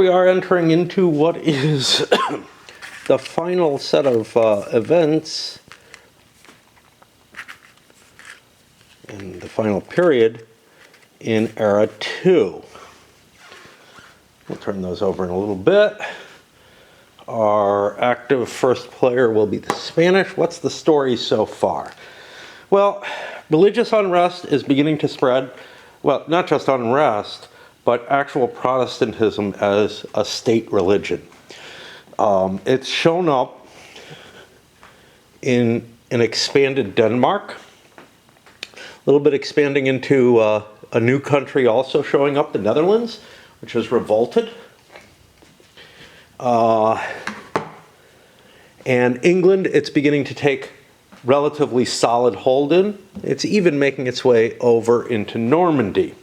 We are entering into what is the final set of events in the final period in Era 2. We'll turn those over in a little bit. Our active first player will be the Spanish. What's the story so far? Well, religious unrest is beginning to spread. Well, not just unrest, but actual Protestantism as a state religion. It's shown up in an expanded Denmark, a little bit expanding into a new country also showing up, the Netherlands, which has revolted. And England, it's beginning to take relatively solid hold in. It's even making its way over into Normandy.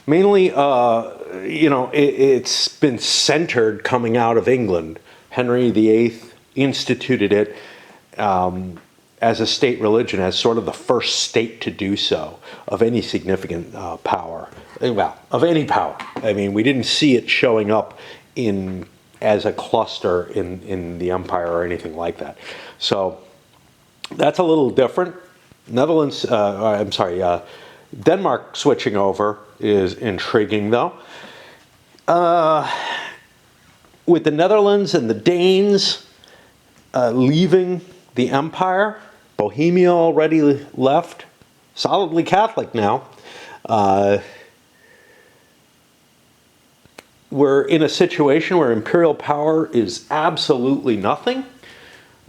Mainly, it's been centered coming out of England. Henry VIII instituted it as a state religion, as sort of the first state to do so, of any significant power. Well, of any power. I mean, we didn't see it showing up as a cluster in the empire or anything like that. So that's a little different. Denmark switching over is intriguing, though. With the Netherlands and the Danes leaving the empire, Bohemia already left, solidly Catholic now. We're in a situation where imperial power is absolutely nothing,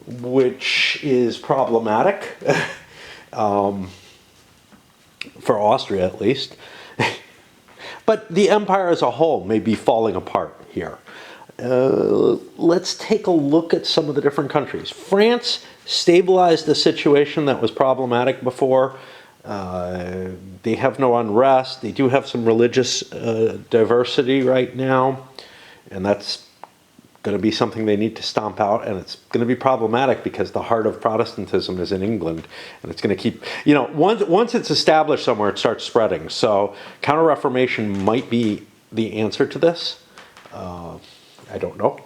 which is problematic, for Austria at least. But the empire as a whole may be falling apart here. Let's take a look at some of the different countries. France stabilized a situation that was problematic before. They have no unrest. They do have some religious diversity right now, and that's going to be something they need to stomp out, and it's going to be problematic because the heart of Protestantism is in England, and it's going to keep, once it's established somewhere, it starts spreading. So Counter-Reformation might be the answer to this. I don't know.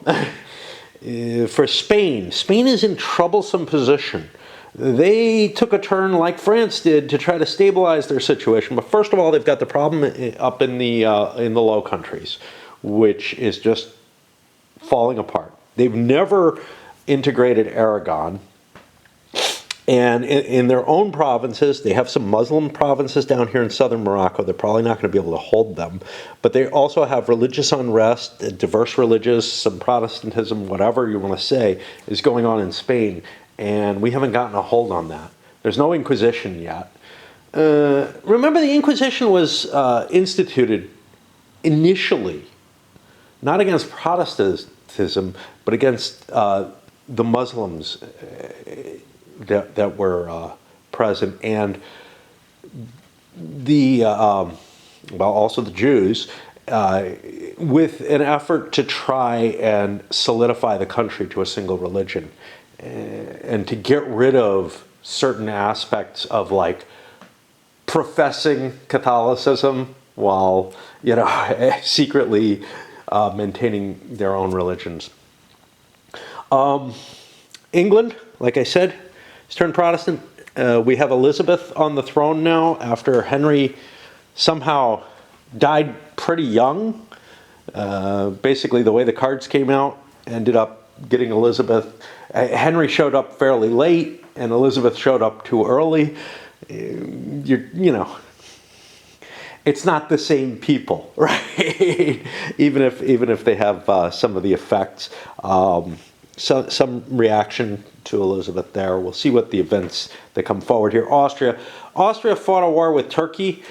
For Spain is in troublesome position. They took a turn like France did to try to stabilize their situation. But first of all, they've got the problem up in the Low Countries, which is just falling apart. They've never integrated Aragon. And in their own provinces, they have some Muslim provinces down here in southern Morocco. They're probably not going to be able to hold them. But they also have religious unrest, diverse religious, some Protestantism, whatever you want to say, is going on in Spain. And we haven't gotten a hold on that. There's no Inquisition yet. Remember, the Inquisition was instituted initially, not against Protestantism, but against the Muslims that were present, and also the Jews, with an effort to try and solidify the country to a single religion, and to get rid of certain aspects of like professing Catholicism while secretly maintaining their own religions. England, like I said, has turned Protestant. We have Elizabeth on the throne now after Henry somehow died pretty young. Basically, the way the cards came out ended up getting Elizabeth. Henry showed up fairly late, and Elizabeth showed up too early. It's not the same people, right? even if they have some of the effects. Some reaction to Elizabeth there. We'll see what the events that come forward here. Austria fought a war with Turkey.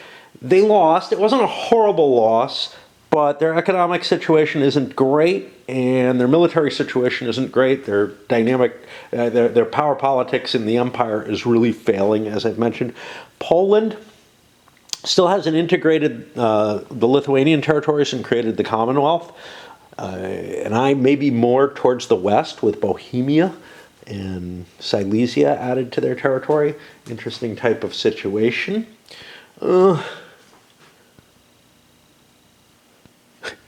They lost. It wasn't a horrible loss, but their economic situation isn't great, and their military situation isn't great. Their dynamic, their power politics in the empire is really failing, as I've mentioned. Poland still hasn't integrated the Lithuanian territories and created the Commonwealth. And I may be more towards the west with Bohemia and Silesia added to their territory. Interesting type of situation.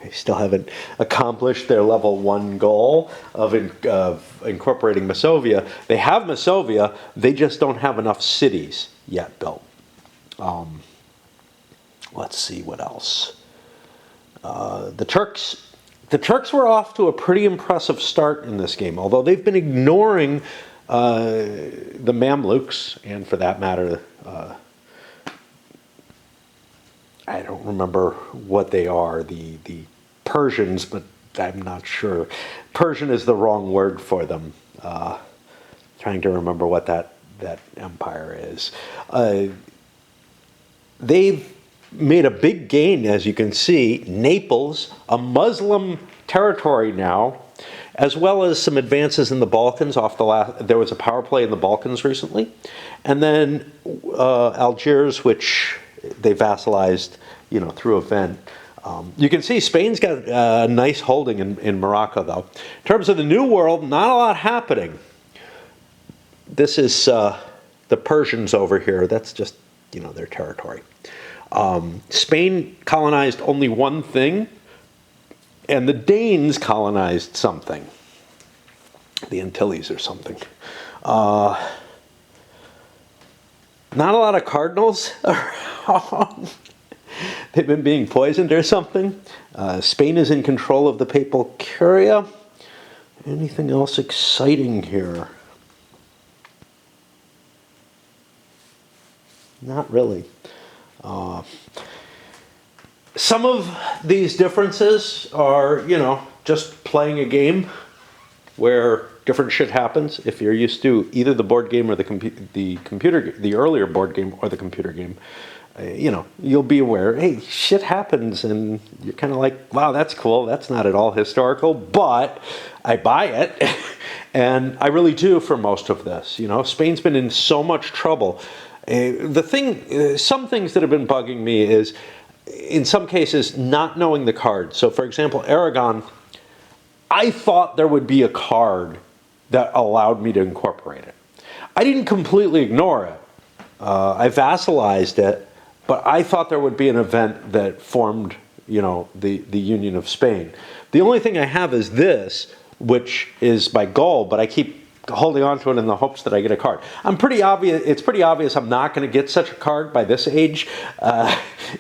They still haven't accomplished their level 1 goal of incorporating Masovia. They have Masovia, they just don't have enough cities yet built. Let's see what else. The Turks were off to a pretty impressive start in this game, although they've been ignoring the Mamluks, and for that matter, I don't remember what they are, the Persians, but I'm not sure. Persian is the wrong word for them. Trying to remember what that empire is. They've made a big gain, as you can see. Naples, a Muslim territory now, as well as some advances in the Balkans. There was a power play in the Balkans recently, and then Algiers, which they vassalized, through a vent. You can see Spain's got a nice holding in Morocco, though. In terms of the New World, not a lot happening. This is the Persians over here. That's just, their territory. Spain colonized only one thing, and the Danes colonized something. The Antilles or something. Not a lot of cardinals around. They've been being poisoned or something. Spain is in control of the Papal Curia. Anything else exciting here? Not really. Some of these differences are, just playing a game where different shit happens. If you're used to either the board game or the earlier board game or the computer game, you'll be aware, hey, shit happens, and you're kind of like, wow, that's cool. That's not at all historical, but I buy it, and I really do for most of this. Spain's been in so much trouble. Some things that have been bugging me is, in some cases, not knowing the card. So, for example, Aragon, I thought there would be a card that allowed me to incorporate it. I didn't completely ignore it. I vassalized it, but I thought there would be an event that formed, the Union of Spain. The only thing I have is this, which is my goal, but I keep holding on to it in the hopes that I get a card. It's pretty obvious I'm not going to get such a card by this age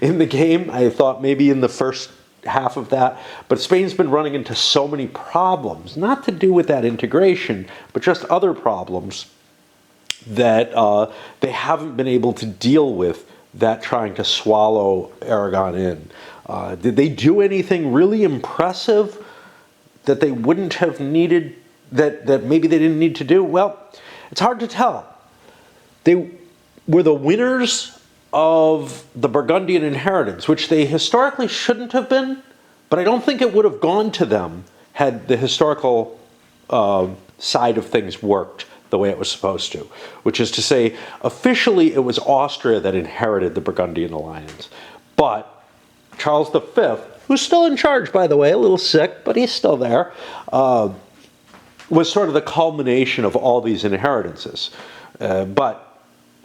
in the game. I thought maybe in the first half of that, but Spain's been running into so many problems, not to do with that integration, but just other problems that they haven't been able to deal with, that trying to swallow Aragon in. Did they do anything really impressive that they wouldn't have needed, that maybe they didn't need to do? Well, it's hard to tell. They were the winners of the Burgundian inheritance, which they historically shouldn't have been, but I don't think it would have gone to them had the historical side of things worked the way it was supposed to, which is to say, officially it was Austria that inherited the Burgundian alliance. But Charles V, who's still in charge, by the way, a little sick, but he's still there, was sort of the culmination of all these inheritances. But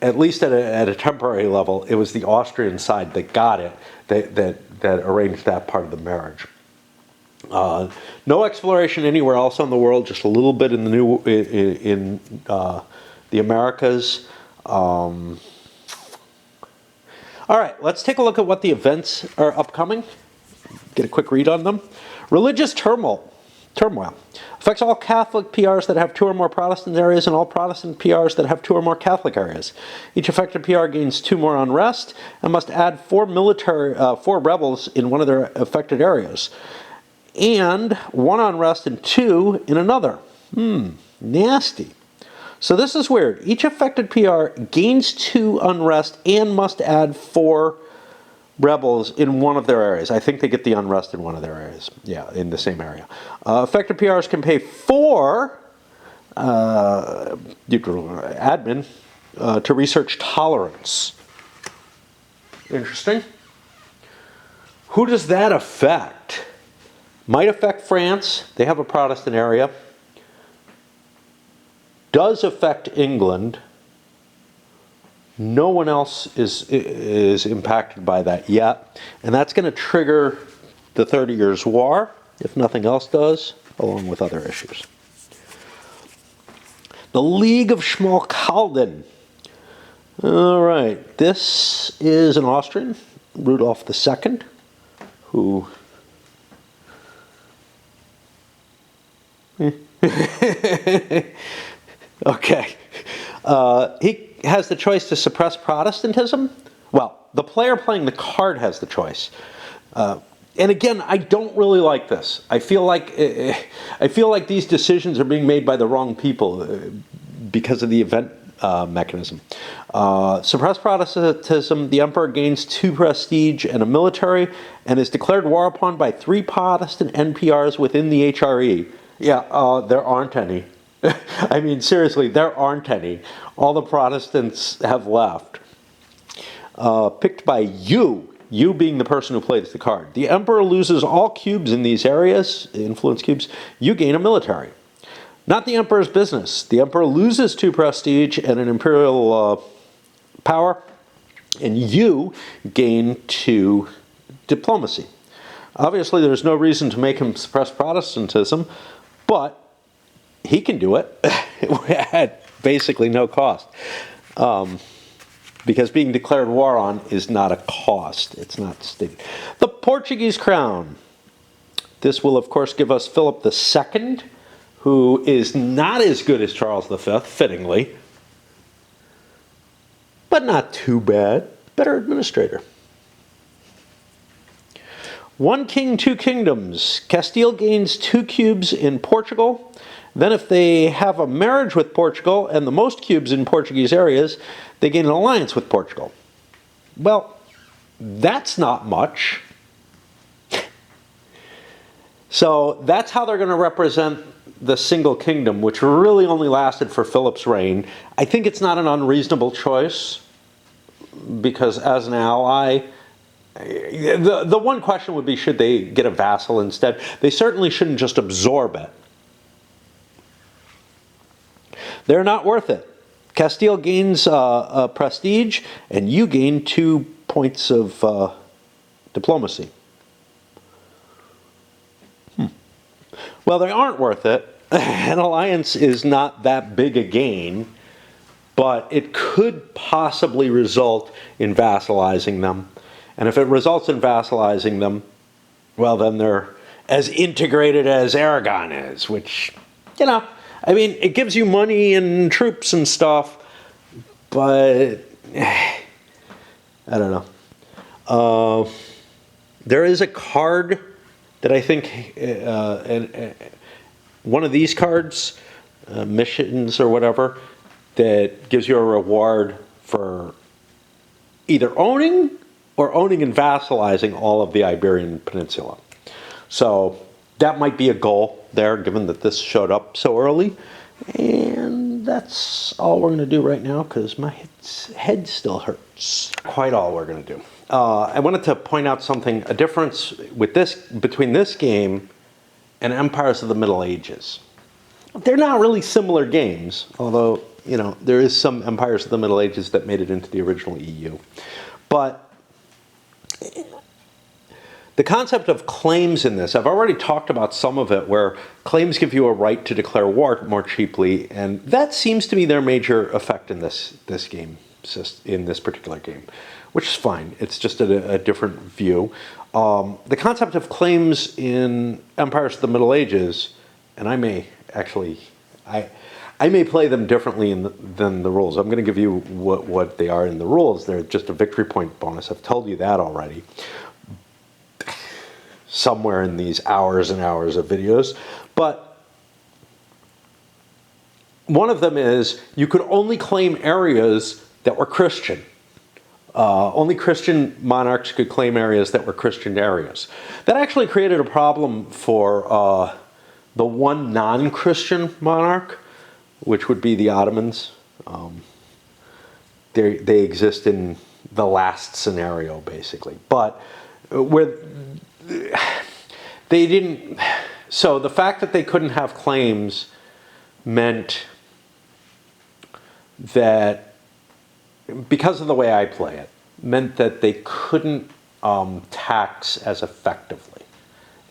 at least at a temporary level, it was the Austrian side that got it, that arranged that part of the marriage. No exploration anywhere else on the world, just a little bit in the Americas. All right, let's take a look at what the events are upcoming. Get a quick read on them. Religious turmoil affects all Catholic PRs that have 2 or more Protestant areas and all Protestant PRs that have 2 or more Catholic areas. Each affected PR gains 2 more unrest and must add 4 rebels in one of their affected areas, and 1 unrest and 2 in another. Nasty. So this is weird. Each affected PR gains 2 unrest and must add 4 rebels in one of their areas. I think they get the unrest in one of their areas. Yeah, in the same area. Affected PRs can pay 4 admin to research tolerance. Interesting. Who does that affect? Might affect France. They have a Protestant area. Does affect England. No one else is impacted by that yet. And that's going to trigger the 30 Years' War, if nothing else does, along with other issues. The League of Schmalkalden. All right, this is an Austrian, Rudolf II, who... Okay. He has the choice to suppress Protestantism. Well, the player playing the card has the choice. And again, I don't really like this. I feel like these decisions are being made by the wrong people because of the event mechanism. Suppress Protestantism, the emperor gains 2 prestige and a military, and is declared war upon by 3 Protestant NPRs within the HRE. Yeah, there aren't any. I mean, seriously, there aren't any. All the Protestants have left. Picked by you being the person who plays the card. The emperor loses all cubes in these areas, influence cubes. You gain a military. Not the emperor's business. The emperor loses 2 prestige and an imperial power, and you gain 2 diplomacy. Obviously, there's no reason to make him suppress Protestantism, but he can do it at basically no cost. Because being declared war on is not a cost. It's not stated. The Portuguese crown. This will, of course, give us Philip II, who is not as good as Charles V, fittingly, but not too bad. Better administrator. 1 king, 2 kingdoms. Castile gains 2 cubes in Portugal. Then if they have a marriage with Portugal and the most cubes in Portuguese areas, they gain an alliance with Portugal. Well, that's not much. So that's how they're going to represent the single kingdom, which really only lasted for Philip's reign. I think it's not an unreasonable choice, because as an ally, the one question would be, should they get a vassal instead? They certainly shouldn't just absorb it. They're not worth it. Castile gains a prestige, and you gain 2 points of diplomacy. Well, they aren't worth it. An alliance is not that big a gain, but it could possibly result in vassalizing them. And if it results in vassalizing them, well, then they're as integrated as Aragon is, which, you know, I mean, it gives you money and troops and stuff, but I don't know. There is a card that I think, one of these cards, missions or whatever, that gives you a reward for either owning or owning and vassalizing all of the Iberian Peninsula. So that might be a goal there, given that this showed up so early. And that's all we're going to do right now, because my head still hurts. Quite all we're going to do. I wanted to point out something, a difference with this, between this game and Empires of the Middle Ages. They're not really similar games, although, you know, there is some Empires of the Middle Ages that made it into the original EU. But the concept of claims in this, I've already talked about some of it, where claims give you a right to declare war more cheaply, and that seems to be their major effect in this game, in this particular game, which is fine. It's just a different view. The concept of claims in Empires of the Middle Ages, and I may play them differently than the rules. I'm going to give you what they are in the rules. They're just a victory point bonus. I've told you that already, somewhere in these hours and hours of videos. But one of them is you could only claim areas that were Christian. Only Christian monarchs could claim areas that were Christian areas. That actually created a problem for the one non-Christian monarch, which would be the Ottomans. They exist in the last scenario, basically. But where they didn't, so the fact that they couldn't have claims meant that, because of the way I play it, meant that they couldn't tax as effectively.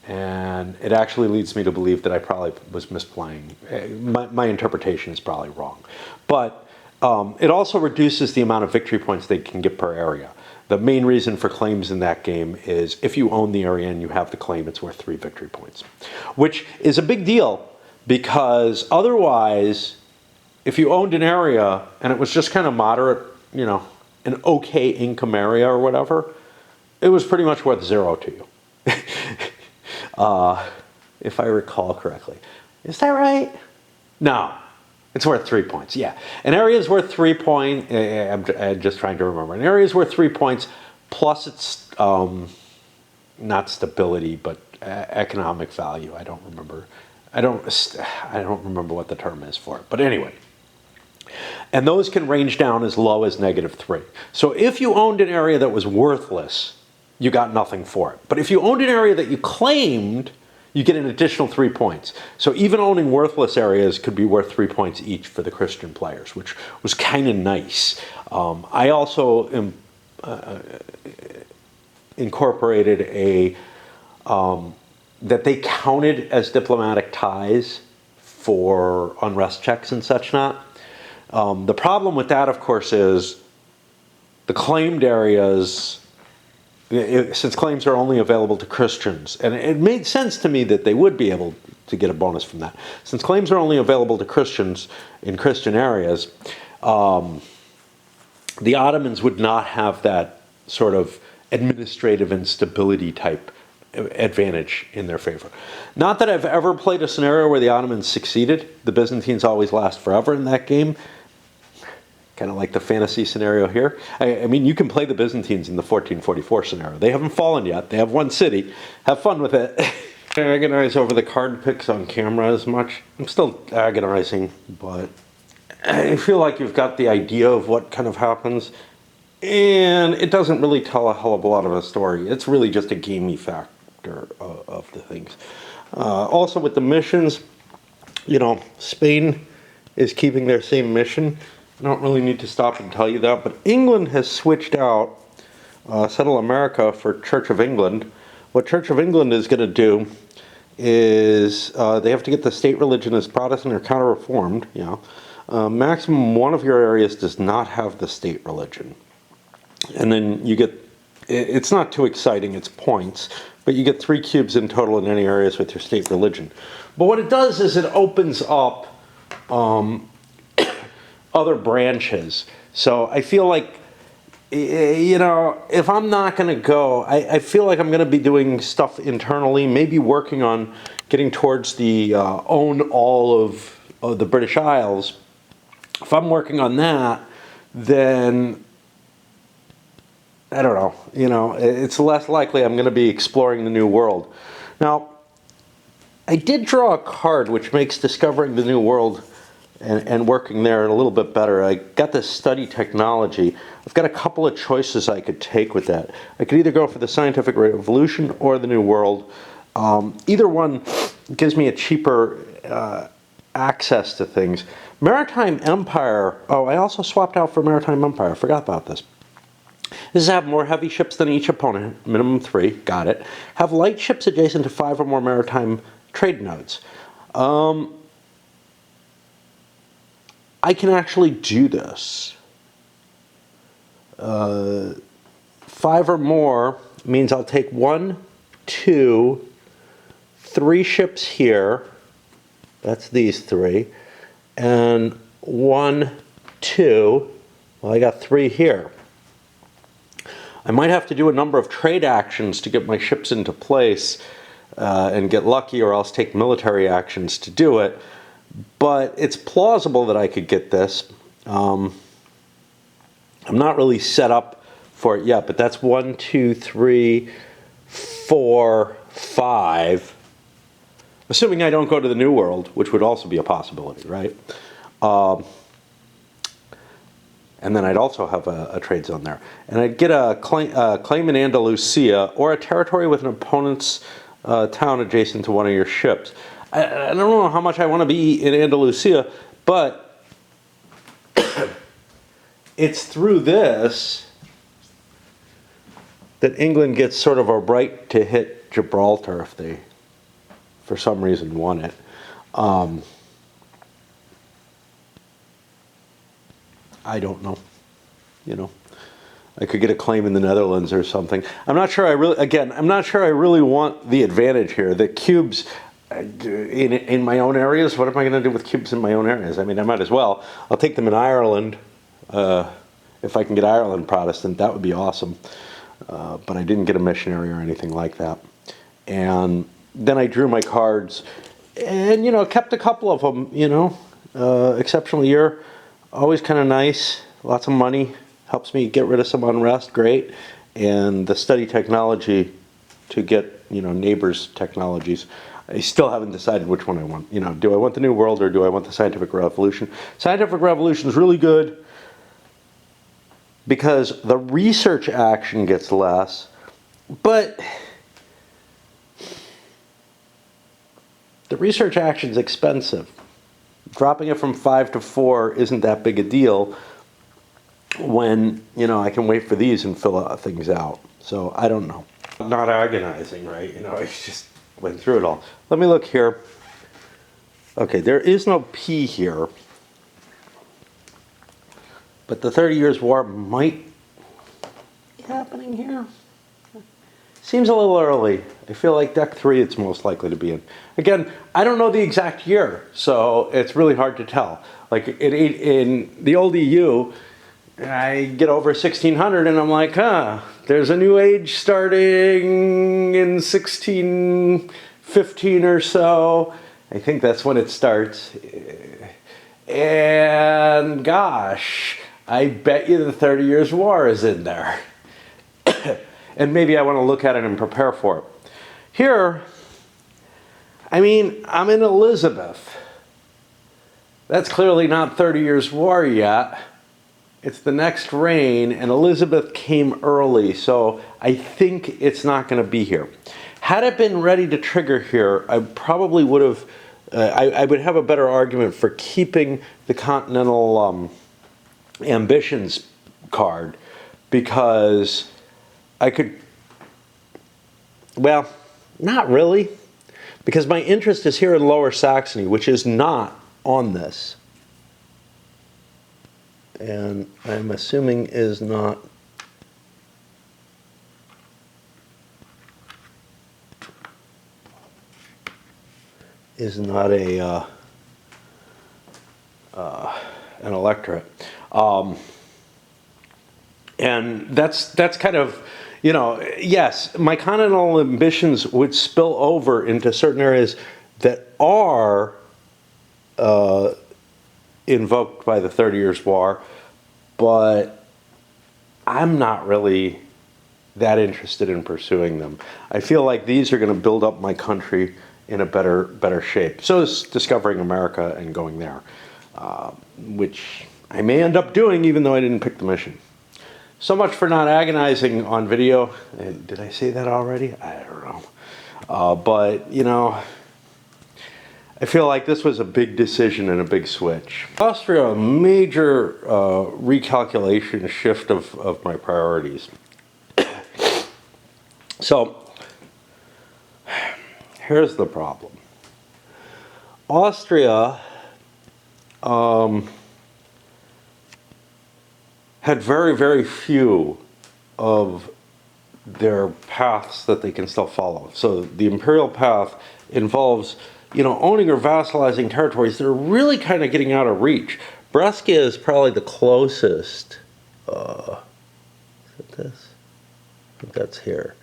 And it actually leads me to believe that I probably was misplaying. My interpretation is probably wrong. But it also reduces the amount of victory points they can get per area. The main reason for claims in that game is if you own the area and you have the claim, it's worth 3 victory points. Which is a big deal because otherwise, if you owned an area and it was just kind of moderate, an okay income area or whatever, it was pretty much worth 0 to you. If I recall correctly. Is that right? No. It's worth 3 points, yeah. An area is worth 3 points. I'm just trying to remember. An area is worth 3 points, plus it's not stability, but economic value. I don't remember. I don't remember what the term is for it. But anyway. And those can range down as low as -3. So if you owned an area that was worthless, you got nothing for it. But if you owned an area that you claimed, you get an additional 3 points. So even owning worthless areas could be worth 3 points each for the Christian players, which was kind of nice. I also incorporated that they counted as diplomatic ties for unrest checks and such not. The problem with that, of course, is the claimed areas, since claims are only available to Christians, and it made sense to me that they would be able to get a bonus from that. Since claims are only available to Christians in Christian areas, the Ottomans would not have that sort of administrative instability type advantage in their favor. Not that I've ever played a scenario where the Ottomans succeeded. The Byzantines always last forever in that game. Kind of like the fantasy scenario here. I mean, you can play the Byzantines in the 1444 scenario. They haven't fallen yet. They have one city. Have fun with it. I agonize over the card picks on camera as much. I'm still agonizing, but I feel like you've got the idea of what kind of happens. And it doesn't really tell a hell of a lot of a story. It's really just a gamey factor of the things. Also with the missions, Spain is keeping their same mission. I don't really need to stop and tell you that, but England has switched out Settle America for Church of England. What Church of England is going to do is they have to get the state religion as Protestant or counter-reformed. Maximum one of your areas does not have the state religion. And then you get, it's not too exciting, it's points, but you get 3 cubes in total in any areas with your state religion. But what it does is it opens up other branches. So I feel like, if I'm not going to go, I feel like I'm going to be doing stuff internally, maybe working on getting towards the own all of the British Isles. If I'm working on that, then I don't know, it's less likely I'm going to be exploring the New World. Now, I did draw a card which makes discovering the New World and working there a little bit better. I got this study technology. I've got a couple of choices I could take with that. I could either go for the scientific revolution or the New World. Either one gives me a cheaper access to things. Maritime Empire, I also swapped out for Maritime Empire. I forgot about this. This is have more heavy ships than each opponent, minimum 3, got it. Have light ships adjacent to 5 or more maritime trade nodes. I can actually do this. 5 or more means I'll take 1, 2, 3 ships here. That's these 3. And 1, 2. Well, I got 3 here. I might have to do a number of trade actions to get my ships into place and get lucky, or else take military actions to do it. But it's plausible that I could get this. I'm not really set up for it yet, but that's 1, 2, 3, 4, 5. Assuming I don't go to the New World, which would also be a possibility, right? And then I'd also have a trade zone there. And I'd get a claim in Andalusia, or a territory with an opponent's town adjacent to one of your ships. I don't know how much I want to be in Andalusia, but it's through this that England gets sort of a right to hit Gibraltar if they for some reason, won it. I don't know. You know, I could get a claim in the Netherlands or something. I'm not sure I'm not sure I really want the advantage here. The cubes in my own areas, what am I going to do with cubes in my own areas? I mean, I might as well. I'll take them in Ireland. If I can get Ireland Protestant, that would be awesome. But I didn't get a missionary or anything like that. And then I drew my cards and, you know, kept a couple of them, you know. Exceptional year, always kind of nice, lots of money, helps me get rid of some unrest, great. And the study technology to get, you know, neighbors' technologies. I still haven't decided which one I want. You know, do I want the New World or do I want the Scientific Revolution? Scientific Revolution is really good because the research action gets less, but the research action is expensive. Dropping it from 5 to 4 isn't that big a deal when, you know, I can wait for these and fill things out. So I don't know. Not agonizing, right? You know, I just went through it all. Let me look here. Okay, there is no P here. But the 30 Years' War might be happening here. Seems a little early. I feel like deck 3 it's most likely to be in. Again, I don't know the exact year, so it's really hard to tell. Like in the old EU, I get over 1600 and I'm like, there's a new age starting in 1615 or so. I think that's when it starts. And gosh, I bet you the 30 Years' War is in there. And maybe I want to look at it and prepare for it. Here, I mean, I'm in Elizabeth. That's clearly not 30 Years' War yet. It's the next reign, and Elizabeth came early, so I think it's not going to be here. Had it been ready to trigger here, I probably would have, I would have a better argument for keeping the Continental Ambitions card, because I could, well, not really, because my interest is here in Lower Saxony, which is not on this. And I'm assuming is not a an electorate, and that's kind of, you know, yes, my continental ambitions would spill over into certain areas that are invoked by the 30 Years' War, but I'm not really that interested in pursuing them. I feel like these are going to build up my country in a better shape. So is discovering America and going there, which I may end up doing even though I didn't pick the mission. So much for not agonizing on video. Did I say that already? I don't know. But, you know, I feel like this was a big decision and a big switch. Austria, a major recalculation, shift of my priorities. So, here's the problem. Austria had very, very few of their paths that they can still follow. So the imperial path involves, you know, owning or vassalizing territories that are really kind of getting out of reach. Brescia is probably the closest. Is it this? I think that's here.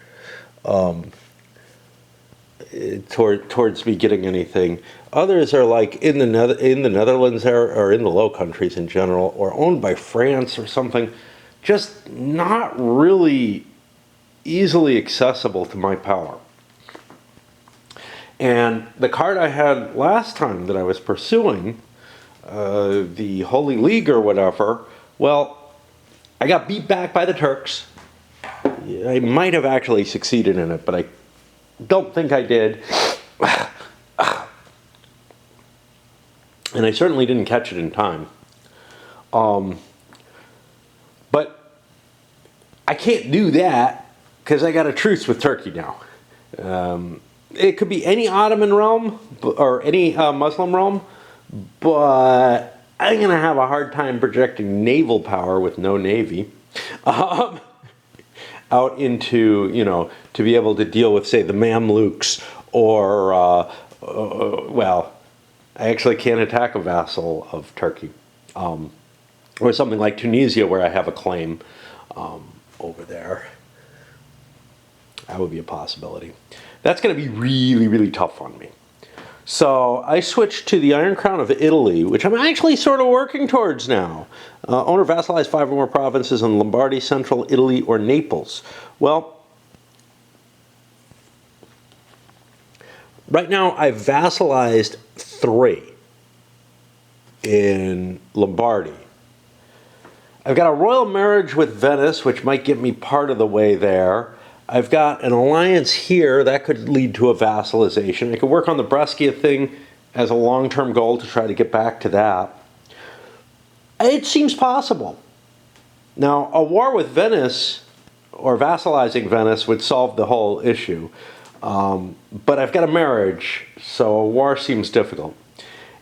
Towards me getting anything. Others are like in the Netherlands or in the Low Countries in general, or owned by France or something. Just not really easily accessible to my power. And the card I had last time that I was pursuing, the Holy League or whatever, well, I got beat back by the Turks. I might have actually succeeded in it, but I don't think I did. And I certainly didn't catch it in time. But I can't do that because I got a truce with Turkey now. it could be any Ottoman realm or any Muslim realm, but I'm going to have a hard time projecting naval power with no navy um, out into, to be able to deal with, say, the Mamluks or, well, I actually can't attack a vassal of Turkey. Or something like Tunisia, where I have a claim over there. That would be a possibility. That's going to be really, really tough on me. So I switched to the Iron Crown of Italy, which I'm actually sort of working towards now. Owner vassalized 5 or more provinces in Lombardy, Central Italy, or Naples. Well, right now I've vassalized 3 in Lombardy. I've got a royal marriage with Venice, which might get me part of the way there. I've got an alliance here that could lead to a vassalization. I could work on the Brescia thing as a long-term goal to try to get back to that. It seems possible. Now, a war with Venice, or vassalizing Venice, would solve the whole issue. But I've got a marriage, so a war seems difficult.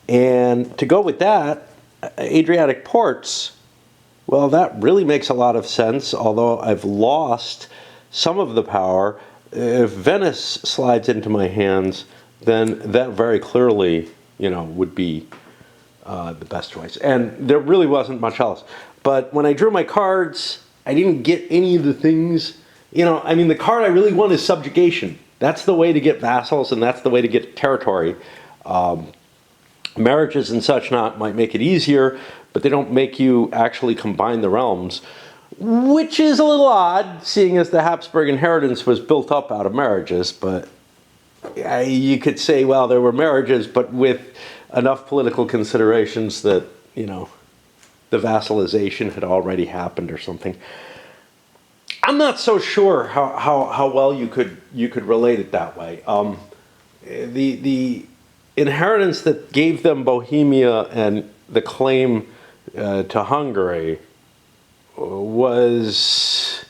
And to go with that, Adriatic ports, well, that really makes a lot of sense, although I've lost some of the power. If Venice slides into my hands, then that very clearly, would be the best choice. And there really wasn't much else. But when I drew my cards, I didn't get any of the things. The card I really want is subjugation. That's the way to get vassals, and that's the way to get territory. Marriages and such might make it easier, but they don't make you actually combine the realms, which is a little odd, seeing as the Habsburg inheritance was built up out of marriages. But you could say, well, there were marriages, but with enough political considerations that, the vassalization had already happened or something. I'm not so sure how well you could relate it that way. The inheritance that gave them Bohemia and the claim to Hungary was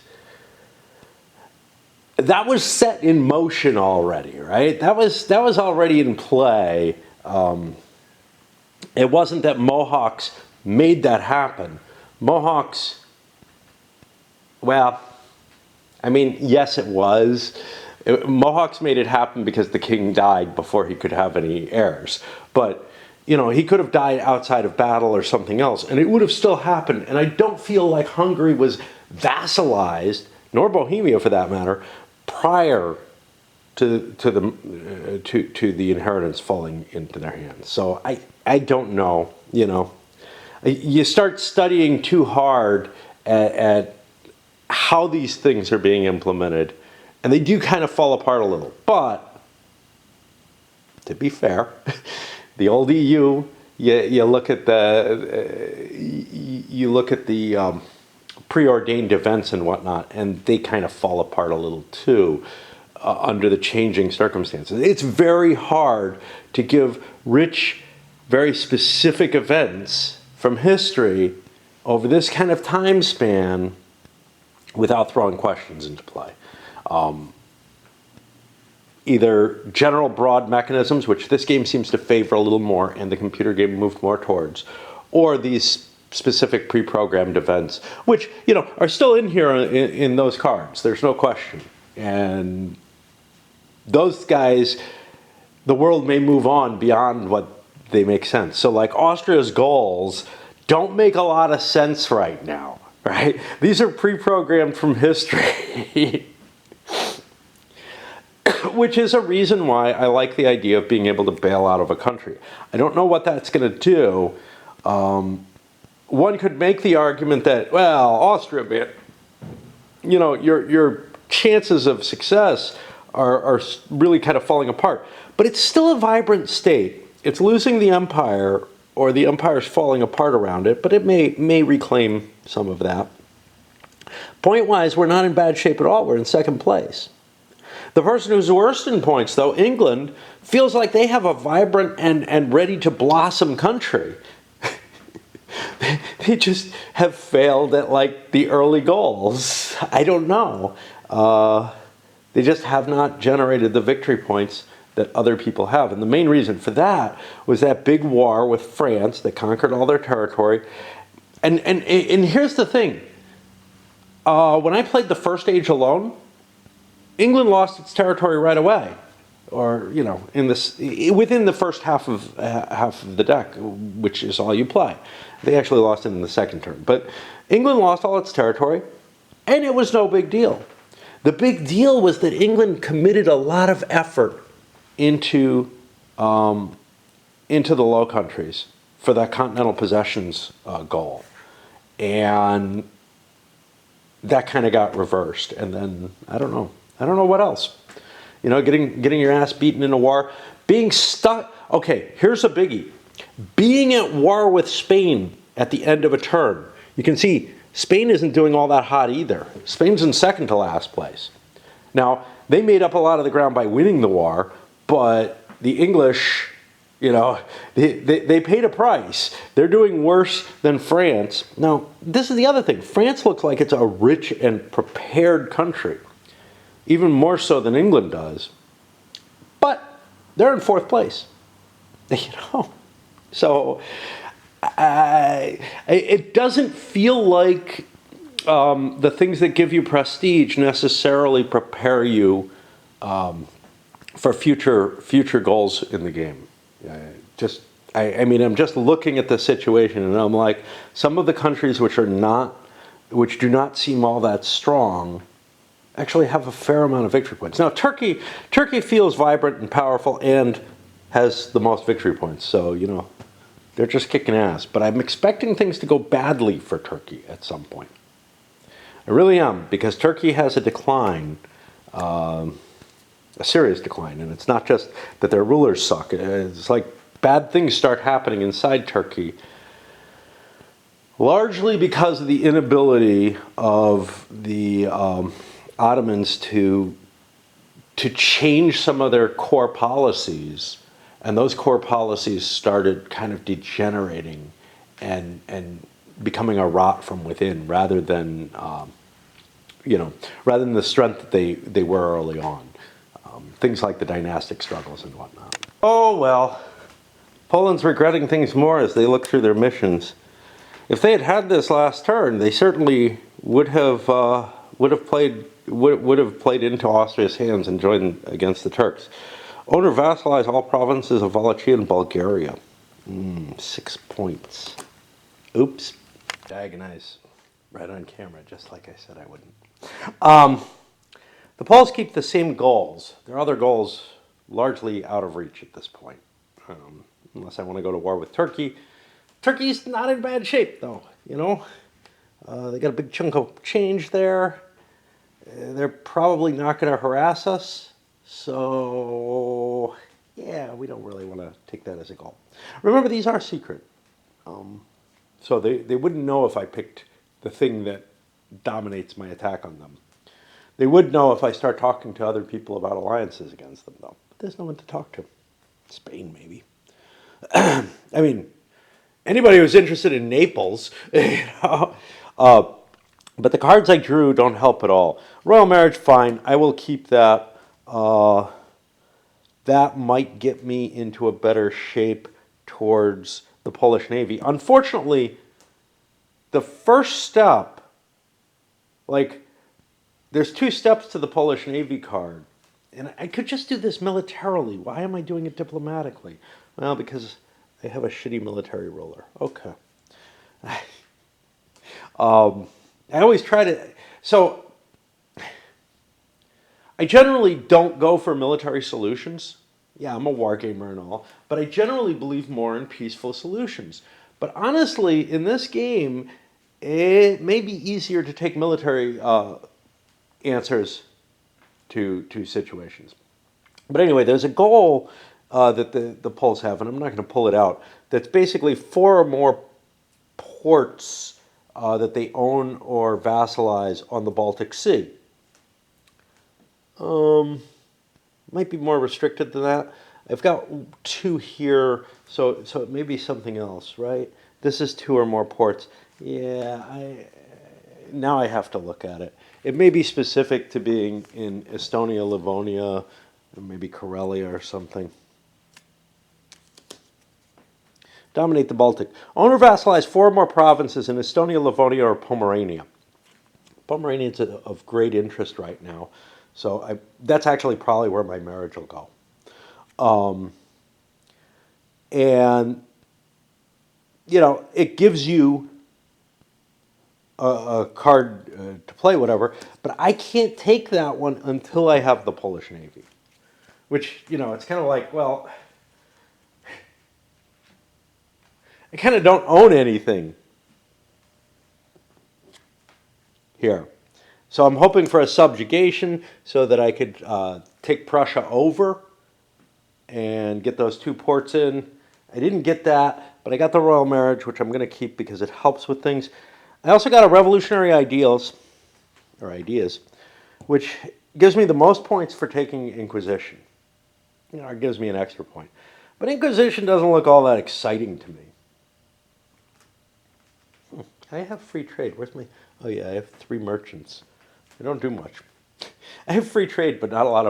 set in motion already, right? That was already in play. It wasn't that Mohawks made that happen. Mohawks, well, yes, it was. Mohawks made it happen because the king died before he could have any heirs. But, he could have died outside of battle or something else, and it would have still happened. And I don't feel like Hungary was vassalized, nor Bohemia for that matter, prior to the inheritance falling into their hands. So I don't know, You start studying too hard at how these things are being implemented, and they do kind of fall apart a little. But to be fair, the old EU, you look at the preordained events and whatnot, and they kind of fall apart a little too under the changing circumstances. It's very hard to give rich, very specific events from history over this kind of time span without throwing questions into play. Either general broad mechanisms, which this game seems to favor a little more and the computer game moved more towards, or these specific pre-programmed events, which, are still in here in those cards. There's no question. And those guys, the world may move on beyond what they make sense. So like Austria's goals don't make a lot of sense right now, right? These are pre-programmed from history. Which is a reason why I like the idea of being able to bail out of a country. I don't know what that's going to do. One could make the argument that, well, Austria, man, your chances of success are really kind of falling apart. But it's still a vibrant state. It's losing the empire, or the empire's falling apart around it, but it may reclaim some of that. Point-wise, we're not in bad shape at all. We're in second place. The person who's worst in points, though, England, feels like they have a vibrant and ready to blossom country. They just have failed at, the early goals. I don't know. They just have not generated the victory points that other people have. And the main reason for that was that big war with France that conquered all their territory. And here's the thing. When I played the first age alone, England lost its territory right away, or within the first half of the deck, which is all you play. They actually lost it in the second turn, but England lost all its territory, and it was no big deal. The big deal was that England committed a lot of effort into the Low Countries for that continental possessions goal, and that kind of got reversed. And then I don't know what else. Getting your ass beaten in a war, being stuck. Okay, here's a biggie: being at war with Spain at the end of a turn. You can see Spain isn't doing all that hot either. Spain's in second to last place. Now, they made up a lot of the ground by winning the war, but the English, they paid a price. They're doing worse than France. Now, this is the other thing. France looks like it's a rich and prepared country, even more so than England does. But they're in fourth place. So it doesn't feel like the things that give you prestige necessarily prepare you for future goals in the game. I'm just looking at the situation, and I'm like, some of the countries which do not seem all that strong actually have a fair amount of victory points. Now, Turkey feels vibrant and powerful and has the most victory points, so they're just kicking ass. But I'm expecting things to go badly for Turkey at some point. I really am, because Turkey has a decline, a serious decline, and it's not just that their rulers suck. It's like bad things start happening inside Turkey, largely because of the inability of the Ottomans to change some of their core policies, and those core policies started kind of degenerating and becoming a rot from within, rather than the strength that they were early on. Things like the dynastic struggles and whatnot. Oh well, Poland's regretting things more as they look through their missions. If they had had this last turn, they certainly would have played into Austria's hands and joined against the Turks. Owner vassalized all provinces of Wallachia and Bulgaria. 6 points. Oops. Diagonise right on camera, just like I said I wouldn't. The Poles keep the same goals. Their other goals largely out of reach at this point. Unless I want to go to war with Turkey. Turkey's not in bad shape, though, They got a big chunk of change there. They're probably not going to harass us. So, yeah, we don't really want to take that as a goal. Remember, these are secret. So they wouldn't know if I picked the thing that dominates my attack on them. They would know if I start talking to other people about alliances against them, though. But there's no one to talk to. Spain, maybe. Anybody who's interested in Naples, but the cards I drew don't help at all. Royal marriage, fine. I will keep that. That might get me into a better shape towards the Polish Navy. Unfortunately, the first step, there's 2 steps to the Polish Navy card. And I could just do this militarily. Why am I doing it diplomatically? Well, because I have a shitty military ruler. Okay. I always try to... So, I generally don't go for military solutions. Yeah, I'm a wargamer and all. But I generally believe more in peaceful solutions. But honestly, in this game, it may be easier to take military answers to situations. But anyway, there's a goal that the Poles have, and I'm not going to pull it out, that's basically 4 or more ports that they own or vassalize on the Baltic Sea. Might be more restricted than that. I've got 2 here, so it may be something else, right? This is 2 or more ports. Yeah, now I have to look at it. It may be specific to being in Estonia, Livonia, or maybe Karelia or something. Dominate the Baltic. Own or vassalize 4 more provinces in Estonia, Livonia, or Pomerania. Pomerania is of great interest right now. So that's actually probably where my marriage will go. And, it gives you a card to play, whatever, but I can't take that one until I have the Polish Navy. Which, it's kind of like, well, I kind of don't own anything here. So I'm hoping for a subjugation so that I could take Prussia over and get those 2 ports in. I didn't get that, but I got the royal marriage, which I'm going to keep because it helps with things. I also got a revolutionary ideals, which gives me the most points for taking Inquisition. It gives me an extra point. But Inquisition doesn't look all that exciting to me. I have free trade. Where's my... Oh yeah, I have 3 merchants. I don't do much. I have free trade, but not a lot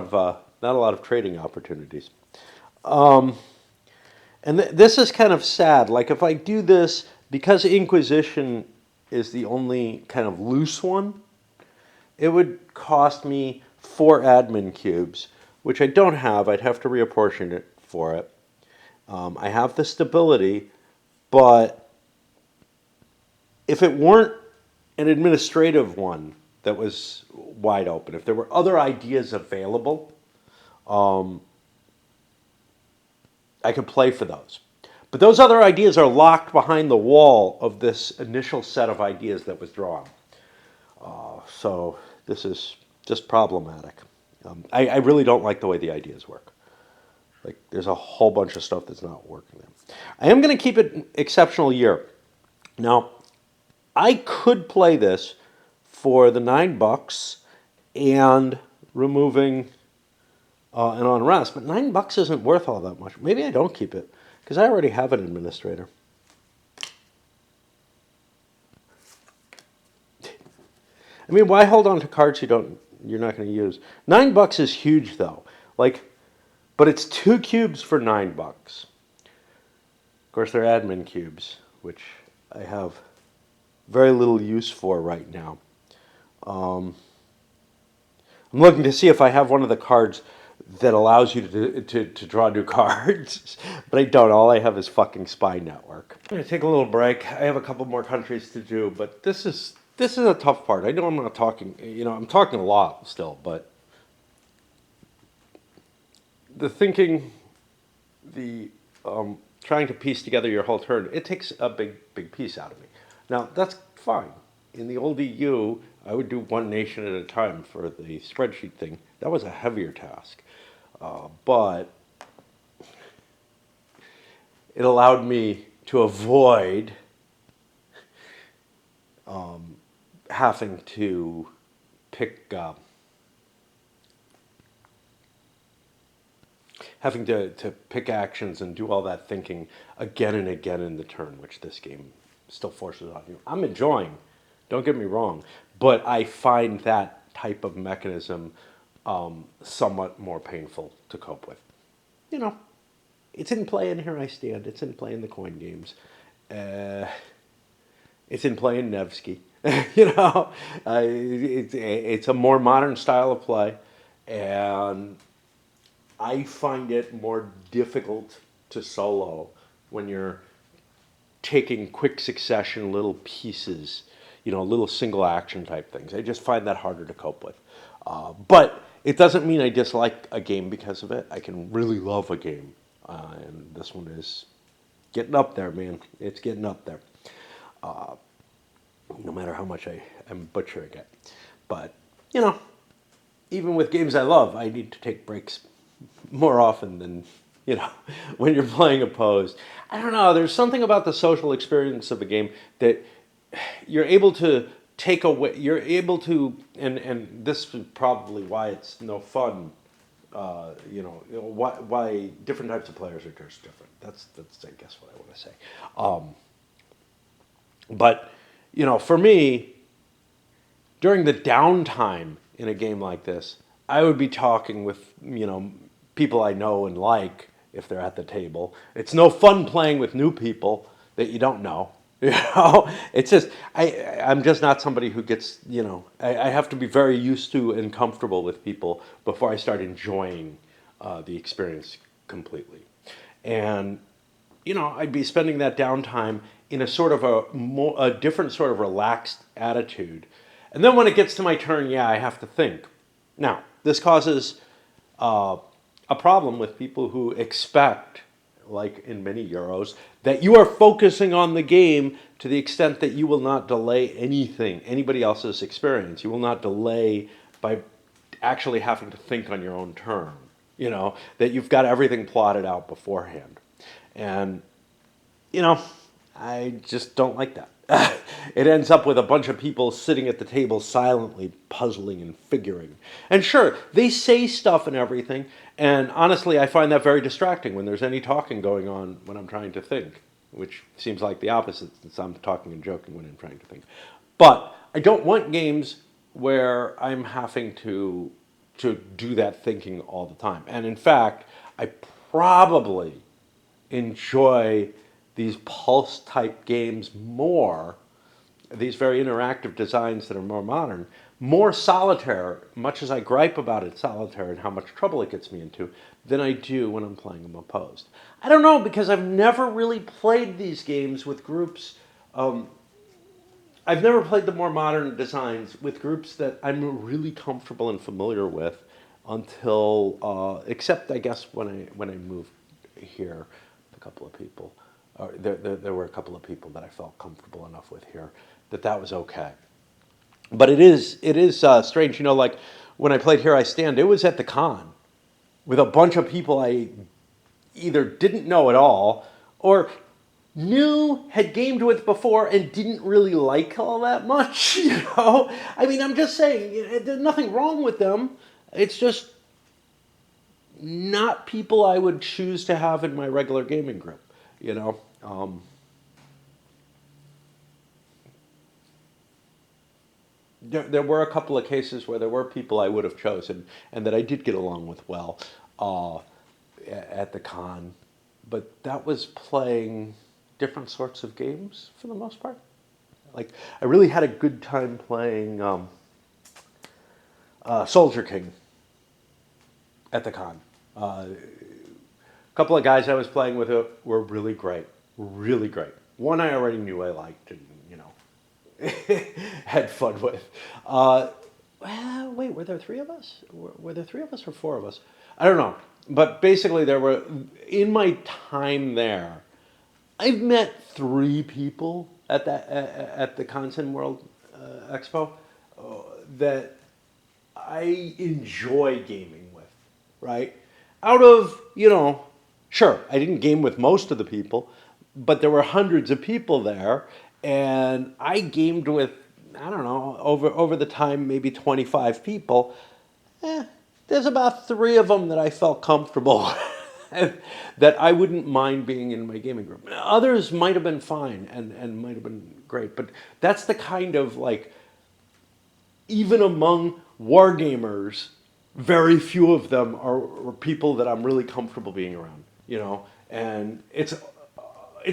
of trading opportunities. And this is kind of sad. Like if I do this, because Inquisition is the only kind of loose one, it would cost me 4 admin cubes, which I don't have. I'd have to reapportion it for it. I have the stability, but if it weren't an administrative one that was wide open, if there were other ideas available, I could play for those. But those other ideas are locked behind the wall of this initial set of ideas that was drawn. So this is just problematic. I really don't like the way the ideas work. Like there's a whole bunch of stuff that's not working there. I am going to keep it exceptional year. Now, I could play this for the $9 and removing an unrest, but $9 isn't worth all that much. Maybe I don't keep it because I already have an administrator. I mean, why hold on to cards you're not going to use? $9 is huge though. But it's 2 cubes for $9. Of course, they're admin cubes, which I have very little use for right now. I'm looking to see if I have one of the cards that allows you to draw new cards, but I don't. All I have is fucking Spy Network. I'm going to take a little break. I have a couple more countries to do, but this is a tough part. I know I'm not talking, I'm talking a lot still, but the thinking, trying to piece together your whole turn, it takes a big piece out of me. Now, that's fine. In the old EU, I would do one nation at a time for the spreadsheet thing. That was a heavier task. But it allowed me to avoid having to pick... having to pick actions and do all that thinking again and again in the turn, which this game still forces on you. I'm enjoying, don't get me wrong, but I find that type of mechanism somewhat more painful to cope with. It's in play in Here I Stand. It's in play in the coin games. It's in play in Nevsky. It's a more modern style of play, and I find it more difficult to solo when you're taking quick succession little pieces, little single action type things. I just find that harder to cope with. But it doesn't mean I dislike a game because of it. I can really love a game. And this one is getting up there, man. It's getting up there. No matter how much I'm butchering it. But, even with games I love, I need to take breaks more often than, when you're playing opposed. I don't know, there's something about the social experience of a game that you're able to take away, and this is probably why it's no fun, why different types of players are just different. That's I guess what I want to say. But, for me, during the downtime in a game like this, I would be talking with, people I know and like if they're at the table. It's no fun playing with new people that you don't know. It's just I'm just not somebody who gets, I have to be very used to and comfortable with people before I start enjoying the experience completely. And I'd be spending that downtime in a sort of a different sort of relaxed attitude. And then when it gets to my turn, yeah, I have to think. Now, this causes a problem with people who expect, like in many Euros, that you are focusing on the game to the extent that you will not delay anybody else's experience. You will not delay by actually having to think on your own turn. That you've got everything plotted out beforehand. And, I just don't like that. It ends up with a bunch of people sitting at the table silently puzzling and figuring. And sure, they say stuff and everything, and honestly, I find that very distracting when there's any talking going on when I'm trying to think, which seems like the opposite since I'm talking and joking when I'm trying to think. But I don't want games where I'm having to do that thinking all the time. And in fact, I probably enjoy these pulse type games more, these very interactive designs that are more modern, more solitaire, much as I gripe about it, solitaire, and how much trouble it gets me into, than I do when I'm playing them opposed. I don't know, because I've never really played these games with groups. I've never played the more modern designs with groups that I'm really comfortable and familiar with until, except I guess when I moved here, a couple of people. There were a couple of people that I felt comfortable enough with here that was okay. But it is strange, like when I played Here I Stand, it was at the con with a bunch of people I either didn't know at all or had gamed with before and didn't really like all that much, I mean, I'm just saying, there's nothing wrong with them. It's just not people I would choose to have in my regular gaming group. There were a couple of cases where there were people I would have chosen and that I did get along with well at the con, but that was playing different sorts of games for the most part. Like, I really had a good time playing Soldier King at the con. A couple of guys I was playing with were really great. Really great. One I already knew I liked and, had fun with. Well, wait, were there three of us? Were there three of us or four of us? I don't know. But basically in my time there, I've met three people at the Consin World Expo that I enjoy gaming with, right? Out of, sure, I didn't game with most of the people, but there were hundreds of people there, and I gamed with, I don't know, over the time, maybe 25 people. There's about three of them that I felt comfortable that I wouldn't mind being in my gaming group. Others might have been fine and might have been great, but that's the kind of, like, even among wargamers, very few of them are people that I'm really comfortable being around, and it's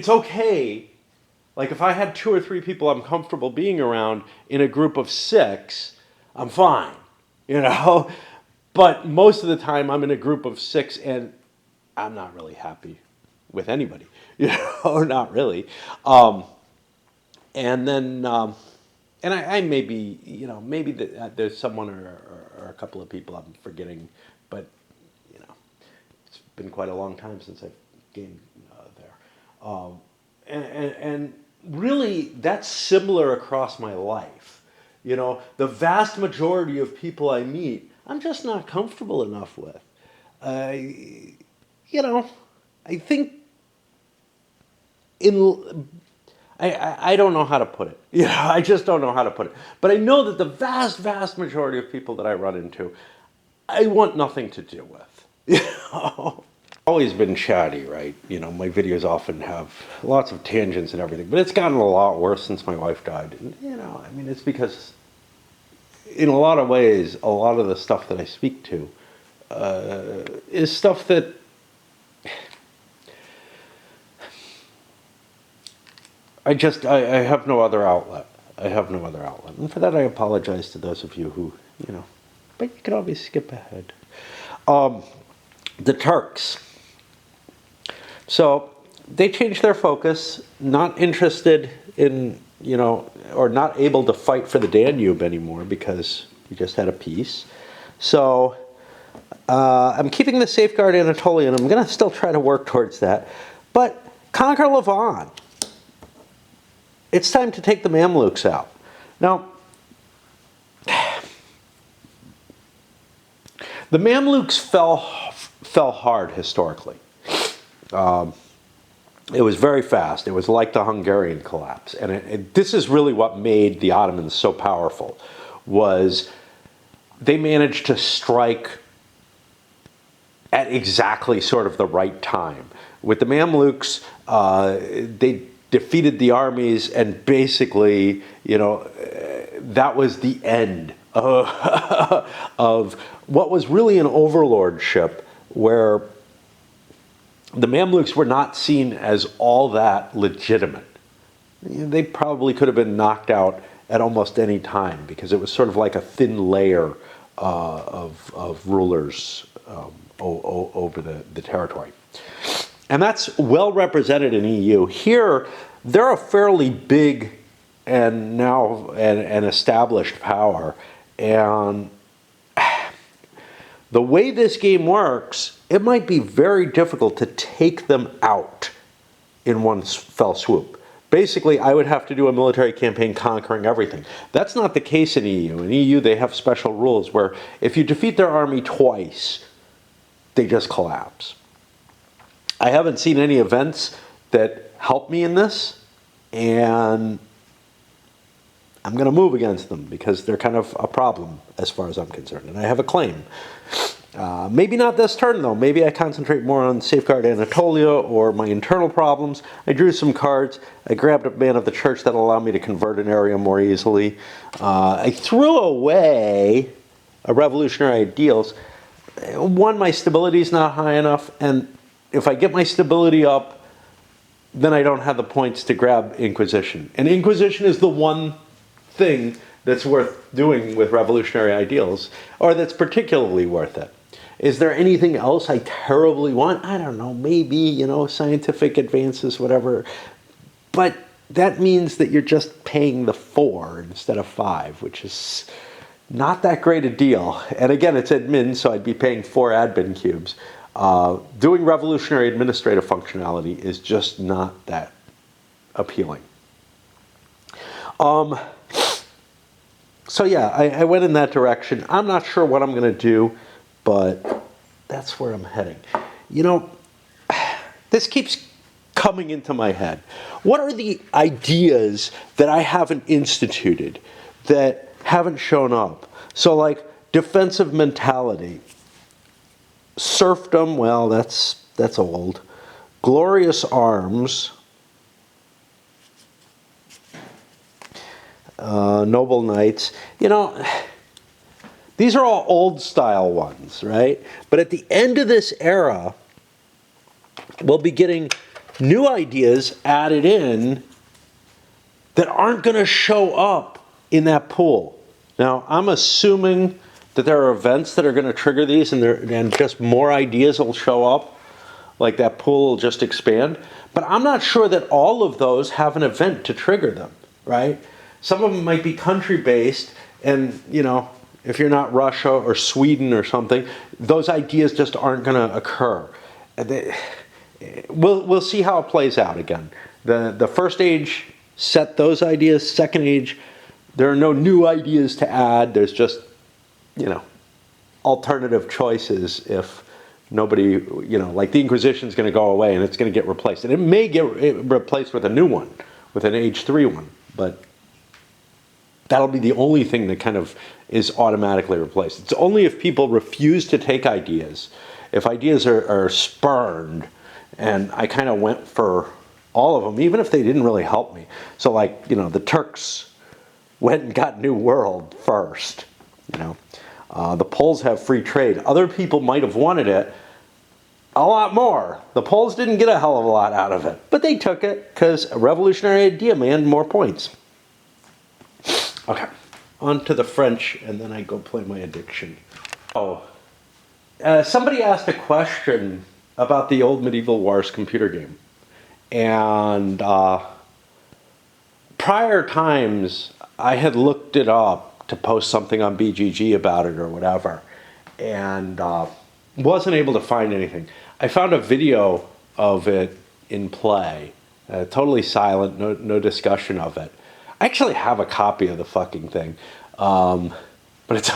okay. Like, if I had two or three people I'm comfortable being around in a group of six, I'm fine, But most of the time I'm in a group of six and I'm not really happy with anybody, not really. And then, and I maybe, maybe there's someone or a couple of people I'm forgetting, but, it's been quite a long time since I've gamed there. And really, that's similar across my life. The vast majority of people I meet, I'm just not comfortable enough with. I think I don't know how to put it. I just don't know how to put it. But I know that the vast, vast majority of people that I run into, I want nothing to do with. Always been chatty, right? My videos often have lots of tangents and everything, but it's gotten a lot worse since my wife died. And, I mean, it's because in a lot of ways, a lot of the stuff that I speak to is stuff that I have no other outlet. I have no other outlet. And for that, I apologize to those of you who, but you can always skip ahead. The Turks. So they changed their focus, not interested in, or not able to fight for the Danube anymore because we just had a peace. So I'm keeping the safeguard Anatolia, and I'm going to still try to work towards that. But conquer Lavon. It's time to take the Mamluks out. Now, the Mamluks fell hard historically. It was very fast. It was like the Hungarian collapse. And this is really what made the Ottomans so powerful, was they managed to strike at exactly sort of the right time. With the Mamluks, they defeated the armies, and basically, that was the end of what was really an overlordship, where the Mamluks were not seen as all that legitimate. They probably could have been knocked out at almost any time, because it was sort of like a thin layer of rulers over the territory. And that's well represented in EU. Here, they're a fairly big and now an established power. And the way this game works, it might be very difficult to take them out in one fell swoop. Basically, I would have to do a military campaign conquering everything. That's not the case in EU. In EU, they have special rules where if you defeat their army twice, they just collapse. I haven't seen any events that help me in this, and I'm going to move against them because they're kind of a problem as far as I'm concerned, and I have a claim. Maybe not this turn, though. Maybe I concentrate more on Safeguard Anatolia or my internal problems. I drew some cards. I grabbed a man of the church that'll allow me to convert an area more easily. I threw away a revolutionary ideals. One, my stability is not high enough, and if I get my stability up, then I don't have the points to grab Inquisition. And Inquisition is the one thing that's worth doing with revolutionary ideals, or that's particularly worth it. Is there anything else I terribly want? I don't know, maybe, scientific advances, whatever. But that means that you're just paying the 4 instead of 5, which is not that great a deal. And again, it's admin, so I'd be paying 4 admin cubes. Doing revolutionary administrative functionality is just not that appealing. So yeah, I went in that direction. I'm not sure what I'm going to do, but that's where I'm heading. This keeps coming into my head. What are the ideas that I haven't instituted, that haven't shown up? So like defensive mentality. Serfdom, well, that's old. Glorious arms. Noble knights. These are all old style ones, right? But at the end of this era, we'll be getting new ideas added in that aren't going to show up in that pool. Now, I'm assuming that there are events that are going to trigger these, and just more ideas will show up, like that pool will just expand. But I'm not sure that all of those have an event to trigger them, right? Some of them might be country-based, and, if you're not Russia or Sweden or something, those ideas just aren't going to occur. We'll see how it plays out again. The first age set those ideas. Second age, there are no new ideas to add. There's just, alternative choices if nobody, like the Inquisition is going to go away and it's going to get replaced. And it may get replaced with a new one, with an age 3 one, but that'll be the only thing that kind of is automatically replaced. It's only if people refuse to take ideas, if ideas are spurned, and I kind of went for all of them, even if they didn't really help me. So like, the Turks went and got New World first, You know, the Poles have free trade. Other people might have wanted it a lot more. The Poles didn't get a hell of a lot out of it, but they took it because a revolutionary idea, man, more points. Okay, on to the French, and then I go play my addiction. Oh, somebody asked a question about the old Medieval Wars computer game. And prior times, I had looked it up to post something on BGG about it or whatever, and wasn't able to find anything. I found a video of it in play, totally silent, no discussion of it. I actually have a copy of the fucking thing, but it's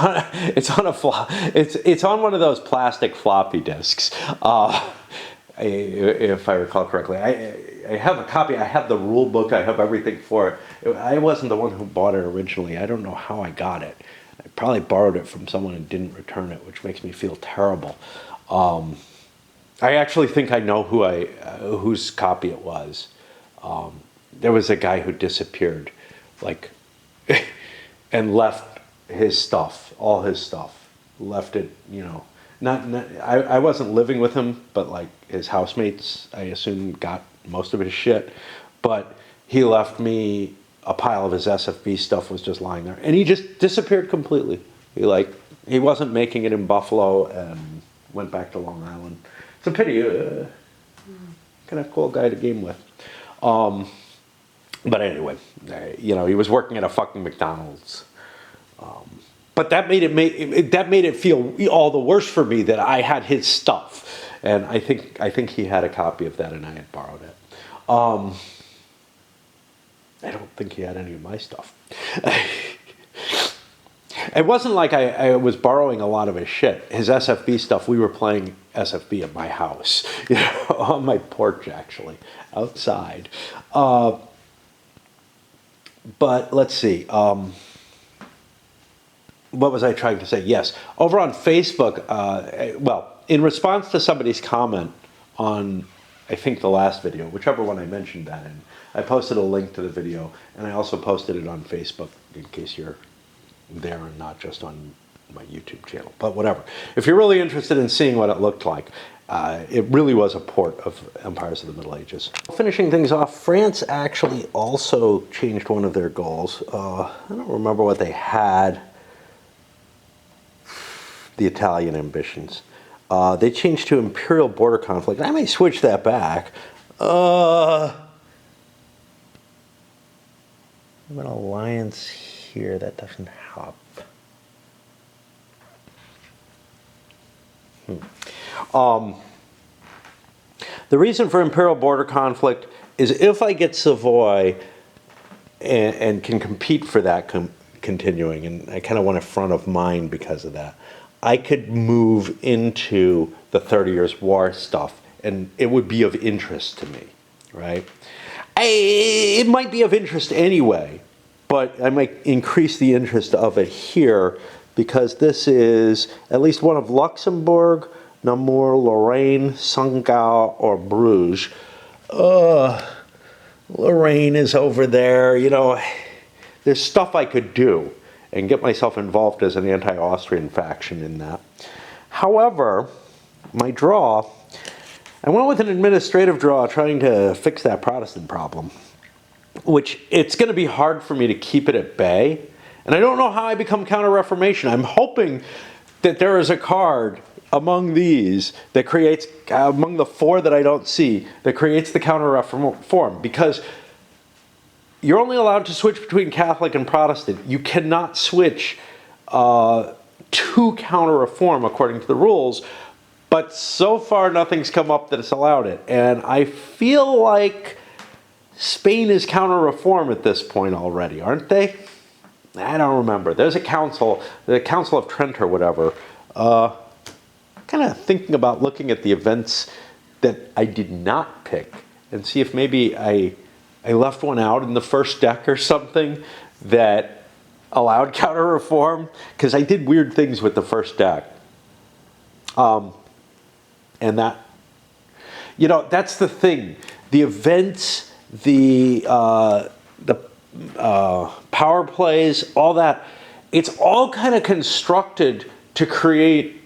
on one of those plastic floppy disks. If I recall correctly, I have a copy. I have the rule book. I have everything for it. I wasn't the one who bought it originally. I don't know how I got it. I probably borrowed it from someone and didn't return it, which makes me feel terrible. I actually think I know whose copy it was. There was a guy who disappeared, like, and left his stuff, all his stuff, left it, you know. I wasn't living with him, but like his housemates, I assume, got most of his shit. But he left me a pile of his SFB stuff was just lying there, and he just disappeared completely. He wasn't making it in Buffalo and went back to Long Island. It's a pity. Kind of cool guy to game with. But anyway, you know, he was working at a fucking McDonald's. But that made it feel all the worse for me that I had his stuff, and I think he had a copy of that, and I had borrowed it. I don't think he had any of my stuff. It wasn't like I was borrowing a lot of his shit. His SFB stuff, we were playing SFB at my house, you know, on my porch actually, outside. But let's see. What was I trying to say? Yes. Over on Facebook, well, in response to somebody's comment on, I think, the last video, whichever one I mentioned that in, I posted a link to the video, and I also posted it on Facebook in case you're there and not just on my YouTube channel. But whatever. If you're really interested in seeing what it looked like, it really was a port of Empires of the Middle Ages. Finishing things off, France actually also changed one of their goals. I don't remember what they had. The Italian ambitions. They changed to Imperial border conflict. I may switch that back. I have an alliance here that doesn't help. The reason for Imperial border conflict is if I get Savoy and can compete for that continuing, and I kind of want it front of mind because of that, I could move into the 30 Years' War stuff, and it would be of interest to me, right? It might be of interest anyway, but I might increase the interest of it here because this is at least one of Luxembourg, Namur, Lorraine, Sungau, or Bruges. Lorraine is over there, you know. There's stuff I could do and get myself involved as an anti-Austrian faction in that. However, my draw, I went with an administrative draw trying to fix that Protestant problem, which it's going to be hard for me to keep it at bay. And I don't know how I become Counter-Reformation. I'm hoping that there is a card among these that creates, among the four that I don't see, that creates the Counter-Reform, because you're only allowed to switch between Catholic and Protestant. You cannot switch to Counter-Reform according to the rules, but so far nothing's come up that has allowed it. And I feel like Spain is Counter-Reform at this point already, aren't they? I don't remember. There's a council, the Council of Trent or whatever, kind of thinking about looking at the events that I did not pick and see if maybe I left one out in the first deck or something that allowed Counter-Reform, because I did weird things with the first deck. And that, you know, that's the thing. The events, the power plays, all that, it's all kind of constructed to create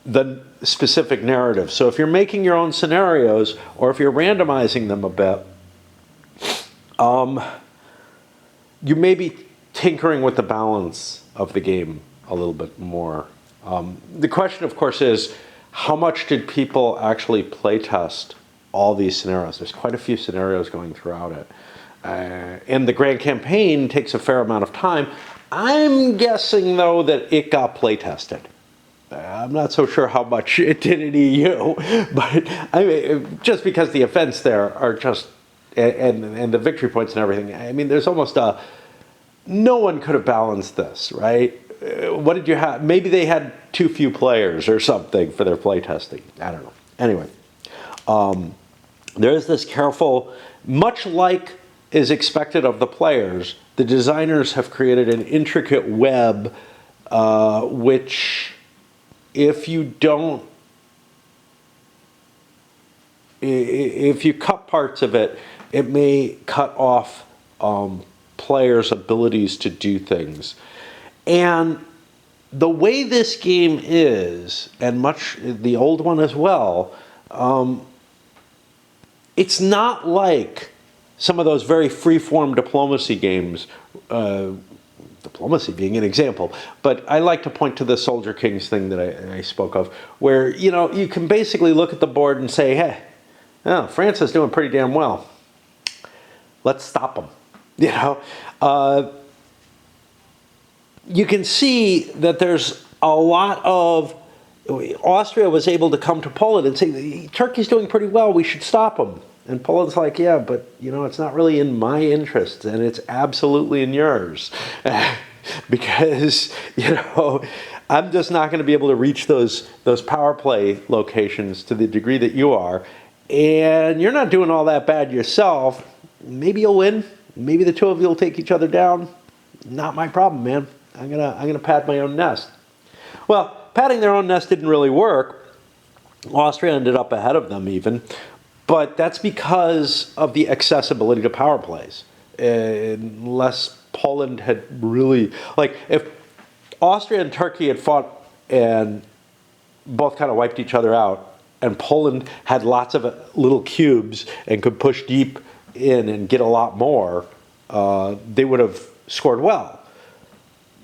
the specific narrative. So if you're making your own scenarios, or if you're randomizing them a bit, you may be tinkering with the balance of the game a little bit more. The question, of course, is how much did people actually playtest all these scenarios? There's quite a few scenarios going throughout it. And the grand campaign takes a fair amount of time. I'm guessing, though, that it got playtested. I'm not so sure how much it did in EU, but I mean, just because the events there are just, and the victory points and everything, I mean, there's almost no one could have balanced this, right? What did you have? Maybe they had too few players or something for their playtesting. I don't know. Anyway, there is this careful, much like is expected of the players, the designers have created an intricate web, which if you cut parts of it, it may cut off players' abilities to do things. And the way this game is, and much the old one as well, it's not like some of those very free-form diplomacy games, diplomacy being an example, but I like to point to the Soldier Kings thing that I spoke of, where, you know, you can basically look at the board and say, hey, oh, France is doing pretty damn well. Let's stop them. You know, you can see that there's a lot of, Austria was able to come to Poland and say, Turkey's doing pretty well, we should stop them. And Poland's like, yeah, but, you know, it's not really in my interest, and it's absolutely in yours. Because, you know, I'm just not going to be able to reach those power play locations to the degree that you are. And you're not doing all that bad yourself. Maybe you'll win. Maybe the two of you will take each other down. Not my problem, man. I'm gonna pad my own nest. Well, padding their own nest didn't really work. Austria ended up ahead of them even. But that's because of the accessibility to power plays. Unless Poland had really, like, if Austria and Turkey had fought and both kind of wiped each other out, and Poland had lots of little cubes and could push deep in and get a lot more, they would have scored well.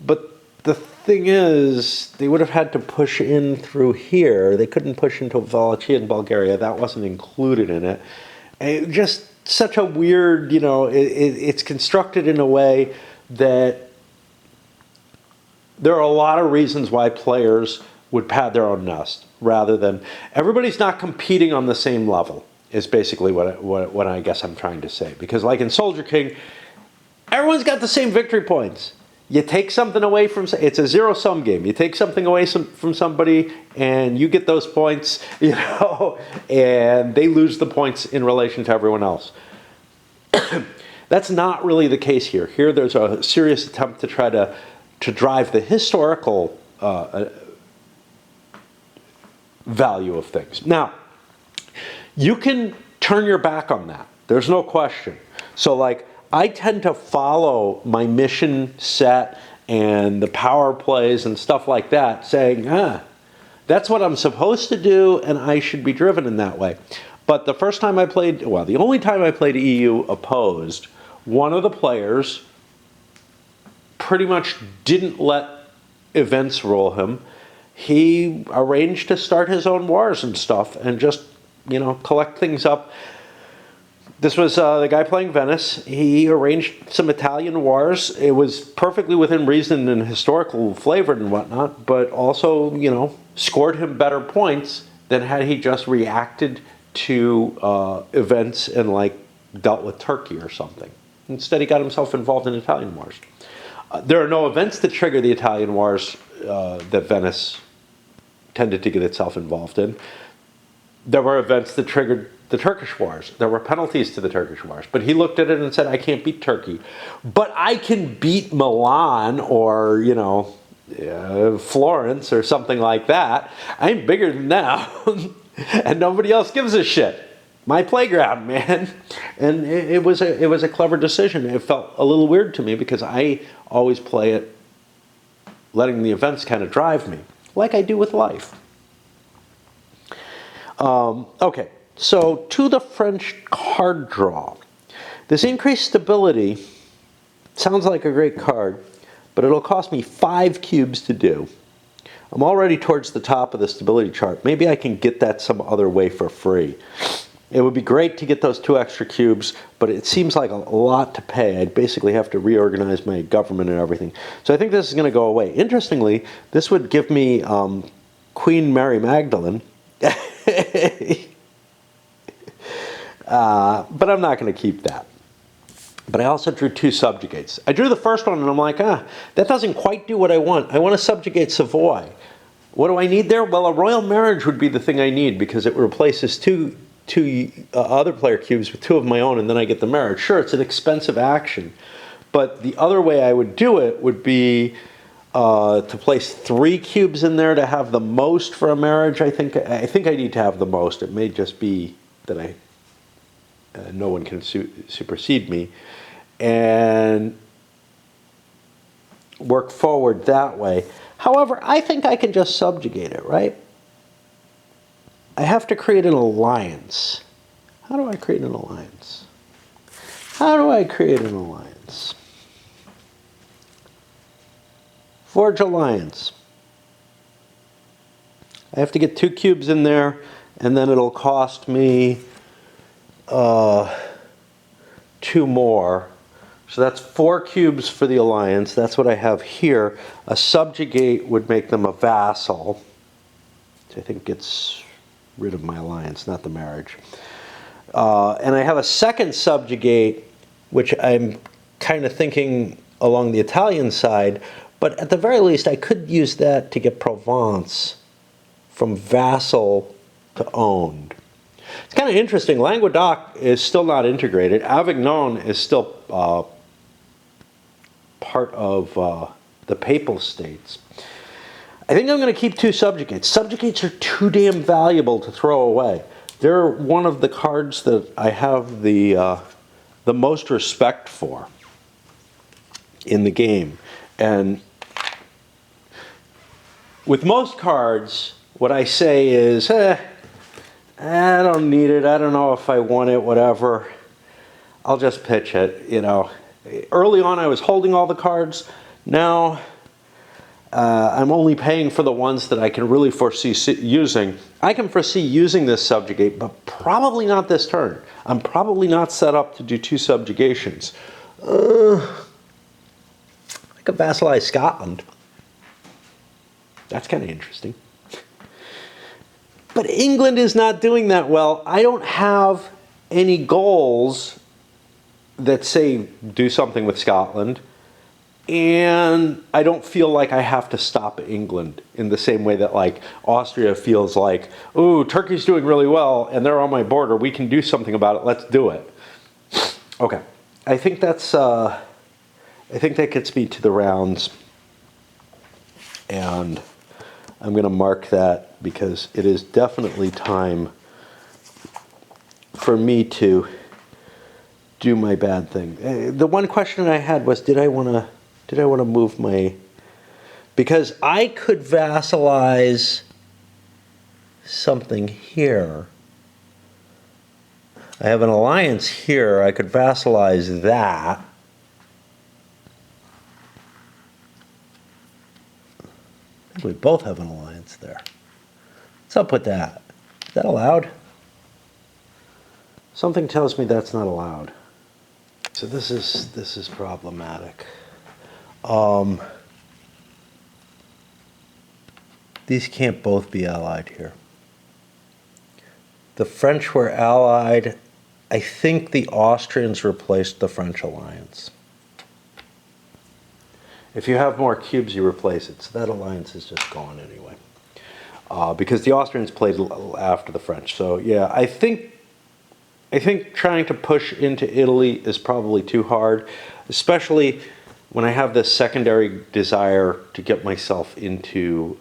But the thing is, they would have had to push in through here. They couldn't push into Wallachia and Bulgaria. That wasn't included in it. And just such a weird, you know, it's constructed in a way that there are a lot of reasons why players would pad their own nest rather than, everybody's not competing on the same level, is basically what I guess I'm trying to say. Because like in Soldier King, everyone's got the same victory points. You take something away from, it's a zero-sum game. You take something away from somebody and you get those points, you know, and they lose the points in relation to everyone else. That's not really the case here. Here there's a serious attempt to try to drive the historical value of things. Now, you can turn your back on that. There's no question. So like, I tend to follow my mission set and the power plays and stuff like that, saying, that's what I'm supposed to do, and I should be driven in that way. But the first time I played, well, the only time I played EU opposed, one of the players pretty much didn't let events rule him. He arranged to start his own wars and stuff and just, you know, collect things up. This was the guy playing Venice. He arranged some Italian wars. It was perfectly within reason and historical flavored and whatnot, but also, you know, scored him better points than had he just reacted to events and, like, dealt with Turkey or something. Instead, he got himself involved in Italian wars. There are no events that trigger the Italian wars that Venice tended to get itself involved in. There were events that triggered the Turkish wars. There were penalties to the Turkish wars. But he looked at it and said, I can't beat Turkey. But I can beat Milan or, you know, Florence or something like that. I'm bigger than them. And nobody else gives a shit. My playground, man. And it was a clever decision. It felt a little weird to me because I always play it letting the events kind of drive me, like I do with life. Okay, so to the French card draw. This increased stability sounds like a great card, but it'll cost me 5 cubes to do. I'm already towards the top of the stability chart. Maybe I can get that some other way for free. It would be great to get those 2 extra cubes, but it seems like a lot to pay. I'd basically have to reorganize my government and everything. So I think this is going to go away. Interestingly, this would give me Queen Mary Magdalene. But I'm not going to keep that. But I also drew 2 subjugates. I drew the first one and I'm like, that doesn't quite do what I want. I want to subjugate Savoy. What do I need there? Well, a royal marriage would be the thing I need because it replaces two other player cubes with 2 of my own, and then I get the marriage. Sure, it's an expensive action. But the other way I would do it would be to place 3 cubes in there to have the most for a marriage. I think I need to have the most. It may just be that no one can supersede me, and work forward that way. However, I think I can just subjugate it, right? I have to create an alliance. How do I create an alliance? How do I create an alliance? Forge alliance. I have to get 2 cubes in there, and then it'll cost me 2 more. So that's 4 cubes for the alliance. That's what I have here. A subjugate would make them a vassal, which I think gets rid of my alliance, not the marriage. And I have a second subjugate, which I'm kind of thinking along the Italian side, but at the very least I could use that to get Provence from vassal to owned. It's kind of interesting. Languedoc is still not integrated. Avignon is still part of the Papal States. I think I'm going to keep 2 subjugates. Subjugates are too damn valuable to throw away. They're one of the cards that I have the most respect for in the game. And with most cards, what I say is, I don't need it. I don't know if I want it, whatever. I'll just pitch it, you know. Early on, I was holding all the cards. Now, I'm only paying for the ones that I can really foresee using. I can foresee using this subjugate, but probably not this turn. I'm probably not set up to do 2 subjugations. I could vassalize Scotland. That's kind of interesting. But England is not doing that well. I don't have any goals that say do something with Scotland. And I don't feel like I have to stop England in the same way that like Austria feels like, ooh, Turkey's doing really well and they're on my border. We can do something about it. Let's do it. Okay. I think that's, I think that gets me to the rounds. And I'm going to mark that because it is definitely time for me to do my bad thing. The one question I had was, did I want to move my, because I could vassalize something here. I have an alliance here. I could vassalize that. I think we both have an alliance there. What's up with that? Is that allowed? Something tells me that's not allowed. So this is problematic. These can't both be allied here. The French were allied. I think the Austrians replaced the French alliance. If you have more cubes, you replace it. So that alliance is just gone anyway. Because the Austrians played after the French. So yeah, I think trying to push into Italy is probably too hard, especially when I have this secondary desire to get myself into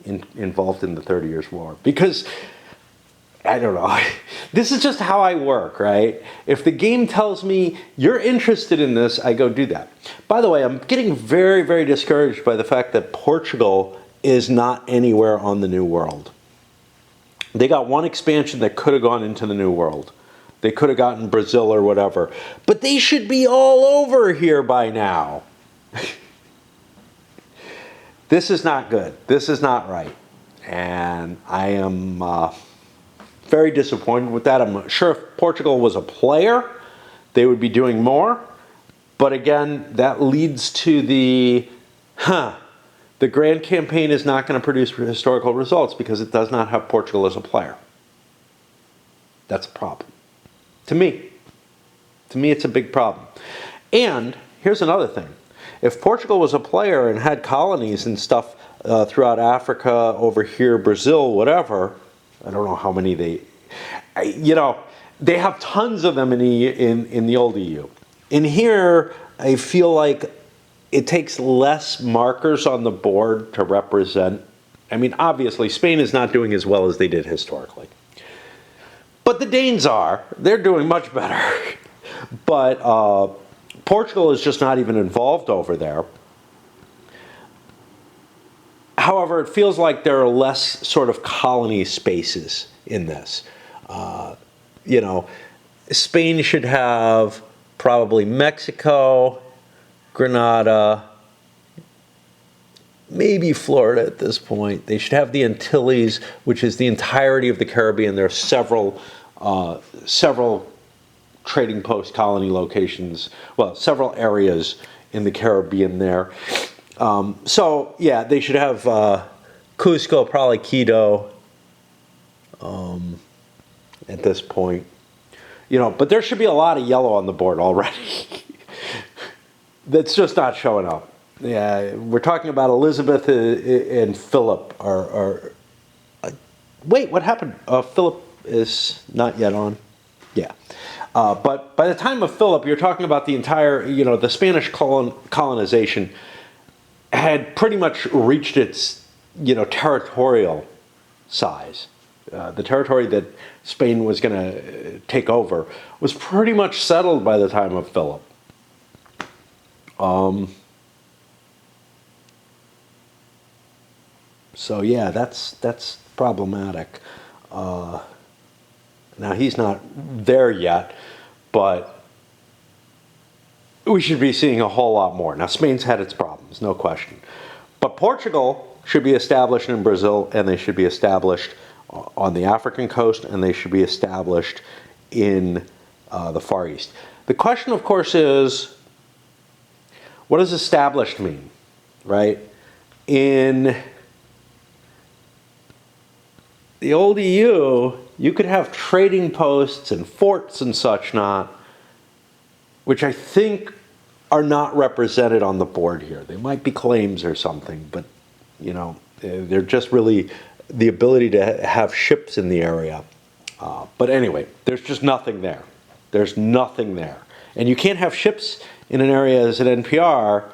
involved in the 30 Years' War. Because I don't know. This is just how I work, right? If the game tells me you're interested in this, I go do that. By the way, I'm getting very, very discouraged by the fact that Portugal is not anywhere on the New World. They got one expansion that could have gone into the New World. They could have gotten Brazil or whatever. But they should be all over here by now. This is not good. This is not right. And I am very disappointed with that. I'm sure if Portugal was a player, they would be doing more. But again, that leads to the grand campaign is not going to produce historical results because it does not have Portugal as a player. That's a problem. To me, it's a big problem. And here's another thing. If Portugal was a player and had colonies and stuff throughout Africa, over here, Brazil, whatever, I don't know how many they have tons of them in the old EU. In here, I feel like it takes less markers on the board to represent. I mean, obviously, Spain is not doing as well as they did historically. But the Danes are. They're doing much better. But Portugal is just not even involved over there. However, it feels like there are less sort of colony spaces in this. Spain should have probably Mexico, Grenada, maybe Florida at this point. They should have the Antilles, which is the entirety of the Caribbean. There are several trading post colony locations, well, several areas in the Caribbean there. So, yeah, they should have Cusco, probably Quito at this point. But there should be a lot of yellow on the board already. That's just not showing up. Yeah, we're talking about Elizabeth and Philip wait, what happened? Philip is not yet on. Yeah. But by the time of Philip, you're talking about the entire, the Spanish colonization had pretty much reached its, territorial size. The territory that Spain was going to take over was pretty much settled by the time of Philip. So yeah, that's problematic. Now he's not there yet, but we should be seeing a whole lot more. Now Spain's had its problems, no question. But Portugal should be established in Brazil, and they should be established on the African coast, and they should be established in the Far East. The question, of course, is, what does established mean, right? In the old EU, you could have trading posts and forts and such not, which I think are not represented on the board here. They might be claims or something, but, they're just really the ability to have ships in the area. But anyway, there's just nothing there. There's nothing there. And you can't have ships in an area as an NPR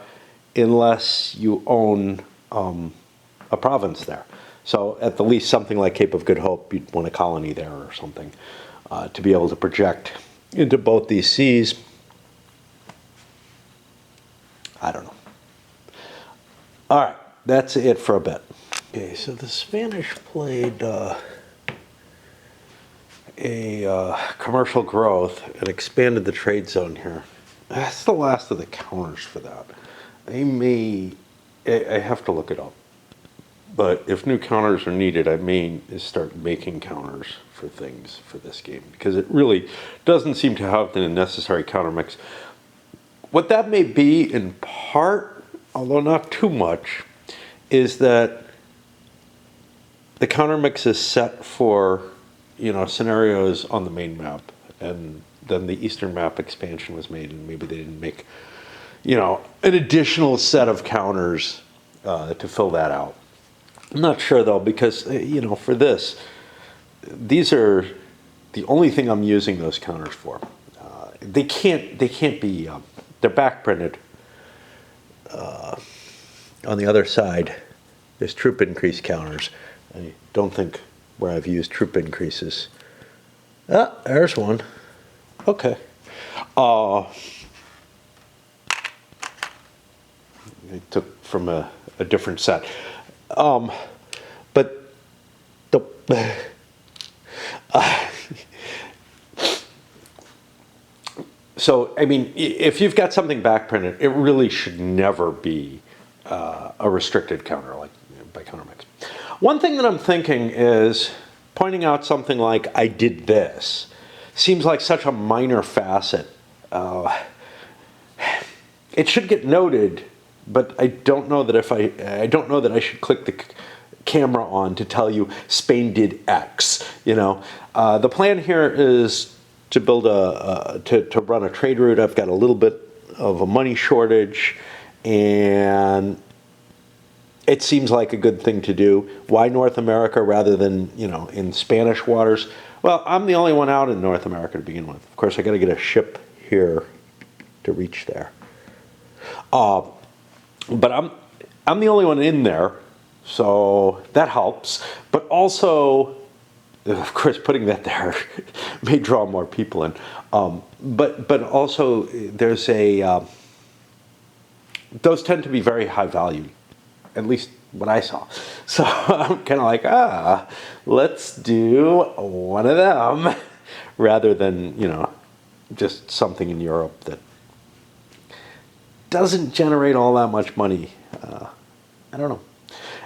unless you own a province there. So at the least something like Cape of Good Hope, you'd want a colony there or something to be able to project into both these seas. I don't know. All right, that's it for a bit. Okay, so the Spanish played a commercial growth and expanded the trade zone here. That's the last of the counters for that. I have to look it up. But if new counters are needed, I may start making counters for things for this game, because it really doesn't seem to have the necessary counter mix. What that may be in part, although not too much, is that the counter mix is set for, scenarios on the main map, and then the Eastern map expansion was made, and maybe they didn't make, an additional set of counters to fill that out. I'm not sure though, because for this, these are the only thing I'm using those counters for. They can't be. They're backprinted. On the other side, there's troop increase counters. I don't think where I've used troop increases Ah, there's one. Okay. I took from a different set. But the so I mean, if you've got something backprinted, it really should never be a restricted counter like by countermix. One thing that I'm thinking is pointing out something like I did this seems like such a minor facet. It should get noted, but I don't know that I don't know that I should click the camera on to tell you Spain did X. You know, the plan here is to build to run a trade route. I've got a little bit of a money shortage, and it seems like a good thing to do. Why North America rather than, you know, in Spanish waters? Well, I'm the only one out in North America to begin with. Of course, I got to get a ship here to reach there. But I'm the only one in there, so that helps. But also, of course, putting that there may draw more people in. But also, there's those tend to be very high value, at least what I saw. So I'm kind of like, let's do one of them rather than, you know, just something in Europe that doesn't generate all that much money. I don't know.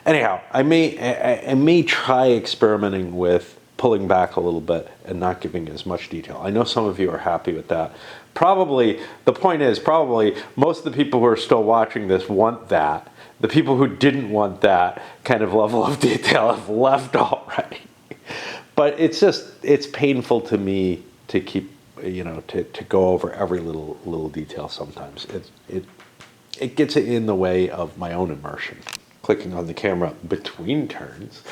Anyhow, I may try experimenting with pulling back a little bit and not giving as much detail. I know some of you are happy with that. Probably, the point is, probably most of the people who are still watching this want that. The people who didn't want that kind of level of detail have left already. But it's just, it's painful to me to keep, you know, to go over every little detail sometimes. It gets in the way of my own immersion. Clicking on the camera between turns.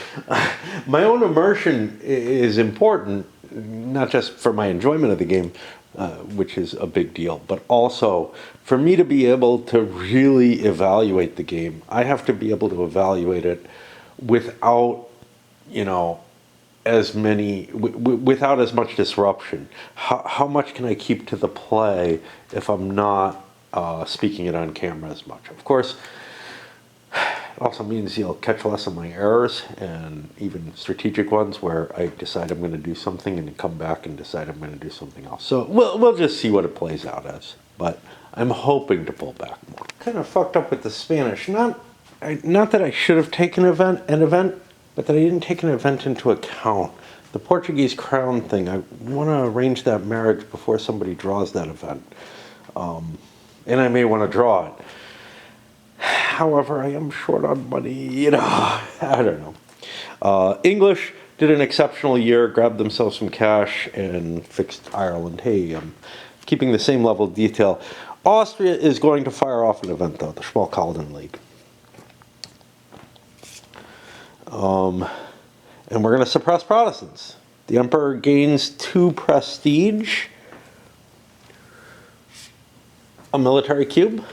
My own immersion is important, not just for my enjoyment of the game, which is a big deal, but also for me to be able to really evaluate the game. I have to be able to evaluate it without, you know, without as much disruption. How much can I keep to the play if I'm not speaking it on camera as much? Of course, it also means you'll catch less of my errors, and even strategic ones where I decide I'm going to do something and then come back and decide I'm going to do something else. So we'll just see what it plays out as. But I'm hoping to pull back more. Kind of fucked up with the Spanish. Not that I should have taken an event, but that I didn't take an event into account. The Portuguese crown thing, I want to arrange that marriage before somebody draws that event. And I may want to draw it. However, I am short on money, you know, I don't know. English did an exceptional year, grabbed themselves some cash, and fixed Ireland. Hey, I'm keeping the same level of detail. Austria is going to fire off an event, though, the Schmalkalden League. And we're going to suppress Protestants. The Emperor gains 2 prestige, a military cube.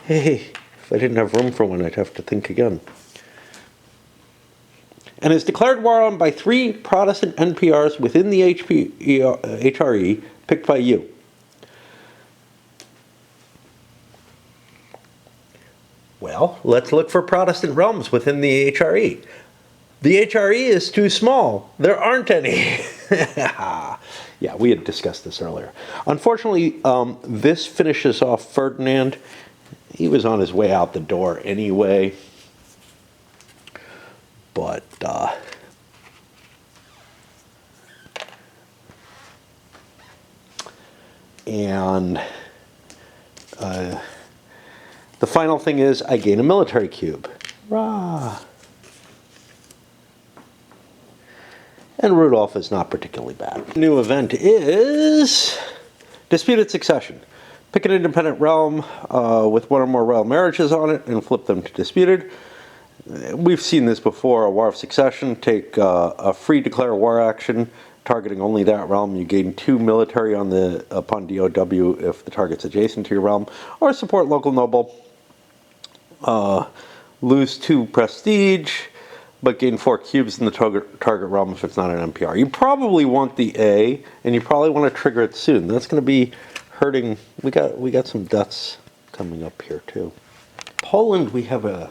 Hey. If I didn't have room for one, I'd have to think again. And is declared war on by 3 Protestant NPRs within the HRE, picked by you. Well, let's look for Protestant realms within the HRE. The HRE is too small. There aren't any. Yeah, we had discussed this earlier. Unfortunately, this finishes off Ferdinand. He was on his way out the door anyway, but the final thing is I gain a military cube. Rah! And Rudolph is not particularly bad. New event is disputed succession. Pick an independent realm with 1 or more royal marriages on it and flip them to disputed. We've seen this before, a war of succession. Take a free declare war action, targeting only that realm. You gain 2 military upon DOW if the target's adjacent to your realm, or support local noble. Lose 2 prestige. but gain 4 cubes in the target realm if it's not an MPR. You probably want the A, and you probably want to trigger it soon. That's going to be hurting. We got some deaths coming up here too. Poland, we have an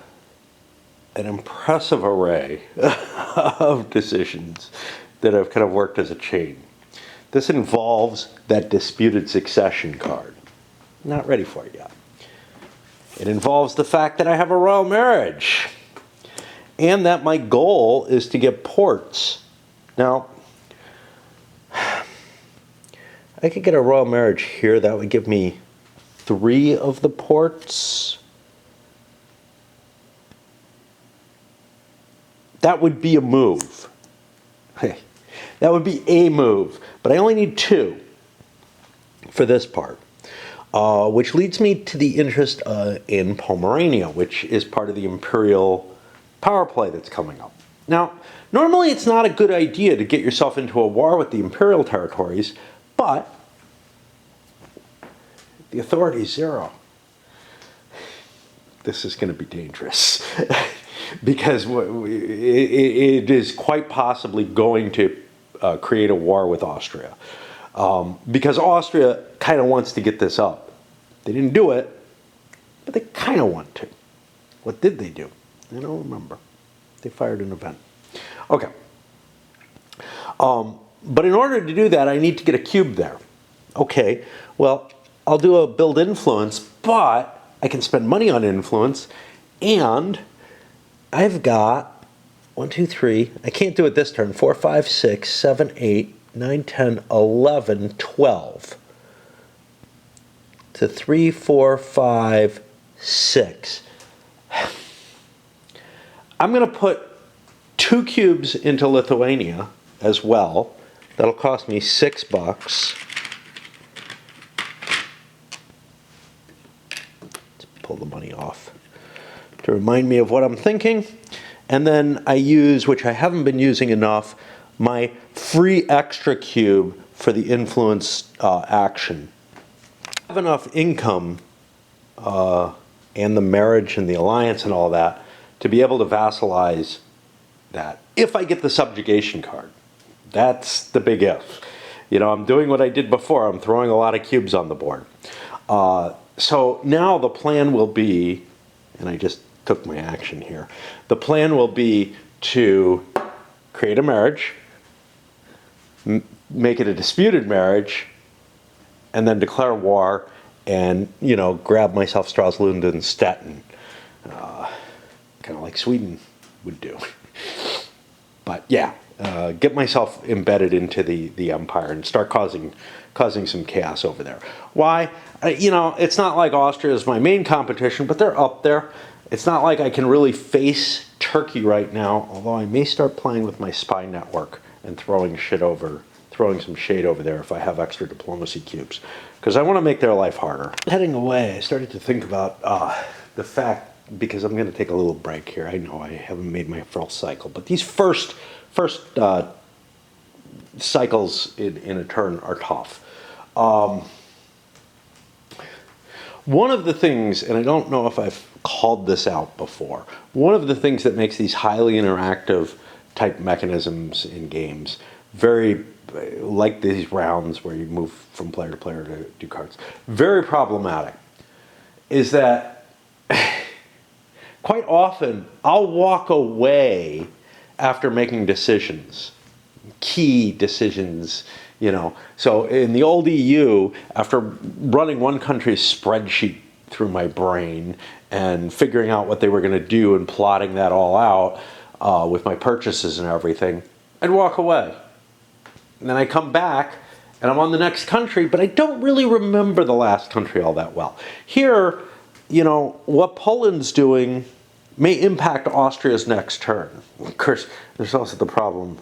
impressive array of decisions that have kind of worked as a chain. This involves that disputed succession card. Not ready for it yet. It involves the fact that I have a royal marriage, and that my goal is to get ports. Now, I could get a royal marriage here. That would give me 3 of the ports. That would be a move. That would be a move. But I only need 2 for this part. Which leads me to the interest in Pomerania, which is part of the Imperial power play that's coming up. Now, normally it's not a good idea to get yourself into a war with the Imperial territories, but the authority is 0. This is going to be dangerous because it is quite possibly going to create a war with Austria. Because Austria kind of wants to get this up. They didn't do it, but they kind of want to. What did they do? I don't remember. They fired an event. Okay. But in order to do that, I need to get a cube there. Okay, well, I'll do a build influence, but I can spend money on influence, and I've got 1, 2, 3. I can't do it this turn. 4, 5, 6, 7, 8, 9, 10, 11, 12. To 3, 4, 5, 6. I'm going to put 2 cubes into Lithuania as well. That'll cost me $6. Let's pull the money off to remind me of what I'm thinking. And then I use, which I haven't been using enough, my free extra cube for the influence action. I have enough income and the marriage and the alliance and all that to be able to vassalize that if I get the subjugation card. That's the big if. You know, I'm doing what I did before. I'm throwing a lot of cubes on the board. So now the plan will be, and I just took my action here, the plan will be to create a marriage, make it a disputed marriage, and then declare war and, you know, grab myself Stralsund and Stettin, kind of like Sweden would do. But yeah, get myself embedded into the empire and start causing some chaos over there. Why? You know, it's not like Austria is my main competition, but they're up there. It's not like I can really face Turkey right now, although I may start playing with my spy network and throwing some shade over there if I have extra diplomacy cubes, because I want to make their life harder. Heading away, I started to think about the fact, because I'm going to take a little break here. I know I haven't made my first cycle, but these first cycles in a turn are tough. One of the things, and I don't know if I've called this out before, one of the things that makes these highly interactive type mechanisms in games very, like these rounds where you move from player to player to do cards, very problematic, is that quite often I'll walk away after making decisions, key decisions, you know. So in the old EU, after running one country's spreadsheet through my brain and figuring out what they were going to do and plotting that all out with my purchases and everything, I'd walk away. And then I come back and I'm on the next country, but I don't really remember the last country all that well. Here, you know, what Poland's doing may impact Austria's next turn. Of course, there's also the problem,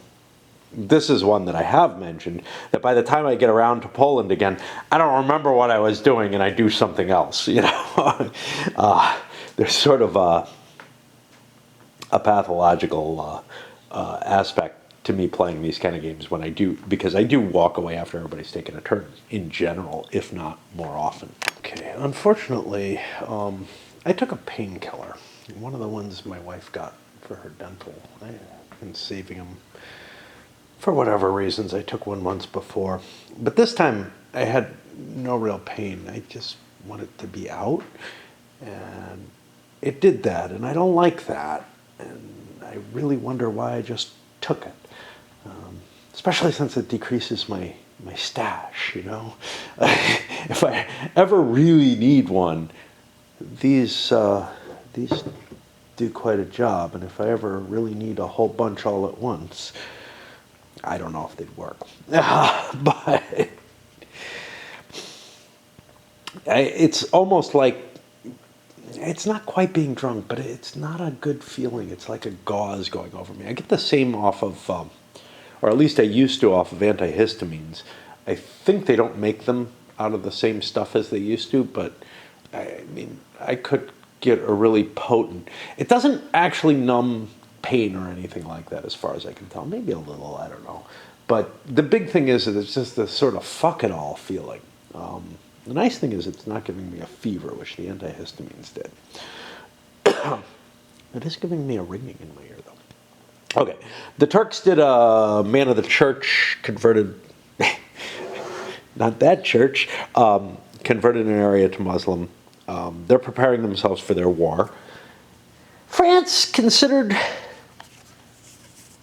this is one that I have mentioned, that by the time I get around to Poland again, I don't remember what I was doing and I do something else, you know. There's sort of a pathological aspect to me playing these kind of games when I do, because I do walk away after everybody's taken a turn in general, if not more often. Okay, unfortunately, I took a painkiller. One of the ones my wife got for her dental. I've been saving them for whatever reasons. I took one once before. But this time I had no real pain. I just wanted to be out. And it did that. And I don't like that. And I really wonder why I just took it. Especially since it decreases my stash, you know. If I ever really need one, these do quite a job. And if I ever really need a whole bunch all at once, I don't know if they'd work. But it's almost like, it's not quite being drunk, but it's not a good feeling. It's like a gauze going over me. I get the same off of, or at least I used to, off of antihistamines. I think they don't make them out of the same stuff as they used to, but I mean, I could get a really potent, it doesn't actually numb pain or anything like that as far as I can tell. Maybe a little, I don't know. But the big thing is that it's just this sort of fuck it all feeling. The nice thing is it's not giving me a fever, which the antihistamines did. It is giving me a ringing in my ear, though. Okay, the Turks did a man of the church, converted, not that church, converted an area to Muslim. They're preparing themselves for their war. France considered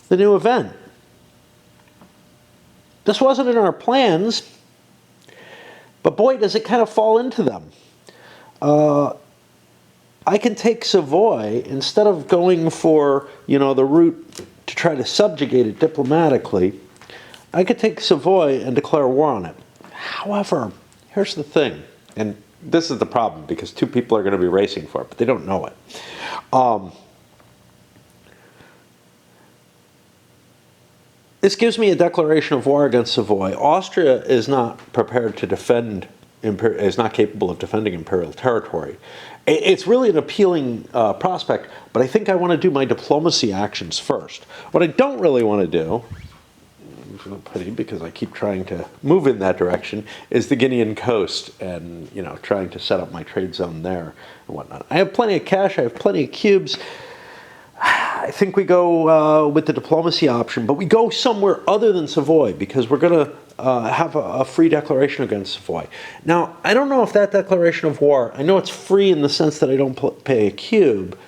the new event. This wasn't in our plans, but boy, does it kind of fall into them. I can take Savoy, instead of going for, you know, the route to try to subjugate it diplomatically, I could take Savoy and declare war on it. However, here's the thing, and this is the problem, because two people are going to be racing for it, but they don't know it. This gives me a declaration of war against Savoy. Austria is not prepared to defend, is not capable of defending imperial territory. It's really an appealing prospect, but I think I want to do my diplomacy actions first. What I don't really want to do, pity because I keep trying to move in that direction, is the Guinean coast and, you know, trying to set up my trade zone there and whatnot. I have plenty of cash, I have plenty of cubes. I think we go with the diplomacy option, but we go somewhere other than Savoy because we're going to have a free declaration against Savoy. Now, I don't know if that declaration of war, I know it's free in the sense that I don't pay a cube,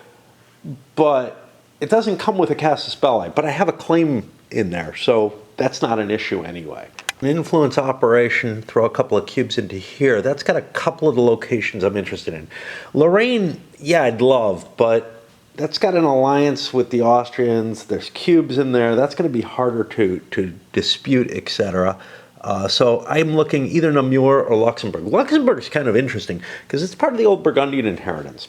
but it doesn't come with a casus belli, but I have a claim in there, so that's not an issue anyway. An influence operation, throw a couple of cubes into here. That's got a couple of the locations I'm interested in. Lorraine, yeah, I'd love, but that's got an alliance with the Austrians. There's cubes in there. That's going to be harder to dispute, etc. So I'm looking either Namur or Luxembourg. Luxembourg is kind of interesting because it's part of the old Burgundian inheritance.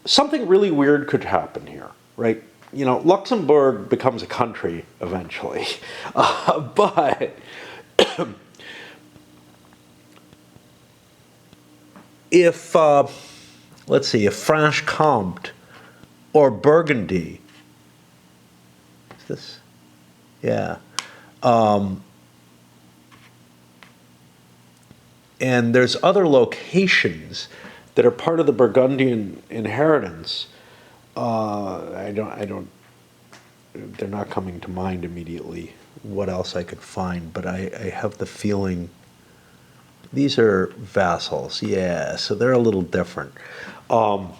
Something really weird could happen here, right? You know, Luxembourg becomes a country eventually, but if, let's see, if Franche-Comté or Burgundy, is this, yeah, and there's other locations that are part of the Burgundian inheritance. I don't, they're not coming to mind immediately what else I could find, but I have the feeling these are vassals, yeah, so they're a little different. But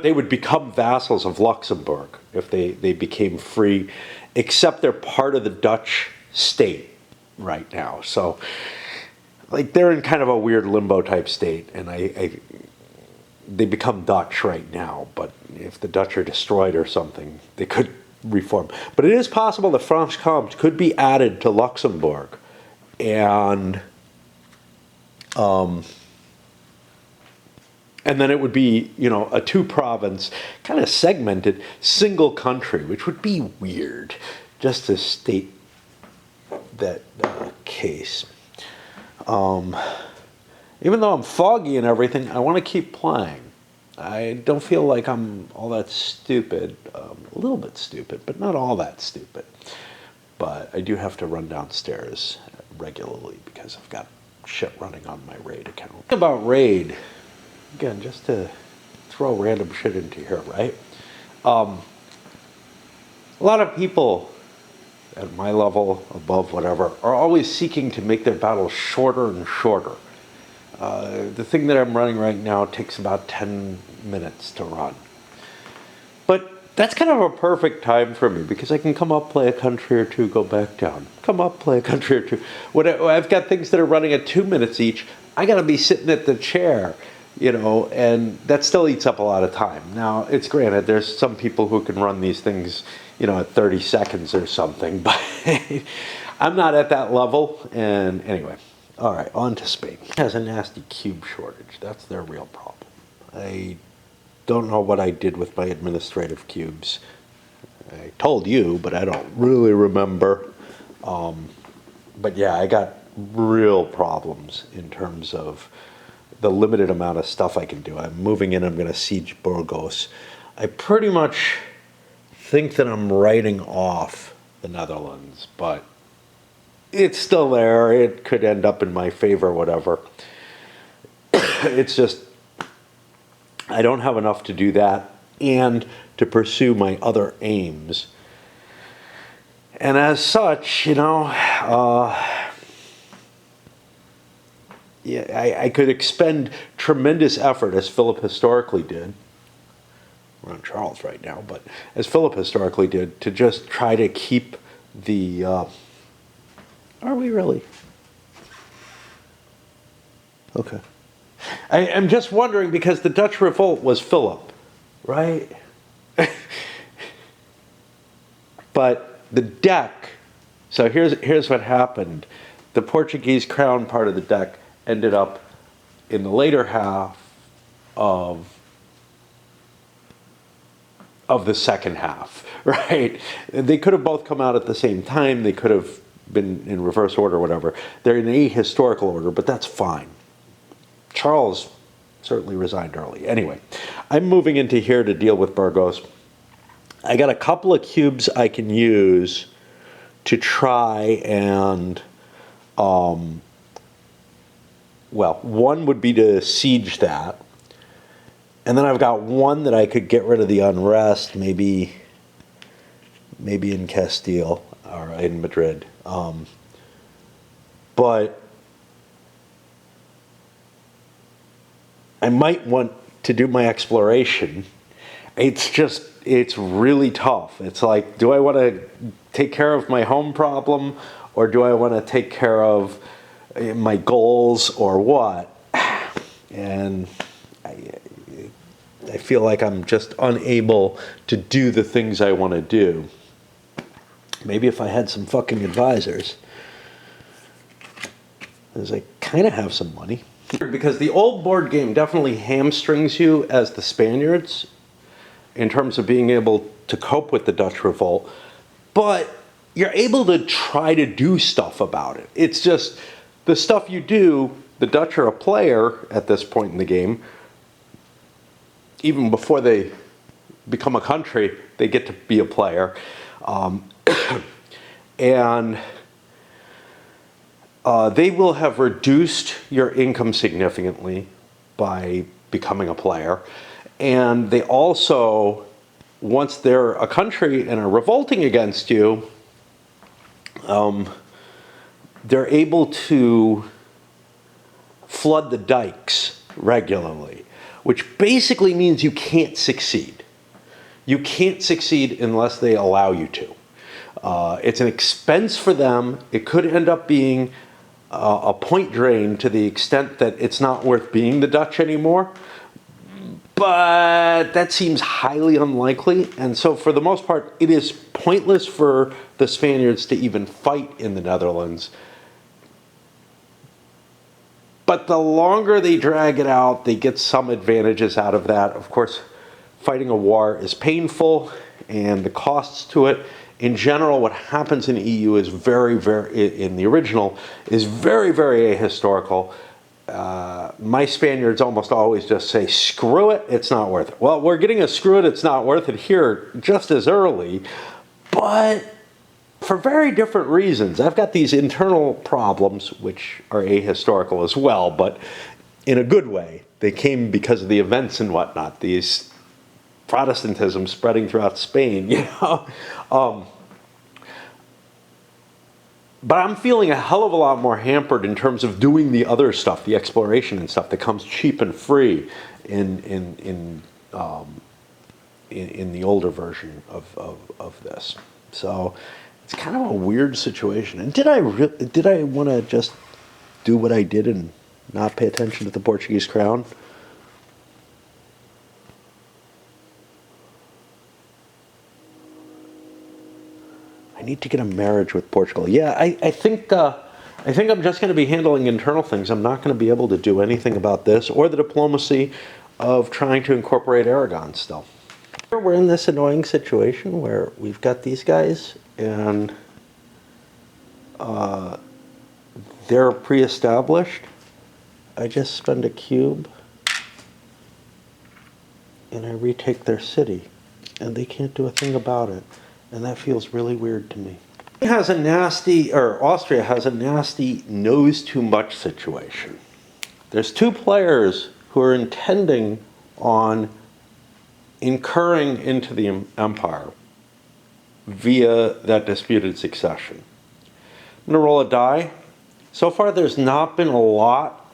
they would become vassals of Luxembourg if they became free, except they're part of the Dutch state right now. So, like, they're in kind of a weird limbo type state, and they become Dutch right now, but if the Dutch are destroyed or something, they could reform. But it is possible that Franche-Comté could be added to Luxembourg, and then it would be, you know, a two-province, kind of segmented, single country, which would be weird, just to state that case. Even though I'm foggy and everything, I want to keep playing. I don't feel like I'm all that stupid. A little bit stupid, but not all that stupid. But I do have to run downstairs regularly because I've got shit running on my RAID account. About RAID, again, just to throw random shit into here, right? A lot of people at my level, above, whatever, are always seeking to make their battles shorter and shorter. The thing that I'm running right now takes about 10 minutes to run. But that's kind of a perfect time for me because I can come up, play a country or two, go back down. Come up, play a country or two. When I've got things that are running at 2 minutes each, I got to be sitting at the chair, and that still eats up a lot of time. Now, it's granted, there's some people who can run these things, at 30 seconds or something, but I'm not at that level. And anyway, all right, on to Spain. It has a nasty cube shortage. That's their real problem. I don't know what I did with my administrative cubes. I told you, but I don't really remember. But yeah, I got real problems in terms of the limited amount of stuff I can do. I'm moving in, I'm going to siege Burgos. I pretty much think that I'm writing off the Netherlands, but it's still there. It could end up in my favor, whatever. It's just, I don't have enough to do that and to pursue my other aims. And as such, I could expend tremendous effort, as Philip historically did. We're on Charles right now, but as Philip historically did, to just try to keep the... are we really? Okay. I'm just wondering, because the Dutch revolt was Philip, right? But the deck, so here's what happened. The Portuguese crown part of the deck ended up in the later half of the second half, right? They could have both come out at the same time. They could have been in reverse order, whatever. They're in ahistorical order, but that's fine. Charles certainly resigned early. Anyway, I'm moving into here to deal with Burgos. I got a couple of cubes I can use to try and, one would be to siege that. And then I've got one that I could get rid of the unrest, maybe in Castile or in Madrid. But I might want to do my exploration. It's really tough. It's like, do I want to take care of my home problem, or do I want to take care of my goals, or what? And I feel like I'm just unable to do the things I want to do. Maybe if I had some fucking advisors. Because I kind of have some money. Because the old board game definitely hamstrings you as the Spaniards in terms of being able to cope with the Dutch revolt. But you're able to try to do stuff about it. It's just the stuff you do, the Dutch are a player at this point in the game. Even before they become a country, they get to be a player. And they will have reduced your income significantly by becoming a player. And they also, once they're a country and are revolting against you, they're able to flood the dikes regularly, which basically means you can't succeed. You can't succeed unless they allow you to. It's an expense for them. It could end up being a point drain to the extent that it's not worth being the Dutch anymore. But that seems highly unlikely. And so for the most part, it is pointless for the Spaniards to even fight in the Netherlands. But the longer they drag it out, they get some advantages out of that. Of course, fighting a war is painful, and the costs to it. In general, what happens in the EU is very, in the original, is very, very ahistorical. My Spaniards almost always just say, screw it, it's not worth it. Well, we're getting a screw it, it's not worth it here just as early, but for very different reasons. I've got these internal problems, which are ahistorical as well, but in a good way. They came because of the events and whatnot, these Protestantism spreading throughout Spain, you know. But I'm feeling a hell of a lot more hampered in terms of doing the other stuff, the exploration and stuff that comes cheap and free in the older version of this. So it's kind of a weird situation. And did I want to just do what I did and not pay attention to the Portuguese crown? I need to get a marriage with Portugal. Yeah, I think I'm just going to be handling internal things. I'm not going to be able to do anything about this or the diplomacy of trying to incorporate Aragon still. We're in this annoying situation where we've got these guys and they're pre-established. I just spend a cube and I retake their city and they can't do a thing about it. And that feels really weird to me. Austria has a nasty knows too much situation. There's two players who are intending on incurring into the empire via that disputed succession. I'm going to roll a die. So far there's not been a lot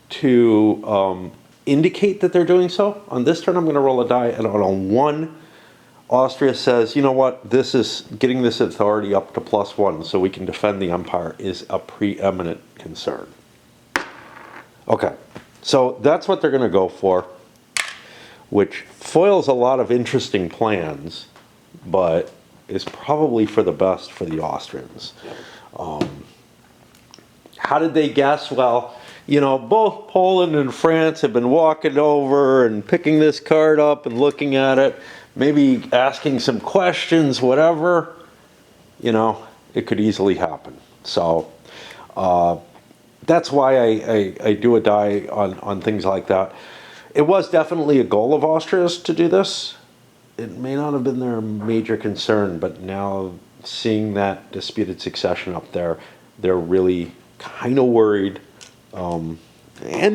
to indicate that they're doing so. On this turn I'm going to roll a die, and on a 1, Austria says, you know what, this is getting this authority up to +1 so we can defend the empire is a preeminent concern. Okay, so that's what they're going to go for, which foils a lot of interesting plans, but is probably for the best for the Austrians. How did they guess? Well, you know, both Poland and France have been walking over and picking this card up and looking at it, maybe asking some questions, whatever. You know, it could easily happen. So that's why I do a die on things like that. It was definitely a goal of Austria's to do this. It may not have been their major concern, but now seeing that disputed succession up there, they're really kind of worried. And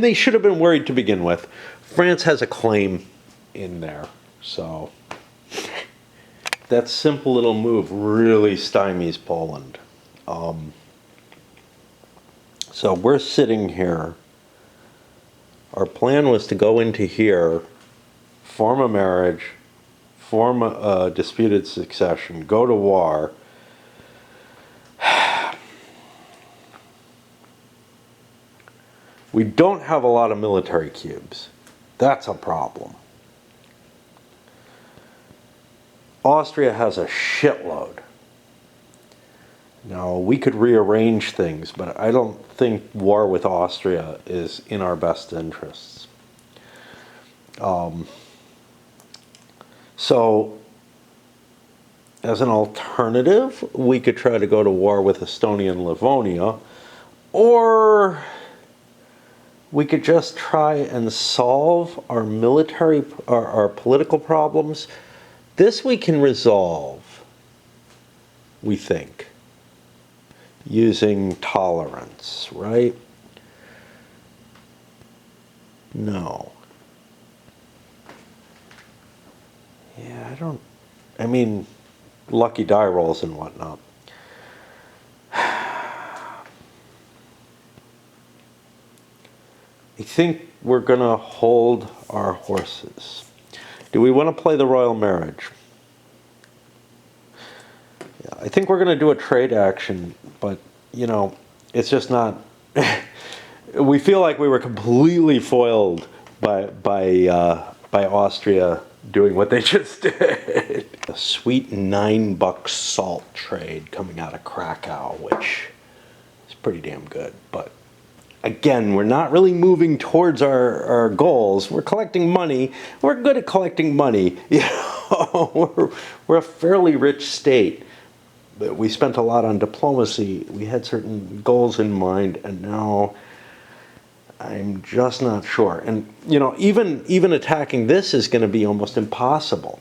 they should have been worried to begin with. France has a claim in there. So that simple little move really stymies Poland. So we're sitting here. Our plan was to go into here, form a marriage, form a disputed succession, go to war. We don't have a lot of military cubes. That's a problem. Austria has a shitload. Now, we could rearrange things, but I don't think war with Austria is in our best interests. So, as an alternative, we could try to go to war with Estonia and Livonia, or we could just try and solve our military, our political problems. This we can resolve, we think, using tolerance, right? No. Yeah, I mean, lucky die rolls and whatnot. I think we're going to hold our horses. Do we want to play the royal marriage? Yeah, I think we're going to do a trade action, but, you know, it's just not... we feel like we were completely foiled by Austria doing what they just did. A sweet $9 salt trade coming out of Krakow, which is pretty damn good, but again, we're not really moving towards our goals. We're collecting money. We're good at collecting money. You know, we're a fairly rich state, but we spent a lot on diplomacy. We had certain goals in mind, and now I'm just not sure. And you know, even attacking this is going to be almost impossible.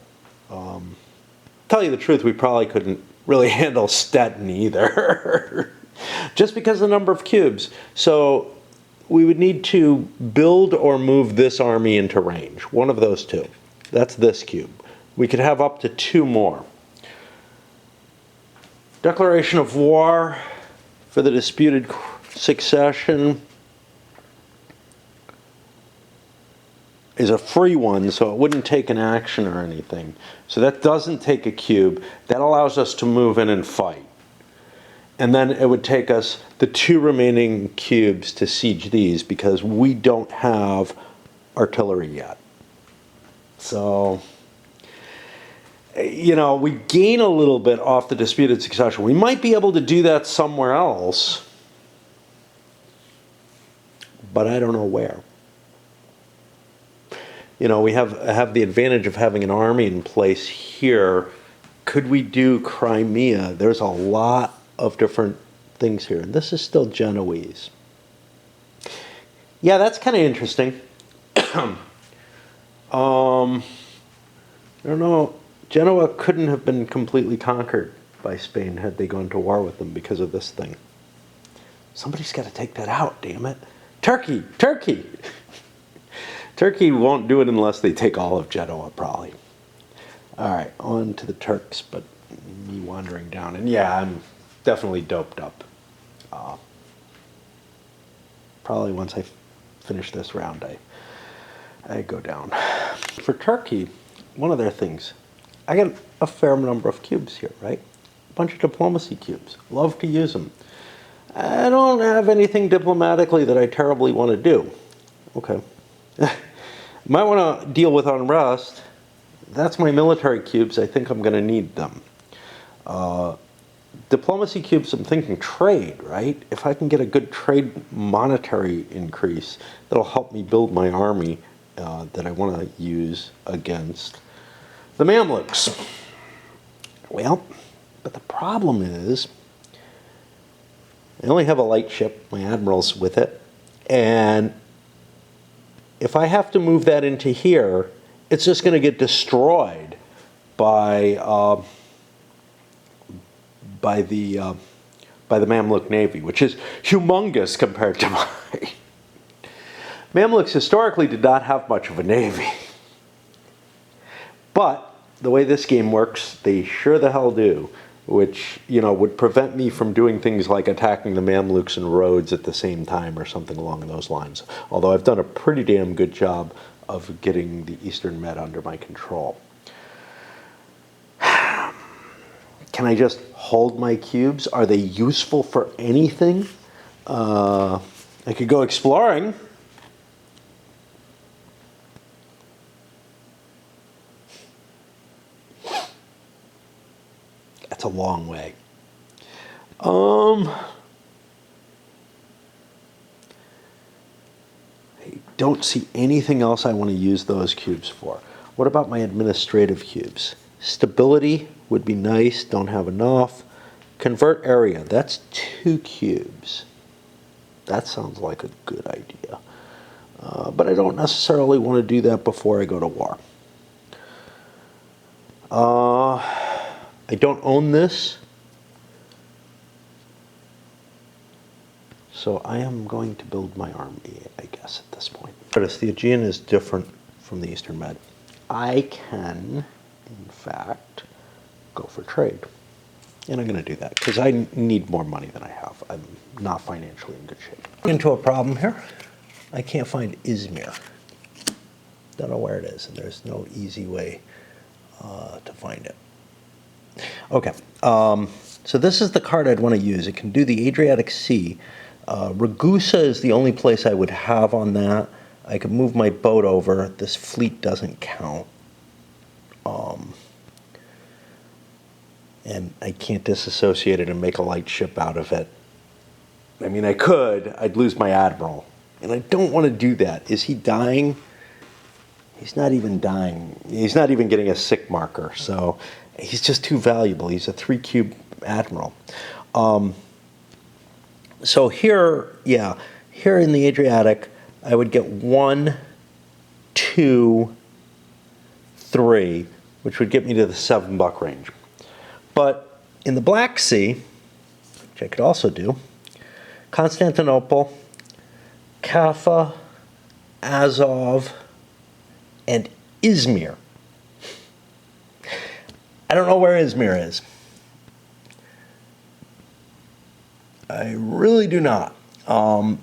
Tell you the truth, we probably couldn't really handle Stettin either. Just because of the number of cubes. So we would need to build or move this army into range. One of those two. That's this cube. We could have up to 2 more. Declaration of war for the disputed succession is a free one, so it wouldn't take an action or anything. So that doesn't take a cube. That allows us to move in and fight. And then it would take us the 2 remaining cubes to siege these because we don't have artillery yet. So, you know, we gain a little bit off the disputed succession. We might be able to do that somewhere else, but I don't know where. You know, we have the advantage of having an army in place here. Could we do Crimea? There's a lot of different things here. And this is still Genoese. Yeah, that's kind of interesting. I don't know. Genoa couldn't have been completely conquered by Spain had they gone to war with them because of this thing. Somebody's got to take that out, damn it. Turkey! Turkey! Turkey won't do it unless they take all of Genoa, probably. All right, on to the Turks, but me wandering down. And yeah, I'm definitely doped up. Probably once I finish this round, I go down. For Turkey, one of their things, I got a fair number of cubes here, right? A bunch of diplomacy cubes. Love to use them. I don't have anything diplomatically that I terribly want to do. Okay. Might want to deal with unrest. That's my military cubes. I think I'm going to need them. Diplomacy cubes, I'm thinking trade, right? If I can get a good trade monetary increase, that'll help me build my army that I want to use against the Mamluks. Well, but the problem is, I only have a light ship, my admiral's with it, and if I have to move that into here, it's just going to get destroyed by the Mamluk Navy, which is humongous compared to mine. Mamluks historically did not have much of a navy. But the way this game works, they sure the hell do, which, you know, would prevent me from doing things like attacking the Mamluks in Rhodes at the same time or something along those lines. Although I've done a pretty damn good job of getting the Eastern Med under my control. Can I just hold my cubes? Are they useful for anything? I could go exploring. That's a long way. I don't see anything else I want to use those cubes for. What about my administrative cubes? Stability would be nice, don't have enough. Convert area, that's 2 cubes. That sounds like a good idea. But I don't necessarily want to do that before I go to war. I don't own this. So I am going to build my army, I guess, at this point. Notice the Aegean is different from the Eastern Med. I can, in fact, go for trade. And I'm going to do that because I need more money than I have. I'm not financially in good shape. Into a problem here. I can't find Izmir. Don't know where it is, and there's no easy way to find it. Okay, so this is the card I'd want to use. It can do the Adriatic Sea. Ragusa is the only place I would have on that. I could move my boat over. This fleet doesn't count. And I can't disassociate it and make a light ship out of it. I mean, I could. I'd lose my admiral. And I don't want to do that. Is he dying? He's not even dying. He's not even getting a sick marker. So he's just too valuable. He's a 3-cube admiral. So here, yeah, here in the Adriatic, I would get 1, 2, 3, which would get me to the 7-buck range. But in the Black Sea, which I could also do, Constantinople, Kaffa, Azov, and Izmir. I don't know where Izmir is. I really do not. Oh,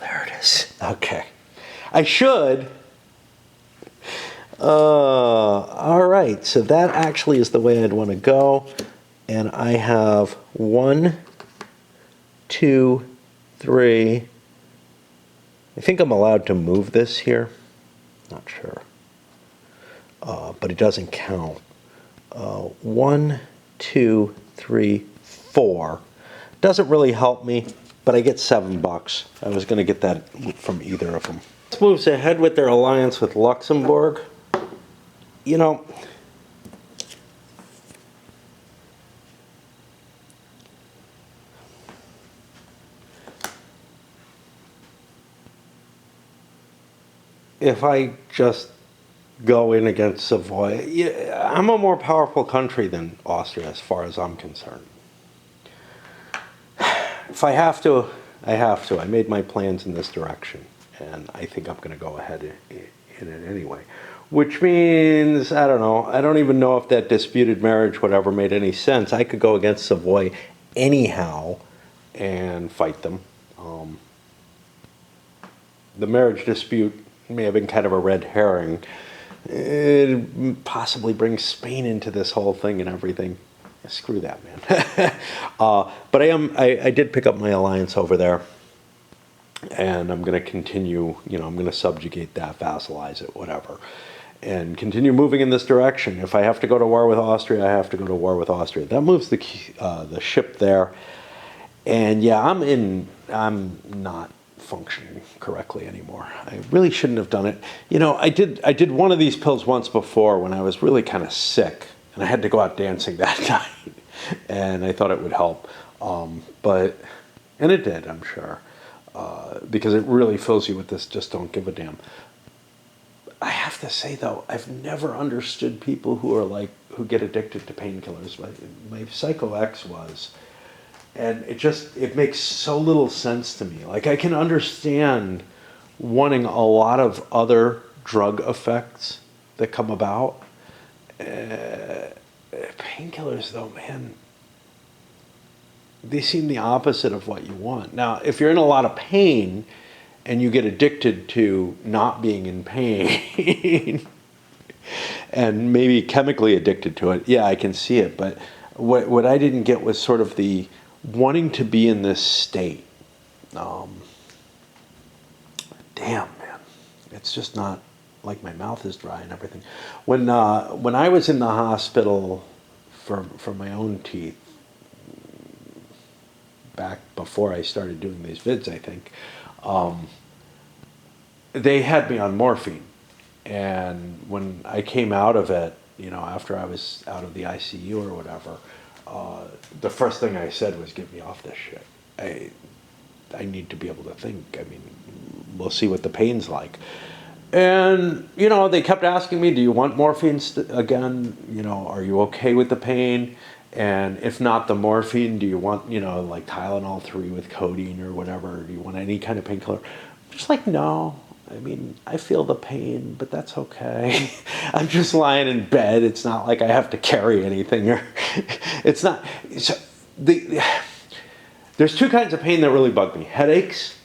there it is. Okay. I should. All right. So that actually is the way I'd want to go. And I have 1, 2, 3. I think I'm allowed to move this here. Not sure. But it doesn't count. 1, 2, 3, 4. Doesn't really help me, but I get $7. I was going to get that from either of them. This moves ahead with their alliance with Luxembourg. You know, if I just go in against Savoy, yeah, I'm a more powerful country than Austria as far as I'm concerned. If I have to, I have to. I made my plans in this direction, and I think I'm going to go ahead in it anyway. Which means, I don't know, I don't even know if that disputed marriage would ever made any sense. I could go against Savoy anyhow and fight them. The marriage dispute may have been kind of a red herring. It possibly brings Spain into this whole thing and everything. Screw that, man. But I did pick up my alliance over there, and I'm going to continue, I'm going to subjugate that, vassalize it, whatever, and continue moving in this direction. If I have to go to war with Austria, I have to go to war with Austria. That moves the ship there, and yeah, I'm not functioning correctly anymore. I really shouldn't have done it. I did one of these pills once before when I was really kind of sick, and I had to go out dancing that night, and I thought it would help, and it did, I'm sure, because it really fills you with this just don't give a damn. I have to say though, I've never understood people who get addicted to painkillers. My Psycho X was. And it makes so little sense to me. Like, I can understand wanting a lot of other drug effects that come about. Painkillers, though, man, they seem the opposite of what you want. Now, if you're in a lot of pain and you get addicted to not being in pain and maybe chemically addicted to it, yeah, I can see it. But what I didn't get was sort of the wanting to be in this state. Damn, man. It's just not, like, my mouth is dry and everything. When I was in the hospital for my own teeth, back before I started doing these vids, I think, they had me on morphine. And when I came out of it, after I was out of the ICU or whatever, the first thing I said was, get me off this shit. I need to be able to think. I mean, we'll see what the pain's like. And, they kept asking me, do you want morphine again? Are you okay with the pain? And if not the morphine, do you want, like Tylenol 3 with codeine or whatever? Do you want any kind of painkiller? I'm just like, no. I mean, I feel the pain, but that's okay. I'm just lying in bed. It's not like I have to carry anything. Or it's not. So there's two kinds of pain that really bug me. Headaches,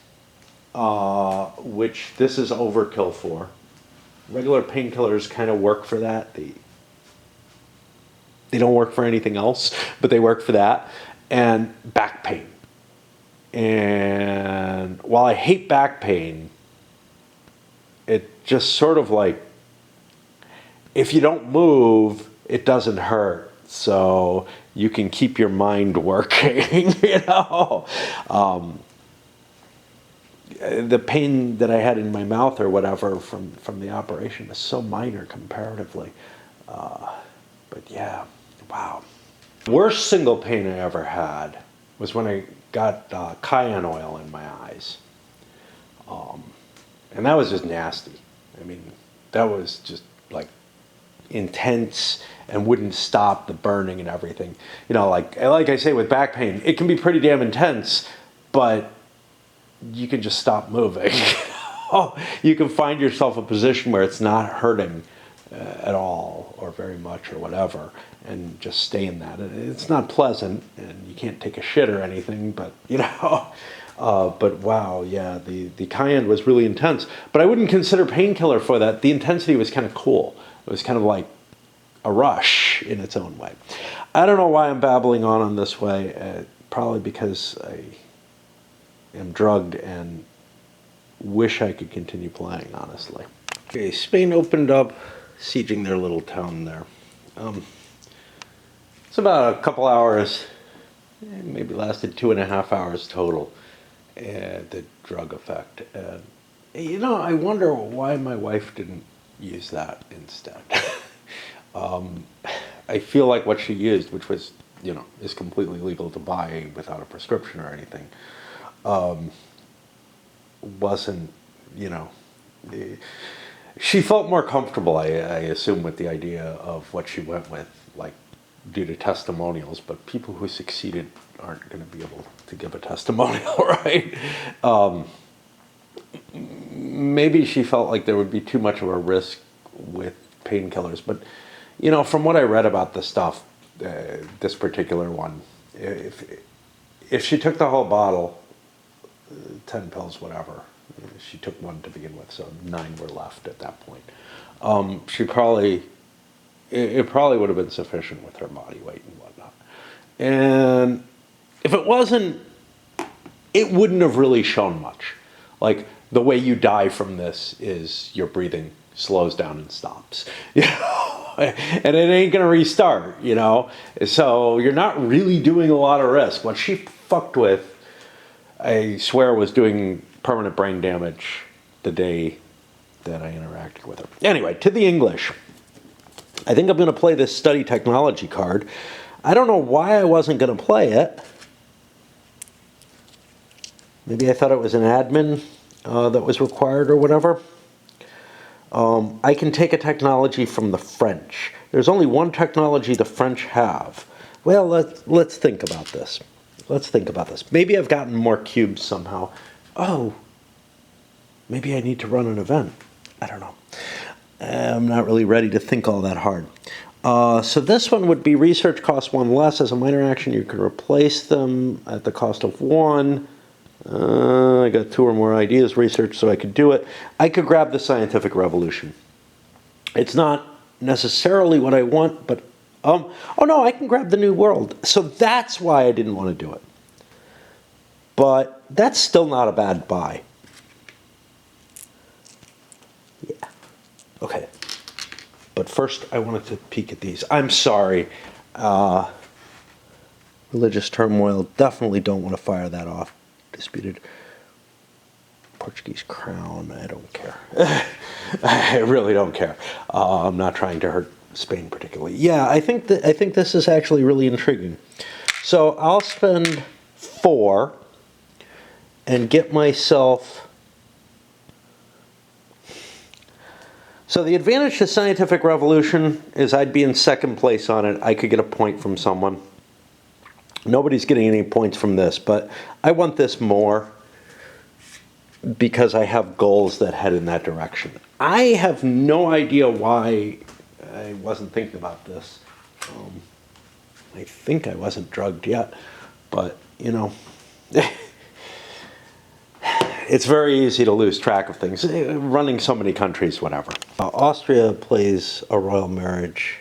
which this is overkill for. Regular painkillers kind of work for that. They don't work for anything else, but they work for that. And back pain. And while I hate back pain, it just sort of like, if you don't move, it doesn't hurt. So you can keep your mind working, The pain that I had in my mouth or whatever from the operation is so minor comparatively. But yeah, wow. Worst single pain I ever had was when I got cayenne oil in my eyes. And that was just nasty. I mean, that was just like intense, and wouldn't stop the burning and everything. You know, like I say with back pain, it can be pretty damn intense, but you can just stop moving. You can find yourself a position where it's not hurting at all or very much or whatever, and just stay in that. It's not pleasant, and you can't take a shit or anything, but you know. But wow, yeah, the cayenne was really intense. But I wouldn't consider painkiller for that. The intensity was kind of cool. It was kind of like a rush in its own way. I don't know why I'm babbling on this way. Probably because I am drugged and wish I could continue playing, honestly. Okay, Spain opened up, sieging their little town there. It's about a couple hours, maybe lasted 2.5 hours total, the drug effect. You know, I wonder why my wife didn't use that instead. I feel like what she used, which was, you know, is completely legal to buy without a prescription or anything, wasn't, you know, she felt more comfortable, I assume, with the idea of what she went with, like, due to testimonials, but people who succeeded aren't going to be able to give a testimonial, right? Maybe she felt like there would be too much of a risk with painkillers, but, you know, from what I read about the stuff, this particular one, if she took the whole bottle, 10 pills, whatever, she took one to begin with, so 9 were left at that point. It probably would have been sufficient with her body weight and whatnot. And if it wasn't, it wouldn't have really shown much. Like, the way you die from this is your breathing slows down and stops. You know? And it ain't gonna restart, you know? So you're not really doing a lot of risk. What she fucked with, I swear, was doing permanent brain damage the day that I interacted with her. Anyway, to the English. I think I'm going to play this study technology card. I don't know why I wasn't going to play it. Maybe I thought it was an admin that was required or whatever. I can take a technology from the French. There's only one technology the French have. Well, let's think about this. Let's think about this. Maybe I've gotten more cubes somehow. Oh, maybe I need to run an event. I don't know. I'm not really ready to think all that hard. So this one would be research costs 1 less. As a minor action, you can replace them at the cost of 1. I got 2 or more ideas research, so I could do it. I could grab the scientific revolution. It's not necessarily what I want, but oh no, I can grab the new world. So that's why I didn't want to do it. But that's still not a bad buy. Yeah. Okay. But first, I wanted to peek at these. I'm sorry. Religious turmoil. Definitely don't want to fire that off. Disputed Portuguese crown. I don't care. I really don't care. I'm not trying to hurt Spain particularly. Yeah, I think this is actually really intriguing. So I'll spend 4 and get myself. So the advantage to scientific revolution is I'd be in second place on it. I could get a point from someone. Nobody's getting any points from this, but I want this more because I have goals that head in that direction. I have no idea why I wasn't thinking about this. I think I wasn't drugged yet, but, you know, it's very easy to lose track of things. Running so many countries, whatever. Austria plays a royal marriage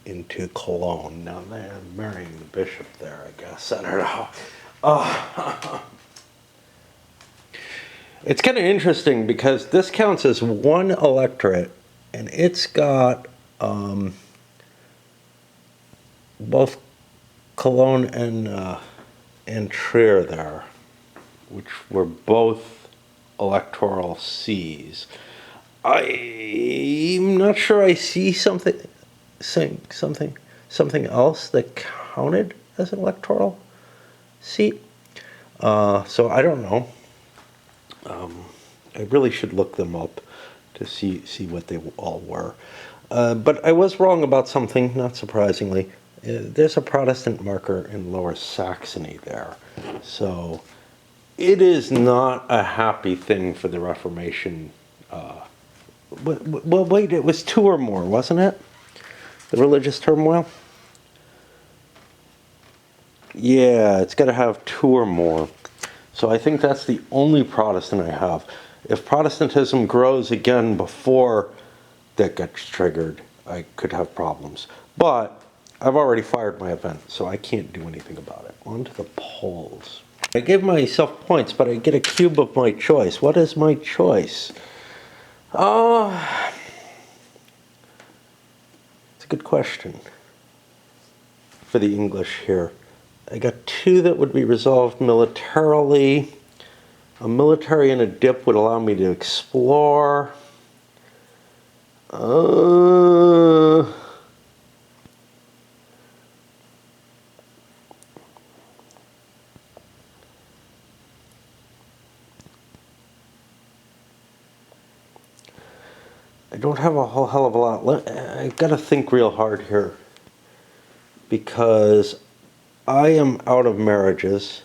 into Cologne. Now they're marrying the bishop there, I guess. I don't know. It's kind of interesting because this counts as 1 electorate, and it's got both Cologne and Trier there, which were both electoral sees. I'm not sure I see something else that counted as an electoral seat. So I don't know. I really should look them up to see what they all were. But I was wrong about something, not surprisingly. There's a Protestant marker in Lower Saxony there. So it is not a happy thing for the Reformation. Well, wait, it was 2 or more, wasn't it? The religious turmoil? Yeah, it's got to have 2 or more. So I think that's the only Protestant I have. If Protestantism grows again before that gets triggered, I could have problems. But I've already fired my event, so I can't do anything about it. On to the polls. I gave myself points, but I get a cube of my choice. What is my choice? It's a good question for the English here. I got 2 that would be resolved militarily. A military and a dip would allow me to explore. I don't have a whole hell of a lot. I've got to think real hard here, because I am out of marriages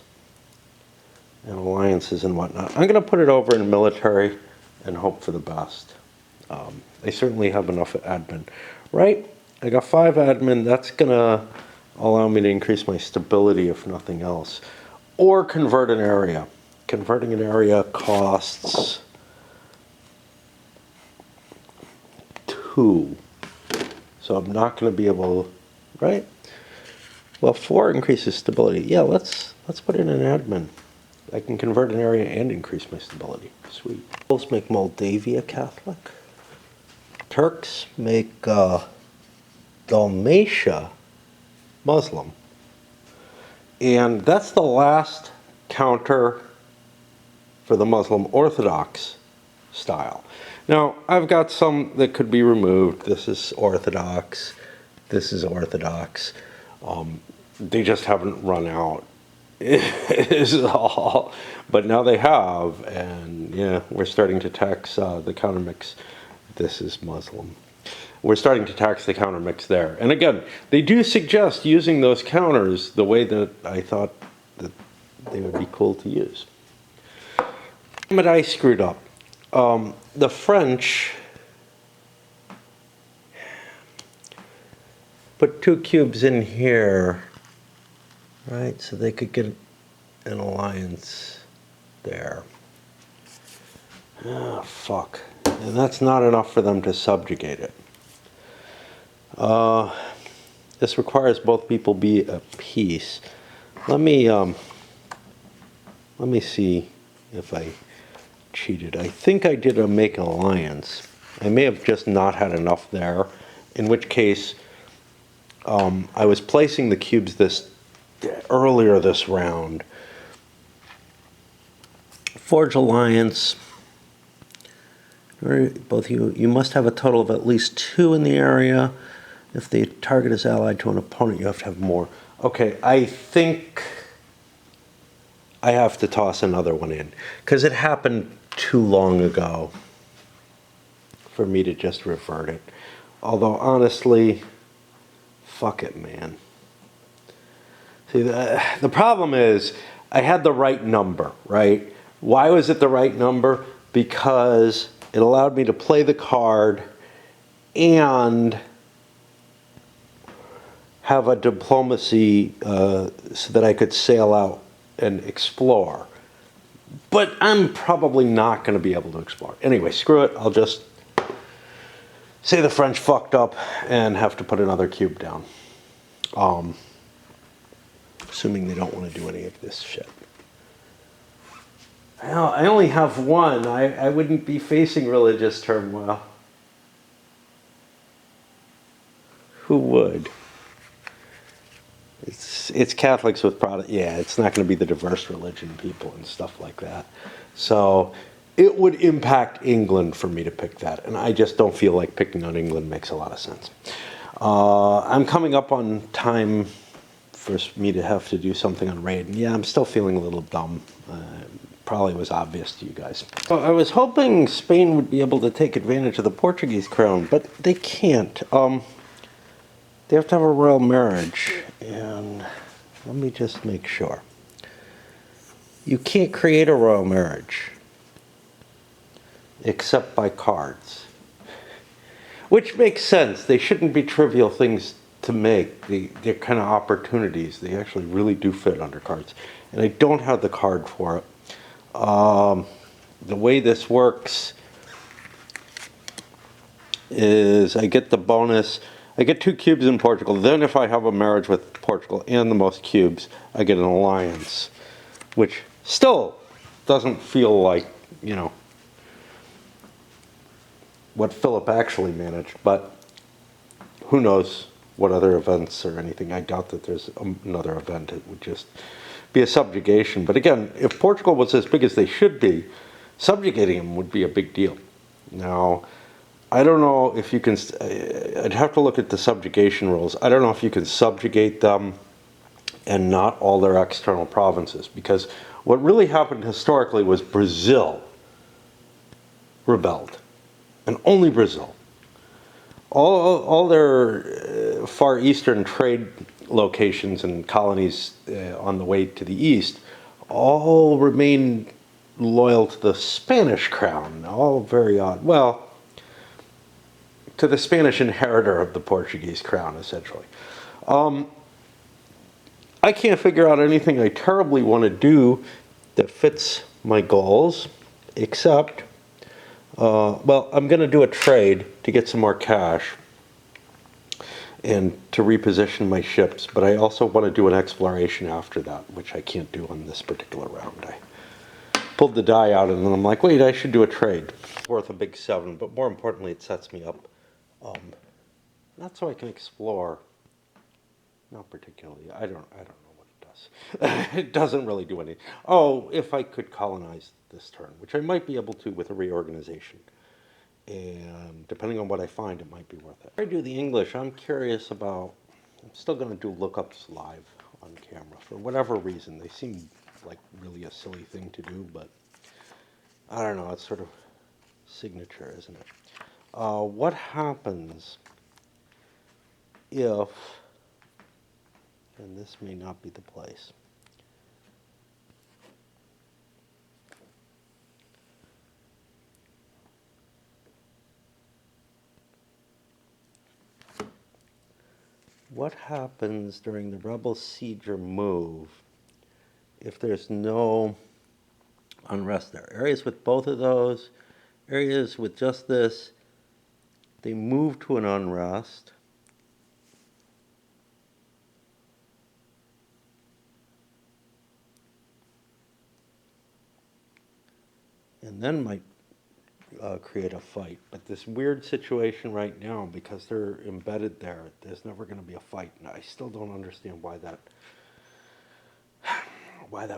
and alliances and whatnot. I'm going to put it over in military and hope for the best. I certainly have enough admin. Right? I got 5 admin. That's going to allow me to increase my stability, if nothing else. Or convert an area. Converting an area costs 2. So I'm not going to be able, right? Well, 4 increases stability. Yeah, let's put in an admin. I can convert an area and increase my stability. Sweet. Let's make Moldavia Catholic. Turks make Dalmatia Muslim. And that's the last counter for the Muslim Orthodox style. Now, I've got some that could be removed. This is Orthodox. This is Orthodox. They just haven't run out. Is all. But now they have, and yeah, we're starting to tax the countermix. This is Muslim. We're starting to tax the countermix there. And again, they do suggest using those counters the way that I thought that they would be cool to use. But I screwed up. The French put 2 cubes in here, right? So they could get an alliance there. Ah, fuck. And that's not enough for them to subjugate it. This requires both people be at peace. Let me see if I cheated. I think I did a make an alliance. I may have just not had enough there, in which case I was placing the cubes earlier this round. Forge alliance. Both you must have a total of at least 2 in the area. If the target is allied to an opponent, you have to have more. Okay, I think I have to toss another one in, because it happened too long ago for me to just revert it. Although, honestly, fuck it, man. See, the problem is I had the right number, right? Why was it the right number? Because it allowed me to play the card and have a diplomacy so that I could sail out and explore. But I'm probably not going to be able to explore. Anyway, screw it. I'll just say the French fucked up and have to put another cube down. Assuming they don't want to do any of this shit. Well, I only have 1. I wouldn't be facing religious turmoil. Who would? It's Catholics with Protestant. Yeah, it's not going to be the diverse religion people and stuff like that. So it would impact England for me to pick that. And I just don't feel like picking on England makes a lot of sense. I'm coming up on time for me to have to do something on raid. And yeah, I'm still feeling a little dumb. probably was obvious to you guys. So I was hoping Spain would be able to take advantage of the Portuguese crown, but they can't. They have to have a royal marriage, and let me just make sure. You can't create a royal marriage except by cards, which makes sense. They shouldn't be trivial things to make. They're kind of opportunities. They actually really do fit under cards, and I don't have the card for it. The way this works is I get the bonus. I get 2 cubes in Portugal. Then if I have a marriage with Portugal and the most cubes, I get an alliance, which still doesn't feel like, you know, what Philip actually managed, but who knows what other events or anything. I doubt that there's another event. It would just be a subjugation. But again, if Portugal was as big as they should be, subjugating them would be a big deal. Now, I don't know if you can, I'd have to look at the subjugation rules. I don't know if you can subjugate them and not all their external provinces, because what really happened historically was Brazil rebelled, and only Brazil. All their far eastern trade locations and colonies on the way to the east all remained loyal to the Spanish crown. All very odd. Well, to the Spanish inheritor of the Portuguese crown, essentially. I can't figure out anything I terribly want to do that fits my goals, except, well, I'm going to do a trade to get some more cash and to reposition my ships, but I also want to do an exploration after that, which I can't do on this particular round. I pulled the die out and then I'm like, wait, I should do a trade. It's worth a big 7, but more importantly, it sets me up. Not so I can explore. Not particularly. I don't know what it does. It doesn't really do anything. Oh, if I could colonize this turn, which I might be able to with a reorganization. And depending on what I find, it might be worth it. If I do the English, I'm curious about, I'm still going to do lookups live on camera for whatever reason. They seem like really a silly thing to do, but I don't know, it's sort of signature, isn't it? What happens if, and this may not be the place, what happens during the rebel siege or move if there's no unrest there? Areas with both of those, areas with just this, they move to an unrest. And then might create a fight. But this weird situation right now, because they're embedded there, there's never going to be a fight. And I still don't understand why that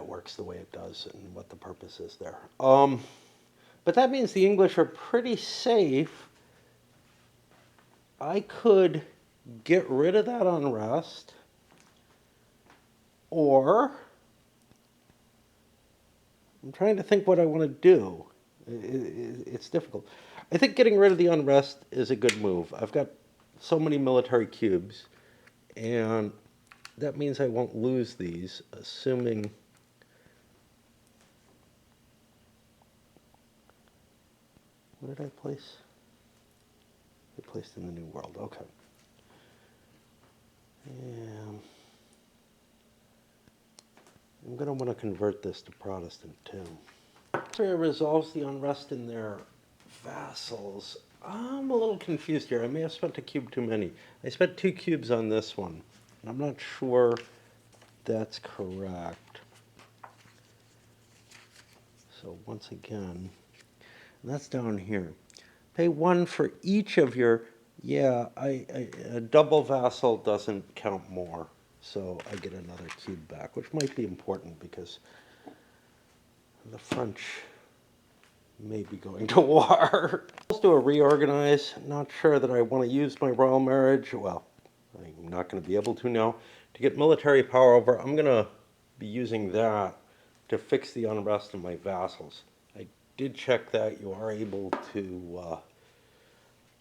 works the way it does and what the purpose is there. But that means the English are pretty safe. I could get rid of that unrest, or I'm trying to think what I want to do. It's difficult. I think getting rid of the unrest is a good move. I've got so many military cubes, and that means I won't lose these, assuming... What did I place? I placed in the New World. Okay. And I'm going to want to convert this to Protestant too. Austria resolves the unrest in their vassals. I'm a little confused here. I may have spent a cube too many. I spent 2 cubes on this one. I'm not sure that's correct. So once again, that's down here. Pay 1 for each of your, yeah, a double vassal doesn't count more. So I get another cube back, which might be important because the French may be going to war. Let's do a reorganize. Not sure that I want to use my royal marriage. Well, I'm not going to be able to now. To get military power over, I'm going to be using that to fix the unrest in my vassals. I did check that you are able to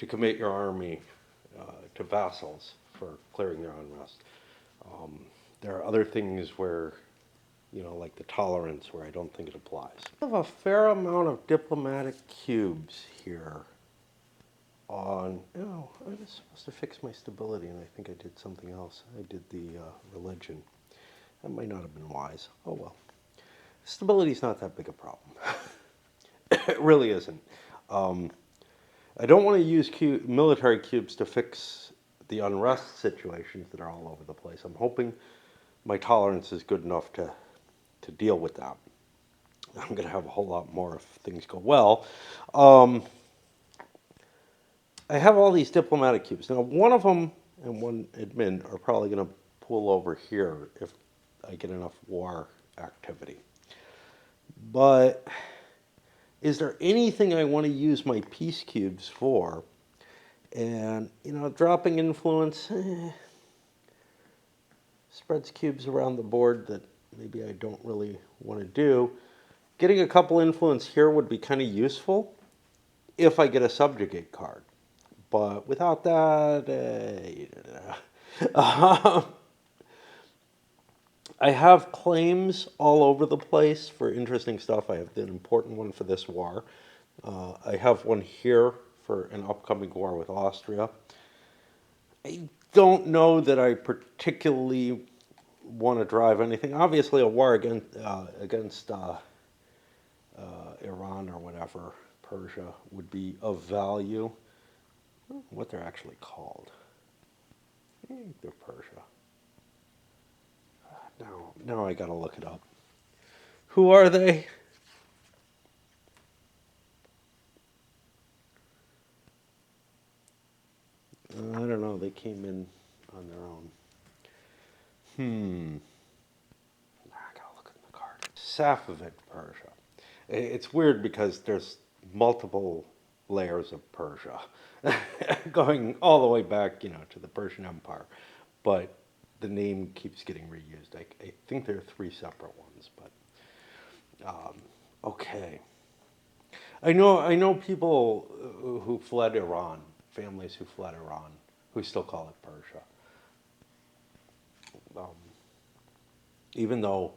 commit your army to vassals for clearing their unrest. There are other things where, like the tolerance, where I don't think it applies. I have a fair amount of diplomatic cubes here on, I was supposed to fix my stability, and I think I did something else. I did the religion. That might not have been wise. Oh well. Stability's not that big a problem. It really isn't. I don't want to use military cubes to fix the unrest situations that are all over the place. I'm hoping my tolerance is good enough to deal with that. I'm going to have a whole lot more if things go well. I have all these diplomatic cubes. Now, one of them and one admin are probably going to pull over here if I get enough war activity. But is there anything I want to use my peace cubes for? And, dropping influence spreads cubes around the board that maybe I don't really want to do. Getting a couple influence here would be kind of useful if I get a subjugate card. But without that, I have claims all over the place for interesting stuff. I have an important one for this war. I have one here for an upcoming war with Austria. I don't know that I particularly want to drive anything. Obviously, a war against Iran or whatever, Persia, would be of value. What they're actually called. I think they're Persia. Now I gotta look it up. Who are they? I don't know. They came in on their own. I gotta look at the card. Safavid Persia. It's weird because there's multiple layers of Persia going all the way back, to the Persian Empire. But the name keeps getting reused. I think there are 3 separate ones, but okay. I know people who fled Iran, families who fled Iran, who still call it Persia. Even though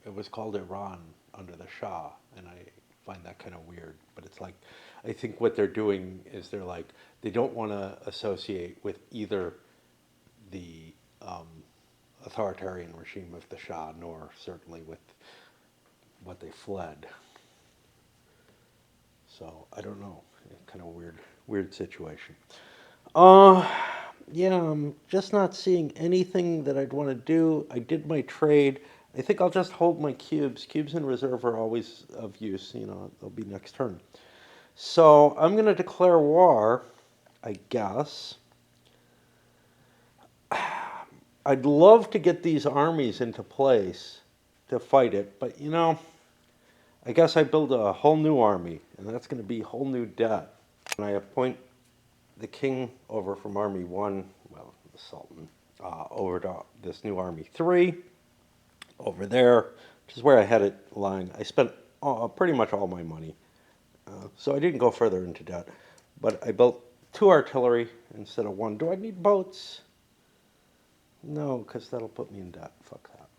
it was called Iran under the Shah, and I find that kind of weird. But it's like, I think what they're doing is they don't want to associate with either the authoritarian regime of the Shah, nor certainly with what they fled. So I don't know, kind of weird situation. Yeah, I'm just not seeing anything that I'd want to do. I did my trade. I think I'll just hold my cubes. Cubes in reserve are always of use. They'll be next turn. So I'm going to declare war, I guess. I'd love to get these armies into place to fight it, but I guess I build a whole new army, and that's going to be whole new debt. And I appoint the king over from Army 1, well, the Sultan, over to this new Army 3, over there, which is where I had it lying. I spent pretty much all my money, so I didn't go further into debt. But I built 2 artillery instead of 1. Do I need boats? No, because that'll put me in debt. Fuck that.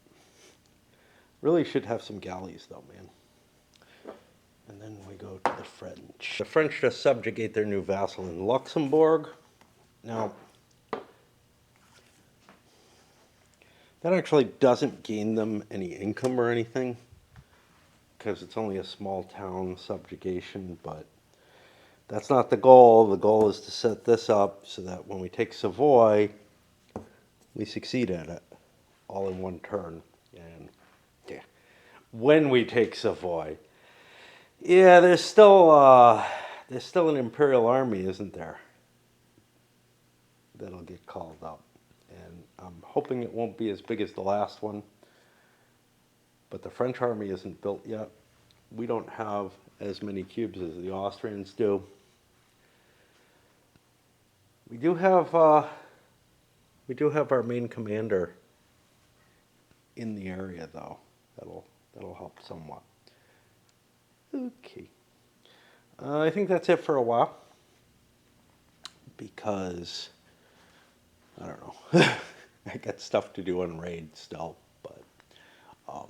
Really should have some galleys, though, man. And then we go to the French. The French just subjugate their new vassal in Luxembourg. Now, that actually doesn't gain them any income or anything, because it's only a small town subjugation, but that's not the goal. The goal is to set this up so that when we take Savoy, we succeed at it, all in one turn. And yeah, when we take Savoy, yeah, there's still an Imperial army, isn't there? That'll get called up, and I'm hoping it won't be as big as the last one. But the French army isn't built yet. We don't have as many cubes as the Austrians do. We do have our main commander in the area, though. That'll help somewhat. Okay. I think that's it for a while. Because, I don't know. I got stuff to do on Raid still. But I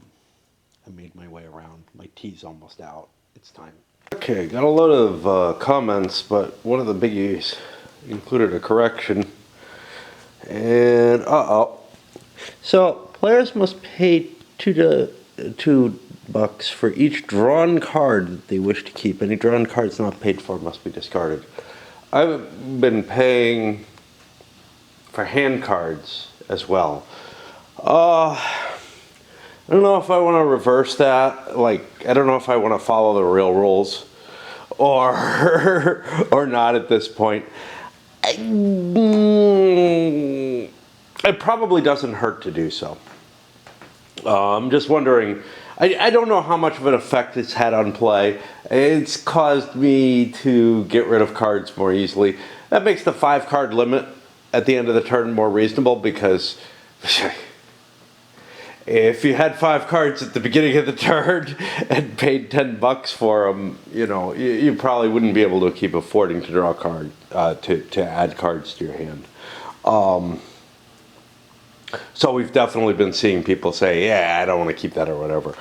made my way around. My tea's almost out. It's time. Okay, got a lot of comments, but one of the biggies included a correction. And so players must pay $2 for each drawn card that they wish to keep. Any drawn cards not paid for must be discarded. I've been paying for hand cards as well. I don't know if I want to reverse that. Like, I don't know if I want to follow the real rules or or not at this point. It probably doesn't hurt to do so. I'm just wondering. I don't know how much of an effect it's had on play. It's caused me to get rid of cards more easily. That makes the 5-card limit at the end of the turn more reasonable because if you had 5 cards at the beginning of the turn and paid $10 for them, you probably wouldn't be able to keep affording to draw a card, to add cards to your hand. So we've definitely been seeing people say, yeah, I don't want to keep that or whatever.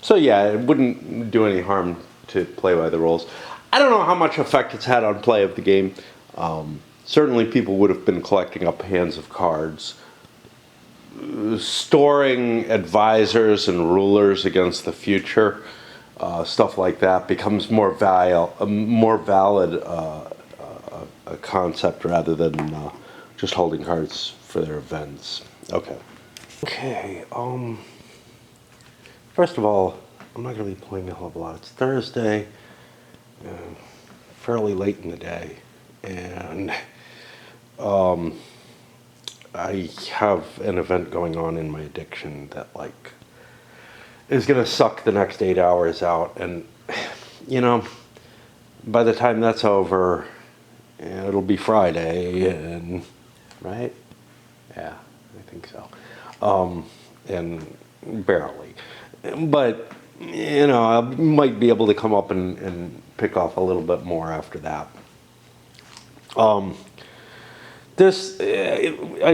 So yeah, it wouldn't do any harm to play by the rules. I don't know how much effect it's had on play of the game. Certainly people would have been collecting up hands of cards. Storing advisors and rulers against the future, stuff like that becomes more valid a concept rather than just holding cards for their events. Okay. First of all, I'm not going to be playing a hell of a lot. It's Thursday, fairly late in the day, and I have an event going on in my addiction that is going to suck the next 8 hours out, and by the time that's over, it'll be Friday, and right? Yeah, I think so. And barely, but I might be able to come up and pick off a little bit more after that. I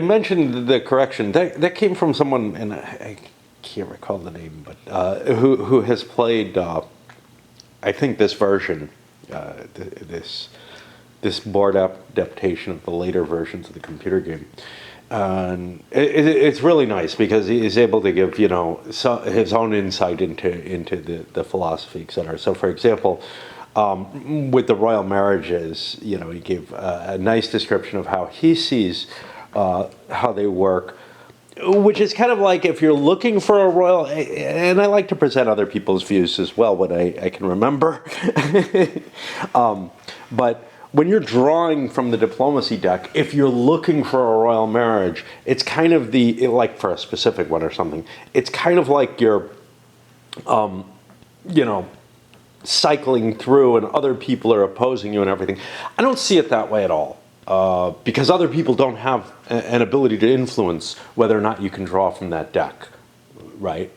mentioned the correction that came from someone, and I can't recall the name, but who has played, I think, this version, this board adaptation of the later versions of the computer game, and it's really nice because he's able to give his own insight into the philosophy, etc. So, for example, with the royal marriages, he gave a nice description of how he sees how they work, which is kind of like if you're looking for a royal, and I like to present other people's views as well when I can remember. But when you're drawing from the diplomacy deck, if you're looking for a royal marriage, it's kind of like for a specific one or something, it's kind of like you're, cycling through and other people are opposing you and everything. I don't see it that way at all. Because other people don't have an ability to influence whether or not you can draw from that deck, right?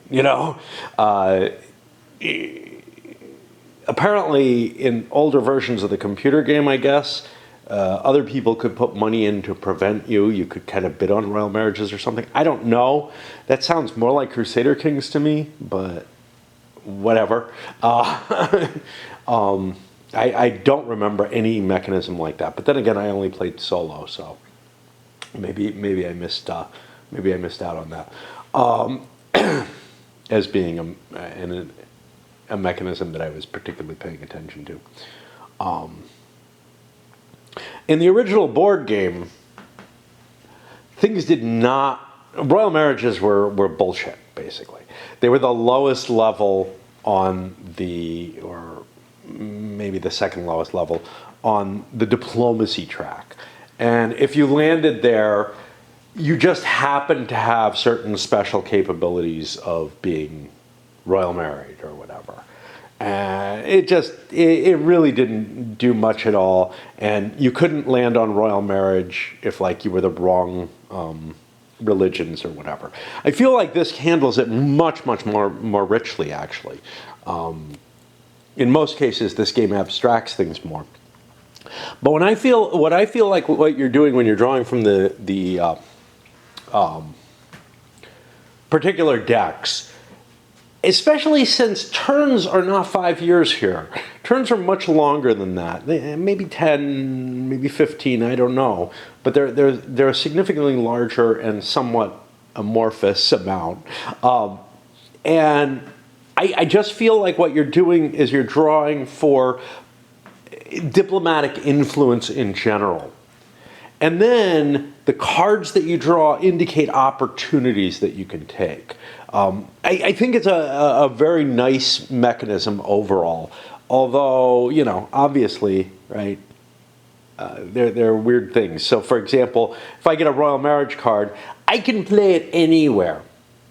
Apparently in older versions of the computer game, I guess, other people could put money in to prevent you. You could kind of bid on royal marriages or something. I don't know. That sounds more like Crusader Kings to me, but whatever. I don't remember any mechanism like that. But then again, I only played solo, so maybe I missed out on that as being a mechanism that I was particularly paying attention to. In the original board game, things did not. Royal marriages were bullshit. Basically, they were the lowest level on or maybe the second lowest level on the diplomacy track. And if you landed there, you just happened to have certain special capabilities of being royal married or whatever. And it really didn't do much at all. And you couldn't land on royal marriage if you were the wrong religions or whatever. I feel like this handles it much, much more richly, actually. In most cases, this game abstracts things more. But what I feel like what you're doing when you're drawing from the particular decks, especially since turns are not 5 years here. Turns are much longer than that. Maybe 10, maybe 15, I don't know. But they're a significantly larger and somewhat amorphous amount. And I just feel like what you're doing is you're drawing for diplomatic influence in general. And then the cards that you draw indicate opportunities that you can take. I think it's a very nice mechanism overall. Although, you know, obviously, right, there are weird things. So, for example, if I get a royal marriage card, I can play it anywhere.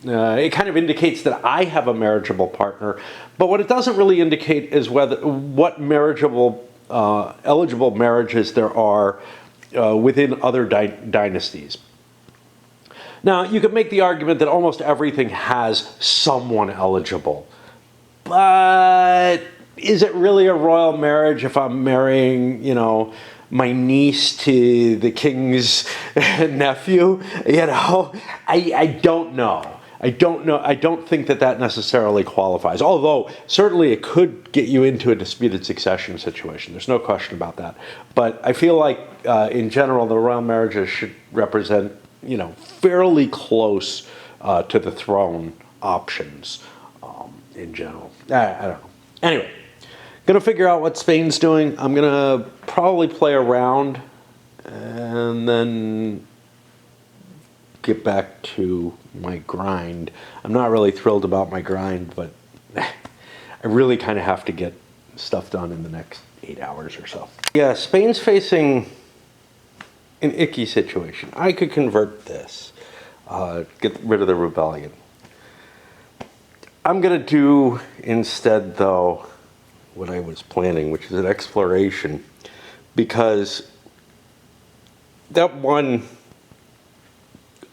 It kind of indicates that I have a marriageable partner, but what it doesn't really indicate is what marriageable, eligible marriages there are within other dynasties. Now, you could make the argument that almost everything has someone eligible, but is it really a royal marriage if I'm marrying, you know, my niece to the king's nephew? You know, I don't know. I don't think that necessarily qualifies. Although, certainly it could get you into a disputed succession situation. There's no question about that. But I feel like, in general, the royal marriages should represent, you know, fairly close to the throne options in general. I don't know. Anyway, going to figure out what Spain's doing. I'm going to probably play around and then get back to my grind. I'm not really thrilled about my grind, but I really kind of have to get stuff done in the next 8 hours or so. Yeah, Spain's facing an icky situation. I could convert this, get rid of the rebellion. I'm going to do instead, though, what I was planning, which is an exploration, because that one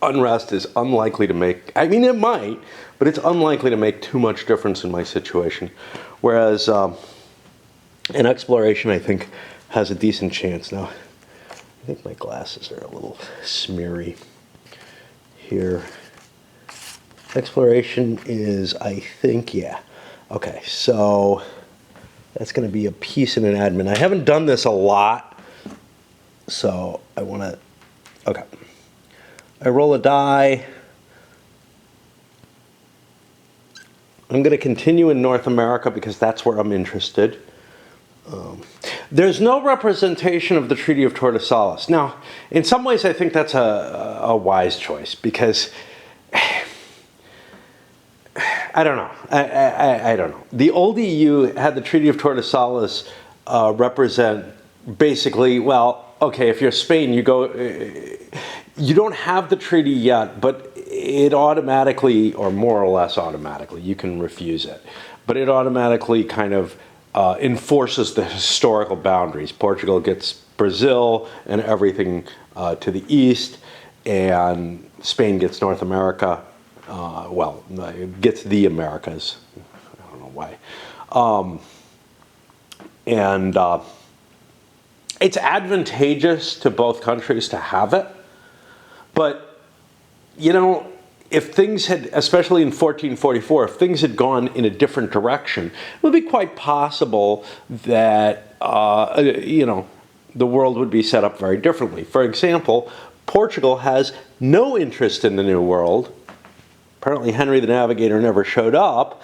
unrest is unlikely to make, I mean, it might, but it's unlikely to make too much difference in my situation. Whereas an exploration, I think, has a decent chance. Now, I think my glasses are a little smeary here. Exploration is, I think, yeah. Okay, so that's going to be a piece in an admin. I haven't done this a lot, so I want to, okay. I roll a die. I'm going to continue in North America because that's where I'm interested. There's no representation of the Treaty of Tordesillas. Now, in some ways, I think that's a wise choice because I don't know. I don't know. The old EU had the Treaty of Tordesillas represent basically, well, okay, if you're Spain, you go, you don't have the treaty yet, but it automatically, or more or less automatically, you can refuse it, but it automatically kind of enforces the historical boundaries. Portugal gets Brazil and everything to the east, and Spain gets North America. Well, it gets the Americas. I don't know why. It's advantageous to both countries to have it. But, you know, if things had, especially in 1444, if things had gone in a different direction, it would be quite possible that, you know, the world would be set up very differently. For example, Portugal has no interest in the New World. Apparently Henry the Navigator never showed up,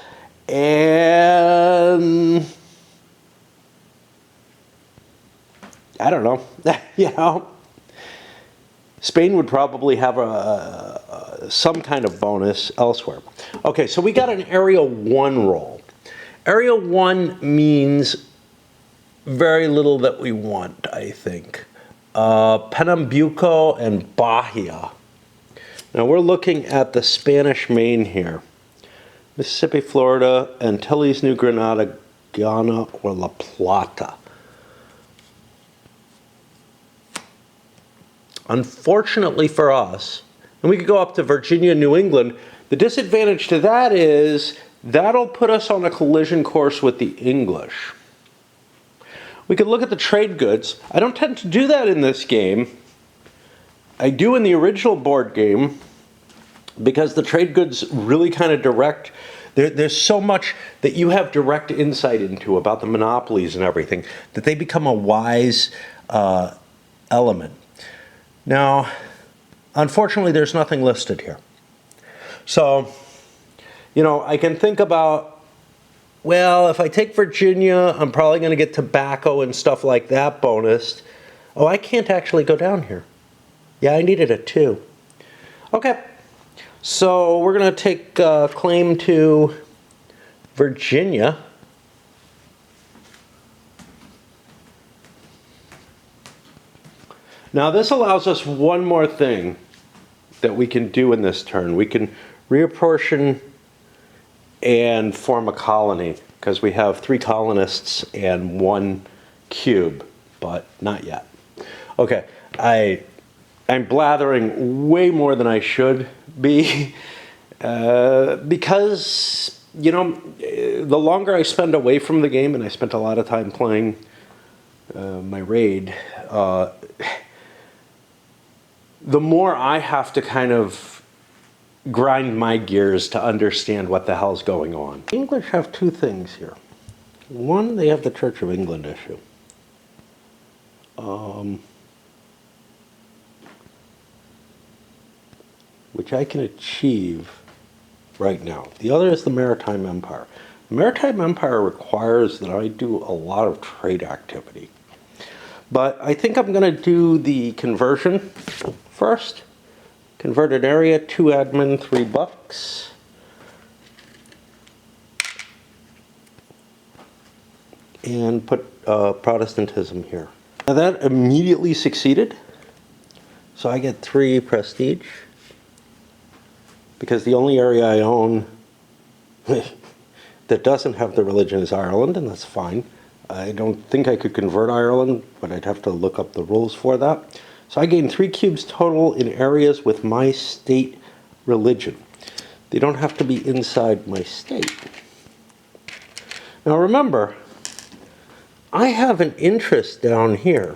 and I don't know, you know, Spain would probably have some kind of bonus elsewhere. Okay, so we got an Area 1 roll. Area 1 means very little that we want, I think. Pernambuco and Bahia. Now we're looking at the Spanish Main here. Mississippi, Florida, Antilles, New Granada, Guyana, or La Plata. Unfortunately for us, And we could go up to Virginia, New England. The disadvantage to that is that'll put us on a collision course with the English. We could look at the trade goods. I don't tend to do that in this game. I do in the original board game because the trade goods really kind of direct. There's so much that you have direct insight into about the monopolies and everything that they become a wise element. Now, unfortunately, there's nothing listed here. So, you know, I can think about, well, if I take Virginia, I'm probably going to get tobacco and stuff like that bonus. Oh, I can't actually go down here. Yeah, I needed a 2. Okay, so we're going to take claim to Virginia. Now this allows us one more thing that we can do in this turn. We can reapportion and form a colony, because we have 3 colonists and 1 cube, but not yet. Okay, I'm blathering way more than I should be, because, you know, the longer I spend away from the game, and I spent a lot of time playing my raid, the more I have to kind of grind my gears to understand what the hell's going on. The English have 2 things here. One, they have the Church of England issue. Which I can achieve right now. The other is the Maritime Empire. The Maritime Empire requires that I do a lot of trade activity. But I think I'm going to do the conversion first. Converted area, 2 admin, $3. And put Protestantism here. Now that immediately succeeded. So I get 3 prestige. Because the only area I own that doesn't have the religion is Ireland, and that's fine. I don't think I could convert Ireland, but I'd have to look up the rules for that. So I gain 3 cubes total in areas with my state religion. They don't have to be inside my state. Now remember, I have an interest down here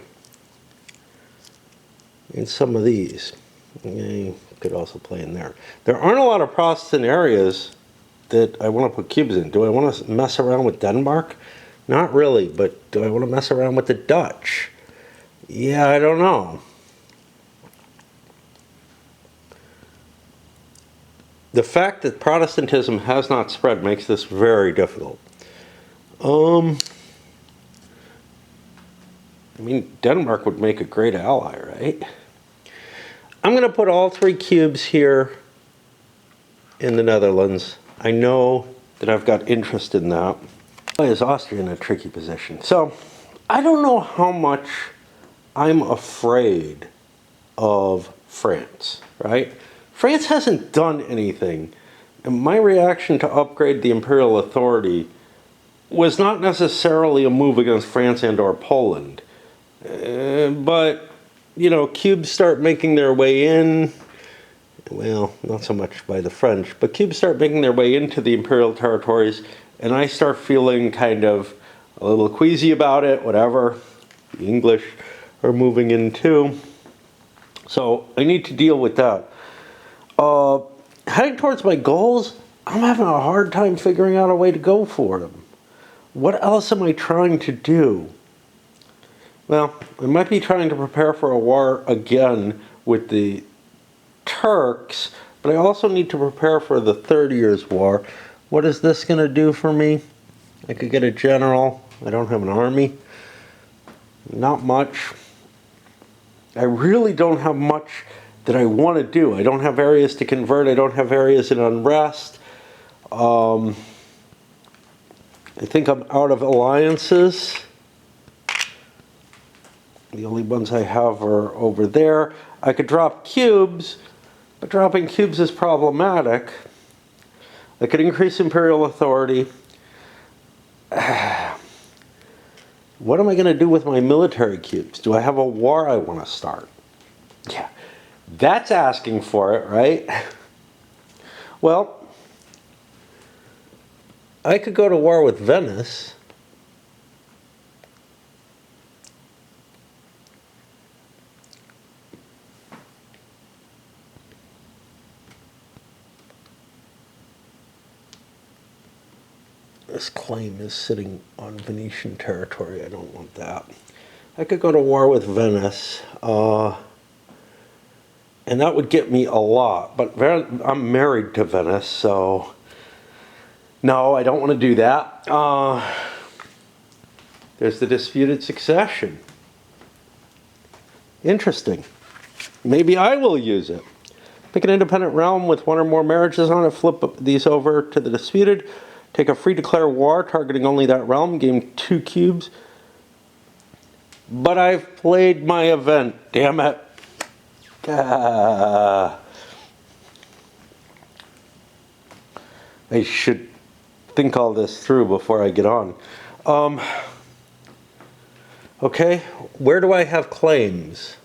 in some of these. You could also play in there. There aren't a lot of Protestant areas that I want to put cubes in. Do I want to mess around with Denmark? Not really, but do I want to mess around with the Dutch? Yeah, I don't know. The fact that Protestantism has not spread makes this very difficult. I mean, Denmark would make a great ally, right? I'm going to put all 3 cubes here in the Netherlands. I know that I've got interest in that. Why is Austria in a tricky position? So, I don't know how much I'm afraid of France, right? France hasn't done anything, and my reaction to upgrade the Imperial authority was not necessarily a move against France and or Poland. But, you know, cubes start making their way in, well, not so much by the French, but cubes start making their way into the Imperial territories, and I start feeling kind of a little queasy about it, whatever. The English are moving in too. So I need to deal with that. Heading towards my goals, I'm having a hard time figuring out a way to go for them. What else am I trying to do? Well, I might be trying to prepare for a war again with the Turks, but I also need to prepare for the 30 Years' War. What is this going to do for me? I could get a general. I don't have an army. Not much. I really don't have much that I want to do. I don't have areas to convert. I don't have areas in unrest. I think I'm out of alliances. The only ones I have are over there. I could drop cubes, but dropping cubes is problematic. I could increase imperial authority. What am I going to do with my military cubes? Do I have a war I want to start? Yeah. That's asking for it, right? Well, I could go to war with Venice. This claim is sitting on Venetian territory. I don't want that. I could go to war with Venice, and that would get me a lot. But I'm married to Venice, so no, I don't want to do that. There's the disputed succession. Interesting. Maybe I will use it. Pick an independent realm with one or more marriages on it, flip these over to the disputed, take a free declare war targeting only that realm, gain 2 cubes. But I've played my event, damn it. I should think all this through before I get on. Okay, where do I have claims?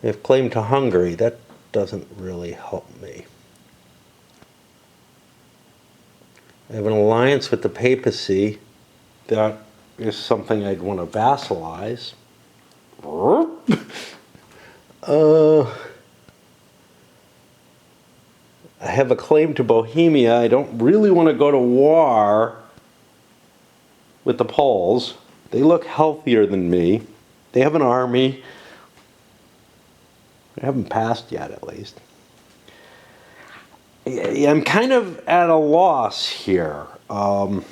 I have claim to Hungary. That doesn't really help me. I have an alliance with the papacy. That is something I'd want to vassalize. I have a claim to Bohemia. I don't really want to go to war with the Poles. They look healthier than me. They have an army. They haven't passed yet, at least. I'm kind of at a loss here. I'm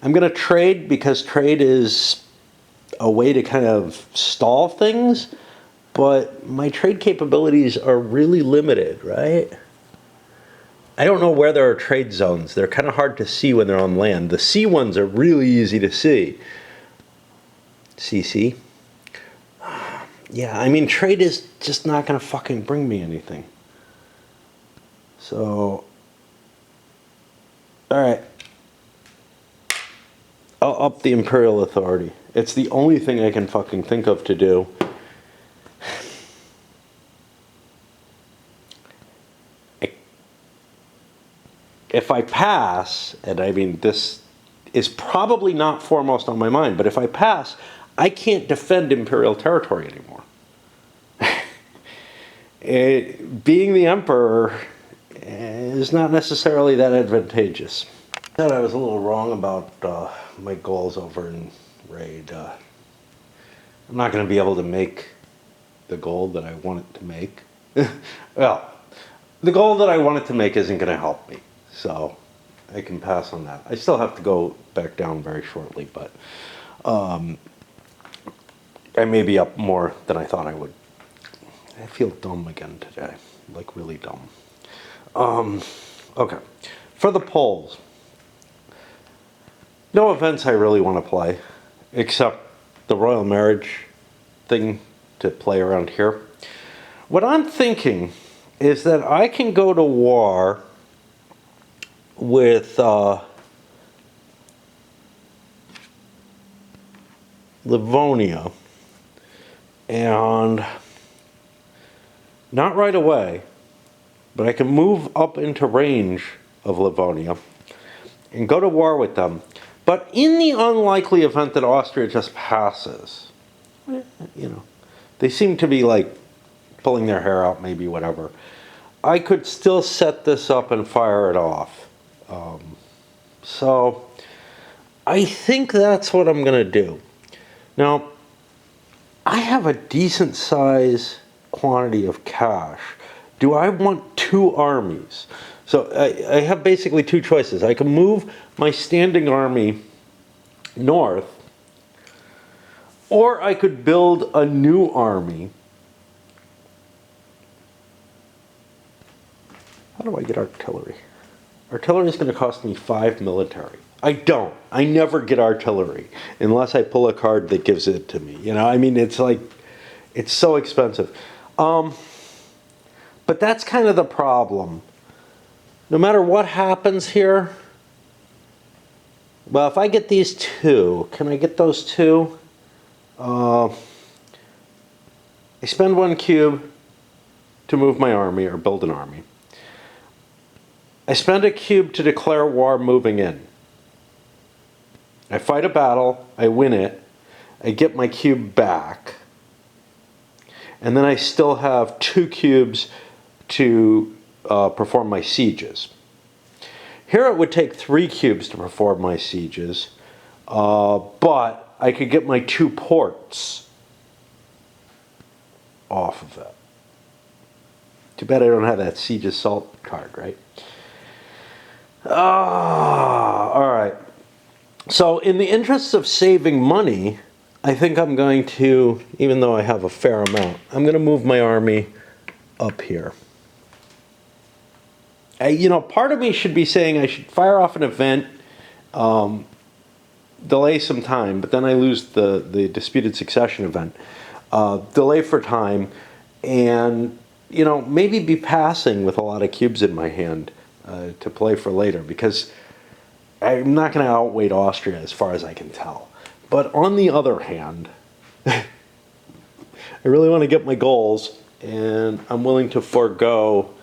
going to trade because trade is a way to kind of stall things, but my trade capabilities are really limited, right? I don't know where there are trade zones. They're kind of hard to see when they're on land. The sea ones are really easy to see. CC. Yeah, I mean, trade is just not going to fucking bring me anything. So, all right. I'll up the Imperial authority. It's the only thing I can fucking think of to do. If I pass, and I mean, this is probably not foremost on my mind, but if I pass, I can't defend Imperial territory anymore. Being the Emperor is not necessarily that advantageous. I thought I was a little wrong about my goals over in Raid. I'm not going to be able to make the goal that I wanted to make. Well, the goal that I wanted to make isn't going to help me. So I can pass on that. I still have to go back down very shortly, but I may be up more than I thought I would. I feel dumb again today, like really dumb. Okay, for the polls, no events I really want to play, except the royal marriage thing to play around here. What I'm thinking is that I can go to war with Livonia, and not right away, but I can move up into range of Livonia and go to war with them. But in the unlikely event that Austria just passes, you know, they seem to be like pulling their hair out, maybe, whatever. I could still set this up and fire it off. So I think that's what I'm going to do. Now, I have a decent size quantity of cash. Do I want 2 armies? So I have basically 2 choices. I can move my standing army north, or I could build a new army. How do I get artillery? Artillery is going to cost me 5 military. I don't. I never get artillery unless I pull a card that gives it to me. You know, I mean, it's like, it's so expensive. But that's kind of the problem. No matter what happens here, well, if I get these 2, can I get those 2? I spend 1 cube to move my army or build an army. I spend a cube to declare war moving in. I fight a battle, I win it, I get my cube back, and then I still have 2 cubes to perform my sieges. Here it would take 3 cubes to perform my sieges, but I could get my 2 ports off of it. Too bad I don't have that siege assault card, right? Alright. So in the interests of saving money, I think I'm going to, even though I have a fair amount, I'm going to move my army up here. Part of me should be saying I should fire off an event, delay some time, but then I lose the disputed succession event. Delay for time, and maybe be passing with a lot of cubes in my hand to play for later, because I'm not going to outweight Austria as far as I can tell. But on the other hand, I really want to get my goals, and I'm willing to forego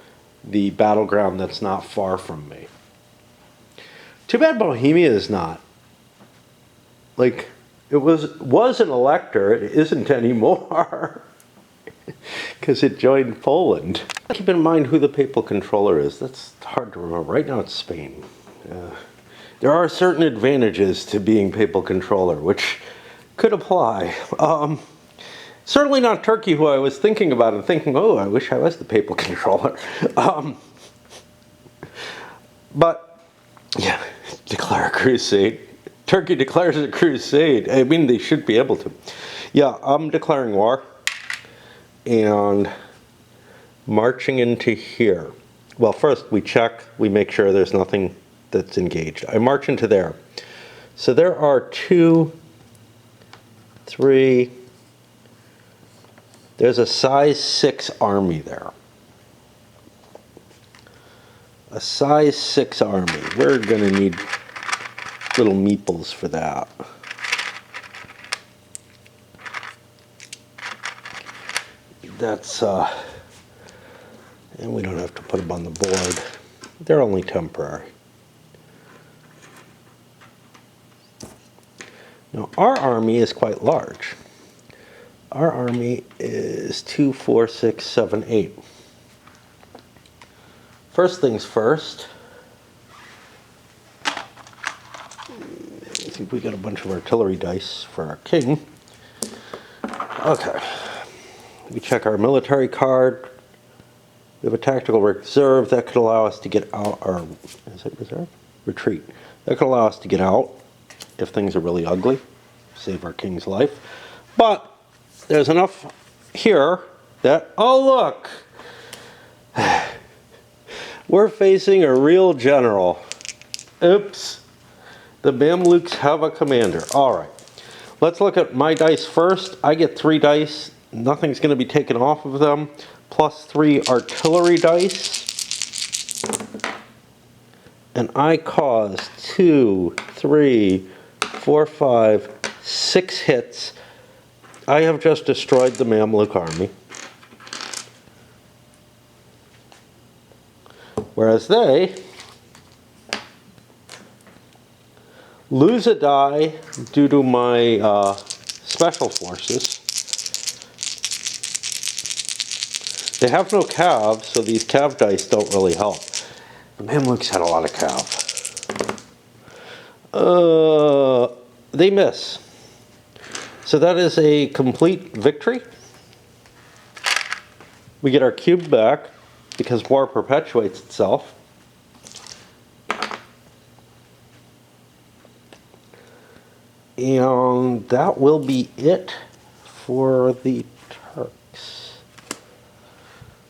the battleground that's not far from me. Too bad Bohemia is not. Like, it was an elector, it isn't anymore. Because it joined Poland. Keep in mind who the papal controller is. That's hard to remember. Right now it's Spain. There are certain advantages to being papal controller, which could apply. Certainly not Turkey, who I was thinking about and thinking, oh, I wish I was the papal controller. But, yeah, declare a crusade. Turkey declares a crusade. I mean, they should be able to. Yeah, I'm declaring war. And marching into here. Well, first we check, we make sure there's nothing that's engaged. I march into there. So there are 2, 3, there's a size 6 army there. A size 6 army. We're going to need little meeples for that. That's, and we don't have to put them on the board. They're only temporary. Now, our army is quite large. Our army is 2, 4, 6, 7, 8. First things first, I think we got a bunch of artillery dice for our king. Okay. We check our military card. We have a tactical reserve that could allow us to get out, or is it reserve? Retreat. That could allow us to get out if things are really ugly, save our king's life. But there's enough here that, oh look, we're facing a real general. Oops, the Mamluks have a commander. All right, let's look at my dice first. I get 3 dice. Nothing's going to be taken off of them. Plus 3 artillery dice. And I cause 2, 3, 4, 5, 6 hits. I have just destroyed the Mamluk army. Whereas they lose a die due to my special forces. They have no cav, so these cav dice don't really help. The Mamluks had a lot of cav. They miss. So that is a complete victory. We get our cube back because war perpetuates itself. And that will be it for the Turks.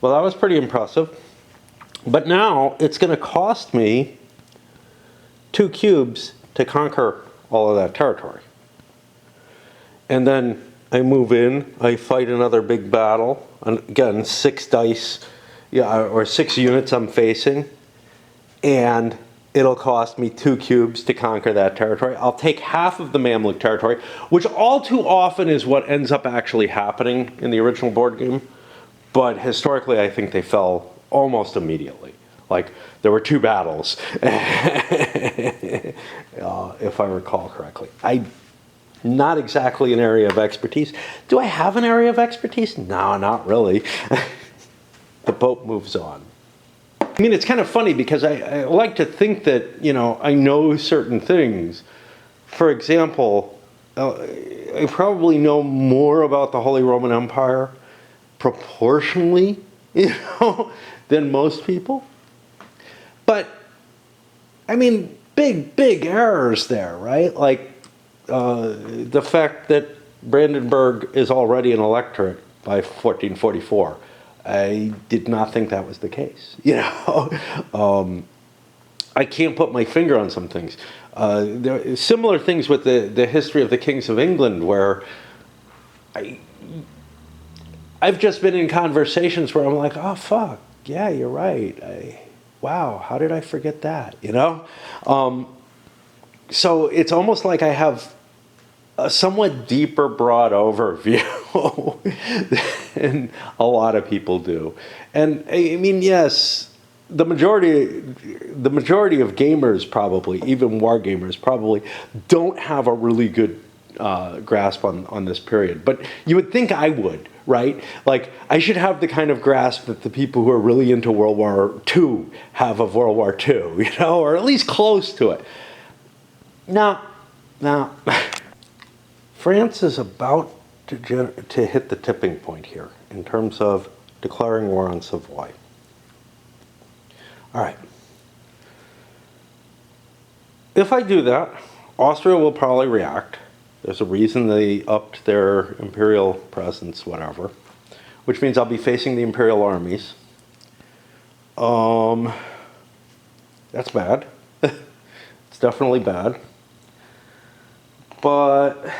Well, that was pretty impressive. But now it's going to cost me 2 cubes to conquer all of that territory. And then I move in, I fight another big battle. And again, 6 dice, yeah, or 6 units I'm facing. And It'll cost me 2 cubes to conquer that territory. I'll take half of the Mamluk territory, which all too often is what ends up actually happening in the original board game. But historically, I think they fell almost immediately. Like, there were 2 battles, if I recall correctly. Not exactly an area of expertise. Do I have an area of expertise? No, not really. The Pope moves on. I mean, it's kind of funny because I like to think that, you know, I know certain things. For example, I probably know more about the Holy Roman Empire proportionally, you know, than most people. But, I mean, big errors there, right? Like the fact that Brandenburg is already an electorate by 1444. I did not think that was the case. You know, I can't put my finger on some things. There are similar things with the history of the kings of England, where I've just been in conversations where I'm like, oh fuck, yeah, you're right. Wow, how did I forget that? You know, so it's almost like I have a somewhat deeper, broad overview than a lot of people do. And I mean, yes, the majority of gamers probably, even war gamers probably, don't have a really good grasp on this period. But you would think I would, right? Like, I should have the kind of grasp that the people who are really into World War II have of World War II, you know, or at least close to it. No. France is about to hit the tipping point here in terms of declaring war on Savoy. All right. If I do that, Austria will probably react. There's a reason they upped their imperial presence, whatever, which means I'll be facing the imperial armies. That's bad. It's definitely bad. But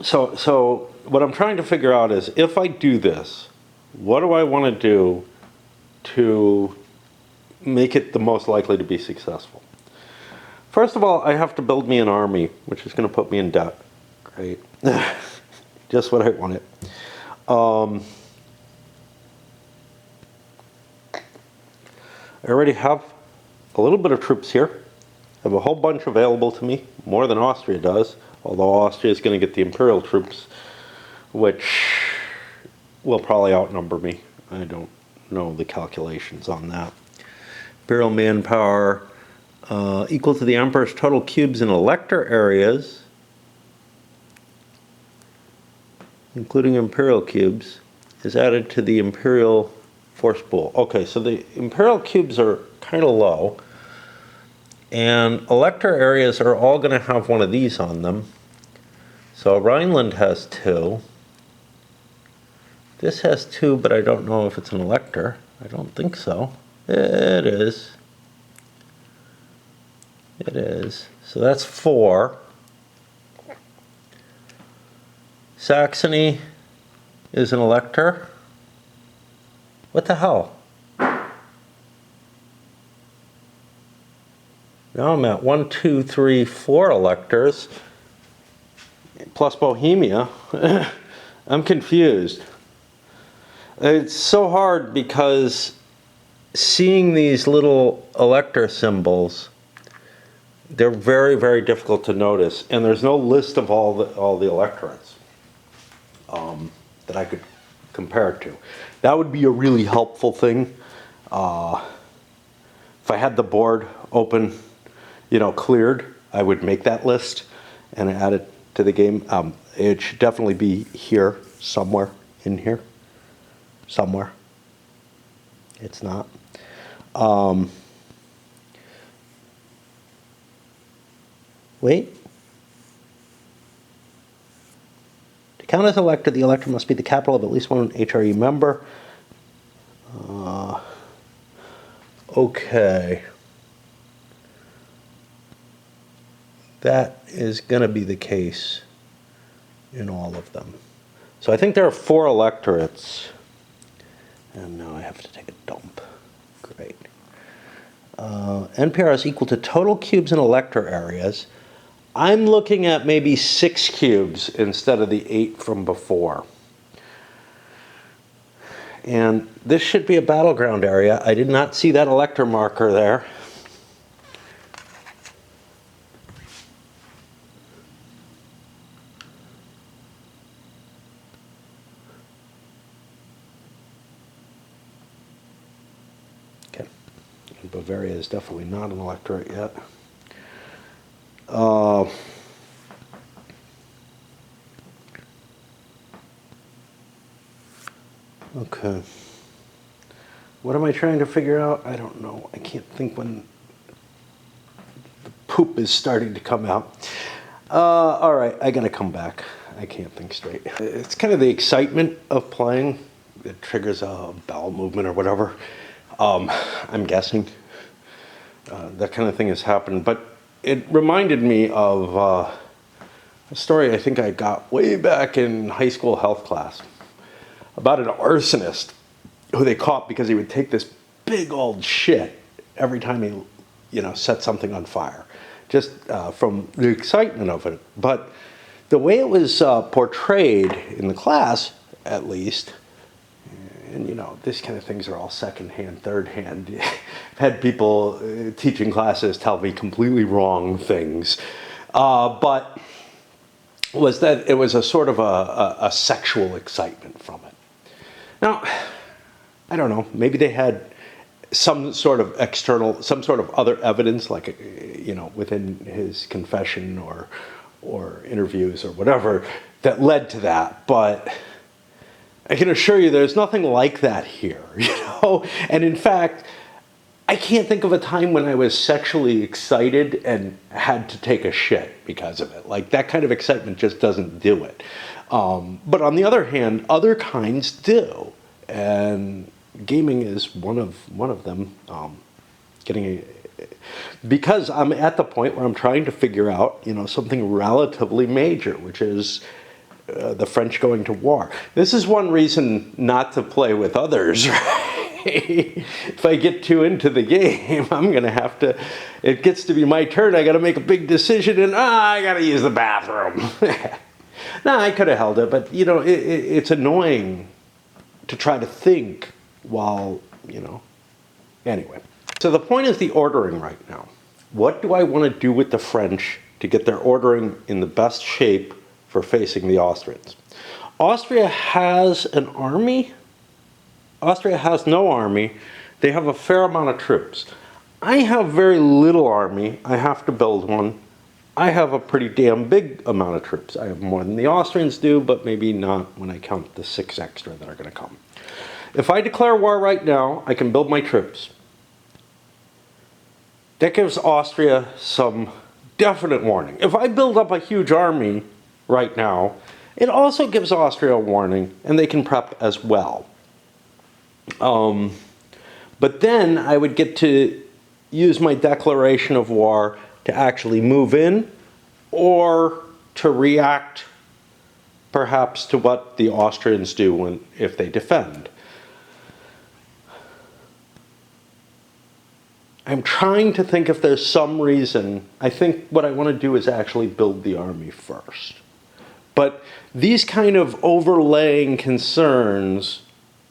so what I'm trying to figure out is, if I do this, what do I want to do to make it the most likely to be successful? First of all, I have to build me an army, which is going to put me in debt. Great. Just what I wanted. I already have a little bit of troops here. I have a whole bunch available to me, more than Austria does, although Austria is going to get the imperial troops, which will probably outnumber me. I don't know the calculations on that. Imperial manpower equal to the emperor's total cubes in elector areas, including imperial cubes, is added to the imperial force pool. Okay, so the imperial cubes are kind of low, and elector areas are all going to have one of these on them. So Rhineland has 2. This has 2, but I don't know if it's an elector. I don't think so. It is. It is. So that's 4. Saxony is an elector. What the hell? Now I'm at 1, 2, 3, 4 electors, plus Bohemia. I'm confused. It's so hard because seeing these little elector symbols, they're very, very difficult to notice, and there's no list of all the electorates that I could compare it to. That would be a really helpful thing. If I had the board open, you know, cleared, I would make that list and add it to the game. It should definitely be here, somewhere in here. Somewhere. It's not. Wait. To count as elected, the elector must be the capital of at least one HRE member. Okay. That is going to be the case in all of them. So I think there are 4 electorates. And now I have to take a dump. Great. NPR is equal to total cubes and elector areas. I'm looking at maybe 6 cubes instead of the 8 from before. And this should be a battleground area. I did not see that elector marker there. Okay. And Bavaria is definitely not an electorate yet. Okay. What am I trying to figure out? I don't know. I can't think when the poop is starting to come out. All right, I gotta come back. I can't think straight. It's kind of the excitement of playing that triggers a bowel movement or whatever. I'm guessing that kind of thing has happened. But it reminded me of a story I think I got way back in high school health class about an arsonist who they caught because he would take this big old shit every time he, set something on fire, just from the excitement of it. But the way it was portrayed in the class, at least, and these kind of things are all second-hand, third-hand. I've had people teaching classes tell me completely wrong things, but was that it was a sort of a sexual excitement from it. Now, I don't know, maybe they had some sort of other evidence, like, within his confession or interviews or whatever, that led to that. But I can assure you there's nothing like that here, And in fact, I can't think of a time when I was sexually excited and had to take a shit because of it. Like, that kind of excitement just doesn't do it. But on the other hand, other kinds do, and gaming is one of them. Because I'm at the point where I'm trying to figure out, something relatively major, which is the French going to war. This is one reason not to play with others, right? If I get too into the game, I'm going to have to, it gets to be my turn, I got to make a big decision, and I got to use the bathroom. No, I could have held it, but, it's annoying to try to think while, Anyway, so the point is the ordering right now. What do I want to do with the French to get their ordering in the best shape for facing the Austrians? Austria has an army. Austria has no army. They have a fair amount of troops. I have very little army. I have to build one. I have a pretty damn big amount of troops. I have more than the Austrians do, but maybe not when I count the 6 extra that are going to come. If I declare war right now, I can build my troops. That gives Austria some definite warning. If I build up a huge army right now, it also gives Austria a warning, and they can prep as well. But then I would get to use my declaration of war to actually move in, or to react perhaps to what the Austrians do if they defend. I'm trying to think if there's some reason. I think what I want to do is actually build the army first. But these kind of overlaying concerns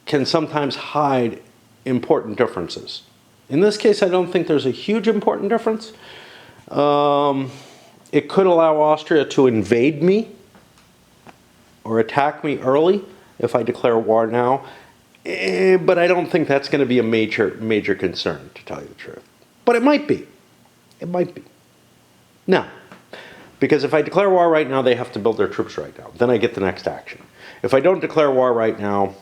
can sometimes hide important differences. In this case, I don't think there's a huge important difference. It could allow Austria to invade me or attack me early if I declare war now. But I don't think that's going to be a major concern, to tell you the truth. But it might be. It might be. Now, because if I declare war right now, they have to build their troops right now. Then I get the next action. If I don't declare war right now,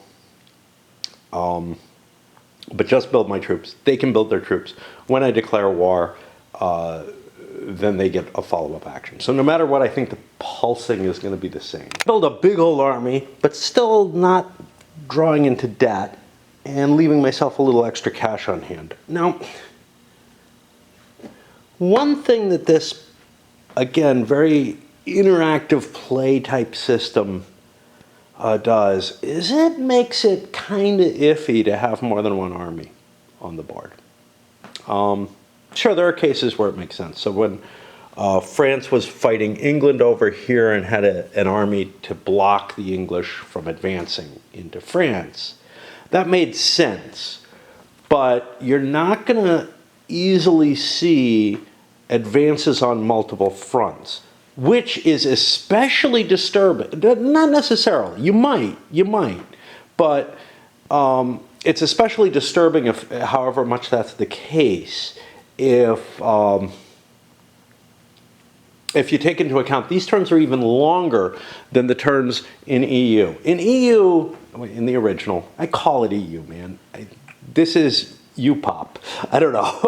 but just build my troops, they can build their troops. When I declare war, then they get a follow-up action. So no matter what, I think the pulsing is going to be the same. Build a big old army, but still not drawing into debt and leaving myself a little extra cash on hand. Now, one thing that this, again, very interactive play type system does is it makes it kind of iffy to have more than one army on the board. Sure, there are cases where it makes sense. So when France was fighting England over here and had an army to block the English from advancing into France, that made sense. But you're not going to easily see advances on multiple fronts, which is especially disturbing. Not necessarily. You might, but it's especially disturbing if, however much that's the case, if you take into account these turns are even longer than the turns in EU. In EU, in the original, I call it EU, man. This is UPOP. I don't know.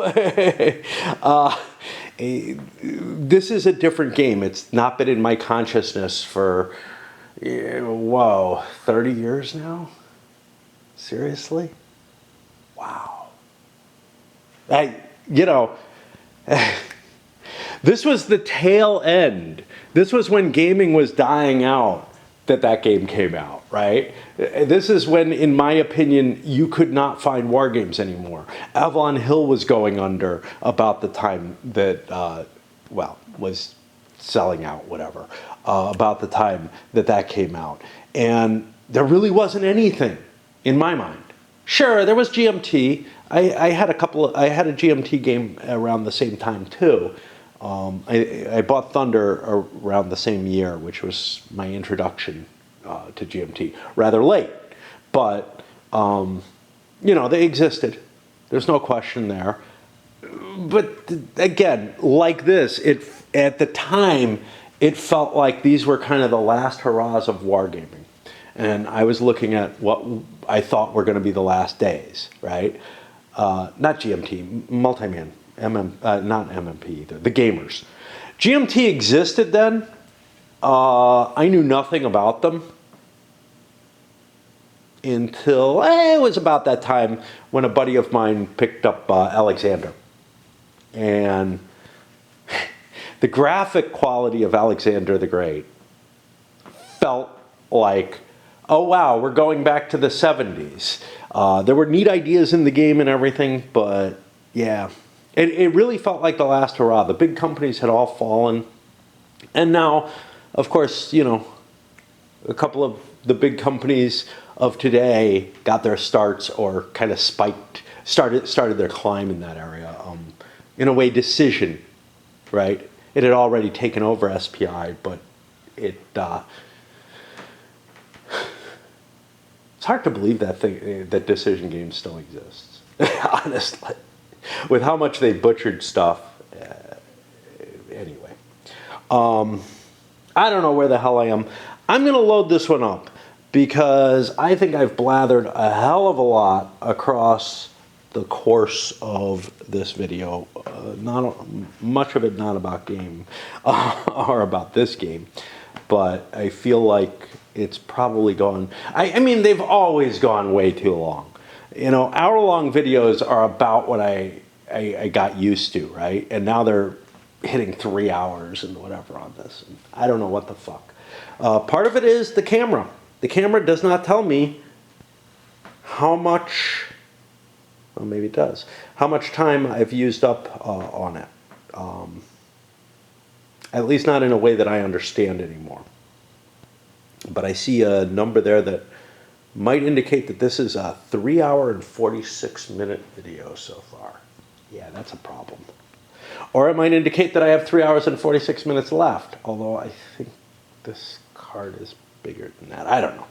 This is a different game. It's not been in my consciousness for, 30 years now? Seriously? Wow. This was the tail end. This was when gaming was dying out that game came out, right? This is when, in my opinion, you could not find war games anymore. Avalon Hill was going under about the time that, was selling out, whatever, about the time that came out. And there really wasn't anything, in my mind. Sure, there was GMT. I had a GMT game around the same time, too. I bought Thunder around the same year, which was my introduction to GMT. Rather late, but they existed. There's no question there. But again, like this, at the time, it felt like these were kind of the last hurrahs of wargaming. And I was looking at what I thought were going to be the last days, right? Not GMT, multi-man. Not MMP either, the gamers. GMT existed then. I knew nothing about them until it was about that time when a buddy of mine picked up Alexander. And the graphic quality of Alexander the Great felt like, oh wow, we're going back to the 70s. There were neat ideas in the game and everything, but yeah. It really felt like the last hurrah. The big companies had all fallen. And now, of course, a couple of the big companies of today got their starts or kind of started their climb in that area. In a way, Decision, right? It had already taken over SPI, but it's hard to believe that Decision Games still exists, honestly. With how much they butchered stuff. Anyway. I don't know where the hell I am. I'm going to load this one up because I think I've blathered a hell of a lot across the course of this video. Not much of it not about game or about this game, but I feel like it's probably gone. I mean, they've always gone way too long. Hour-long videos are about what I got used to, right? And now they're hitting 3 hours and whatever on this. I don't know what the fuck. Part of it is the camera. The camera does not tell me how much, well, maybe it does, how much time I've used up on it. At least not in a way that I understand anymore. But I see a number there that might indicate that this is a 3 hour and 46 minute video so far. Yeah, that's a problem. Or it might indicate that I have 3 hours and 46 minutes left, although I think this card is bigger than that. I don't know.